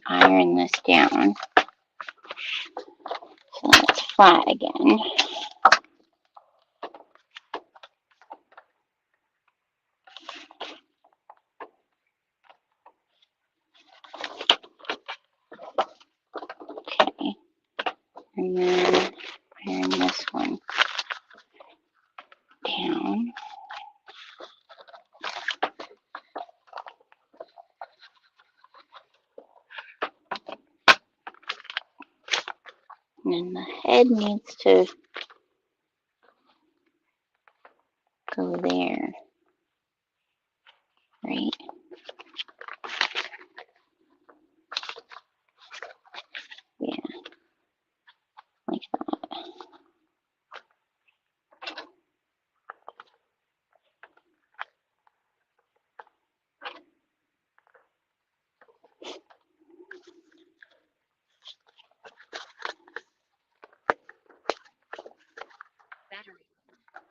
iron this down so it's flat again. Okay, and then iron this one down. And then the head needs to go there, right? Yeah, like that.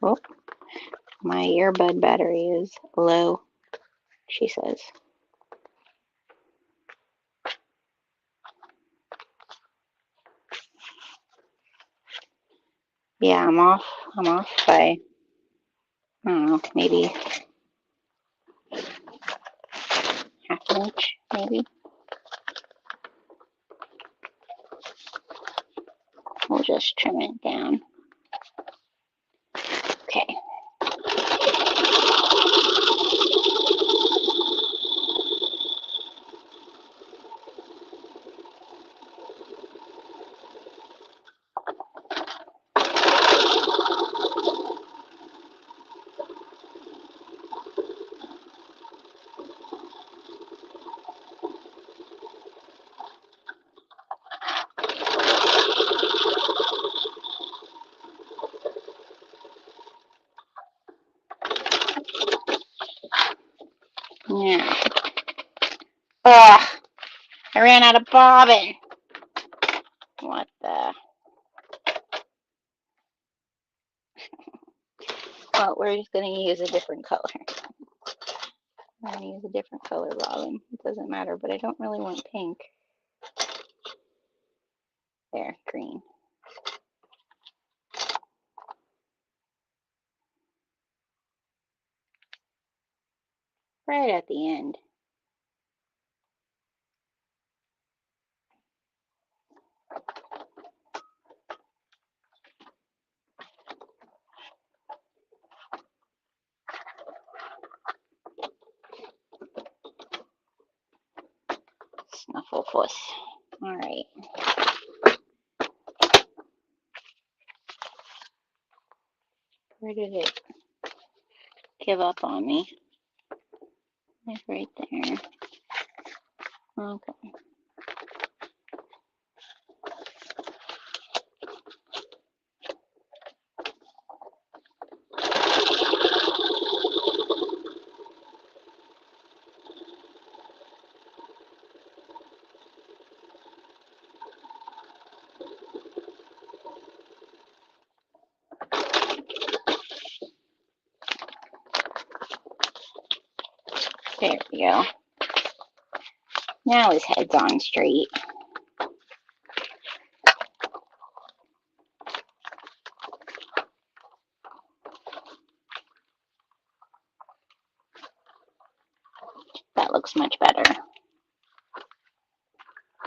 Oh, my earbud battery is low, she says. Yeah, I'm off by, I don't know, maybe half an inch, maybe. We'll just trim it down. Okay. Now, ugh, I ran out of bobbin. What the? Well, we're just going to use a different color. I'm going to use a different color bobbin. It doesn't matter, but I don't really want pink. There, green. Right at the end. Snufflepuss. All right. Where did it give up on me? It's right there. Okay. There we go. Now his head's on straight. That looks much better.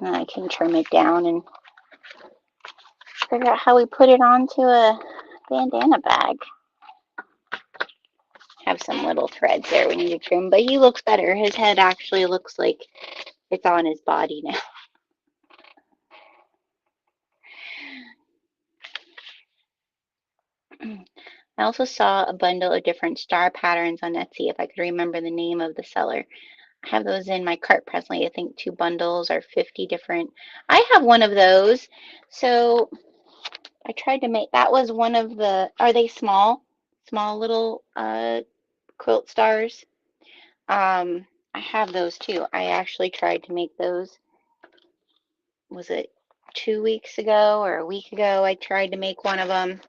Now I can trim it down and figure out how we put it onto a bandana bag. Have some little threads there we need to trim, but he looks better. His head actually looks like it's on his body now. I also saw a bundle of different star patterns on Etsy, if I could remember the name of the seller. I have those in my cart presently. I think 2 bundles are 50 different. I have one of those. So I tried to make, that was one of the, are they small? Small little quilt stars. I have those too. I actually tried to make those. Was it 2 weeks ago or a week ago? I tried to make one of them.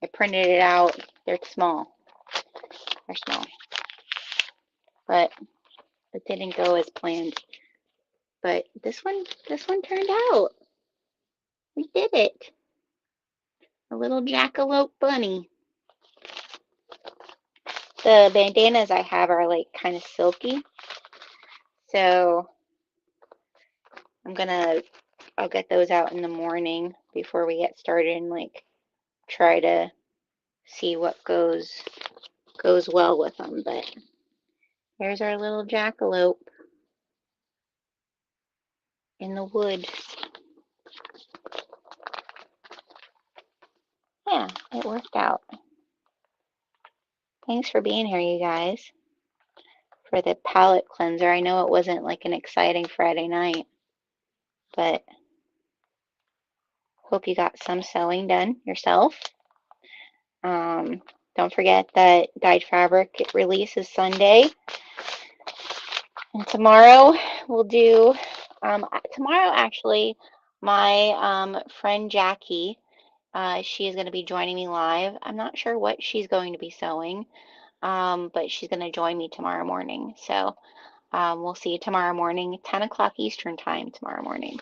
I printed it out. They're small. They're small. But It didn't go as planned. But this one turned out. We did it. A little jackalope bunny. The bandanas I have are like kind of silky. So I'll get those out in the morning before we get started and like try to see what goes well with them. But here's our little jackalope in the wood. Yeah, it worked out. Thanks for being here, you guys, for the palette cleanser. I know it wasn't like an exciting Friday night, but hope you got some sewing done yourself. Don't forget that dyed fabric release is Sunday. And tomorrow we'll do, tomorrow actually, my friend Jackie, she is going to be joining me live. I'm not sure what she's going to be sewing, but she's going to join me tomorrow morning. So we'll see you tomorrow morning, 10 o'clock Eastern time tomorrow morning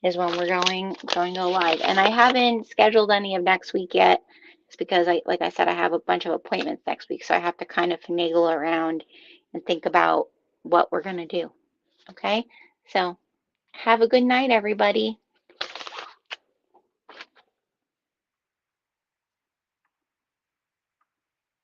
is when we're going to go live. And I haven't scheduled any of next week yet. It's because like I said, I have a bunch of appointments next week. So I have to kind of finagle around and think about what we're going to do. Okay. So have a good night, everybody.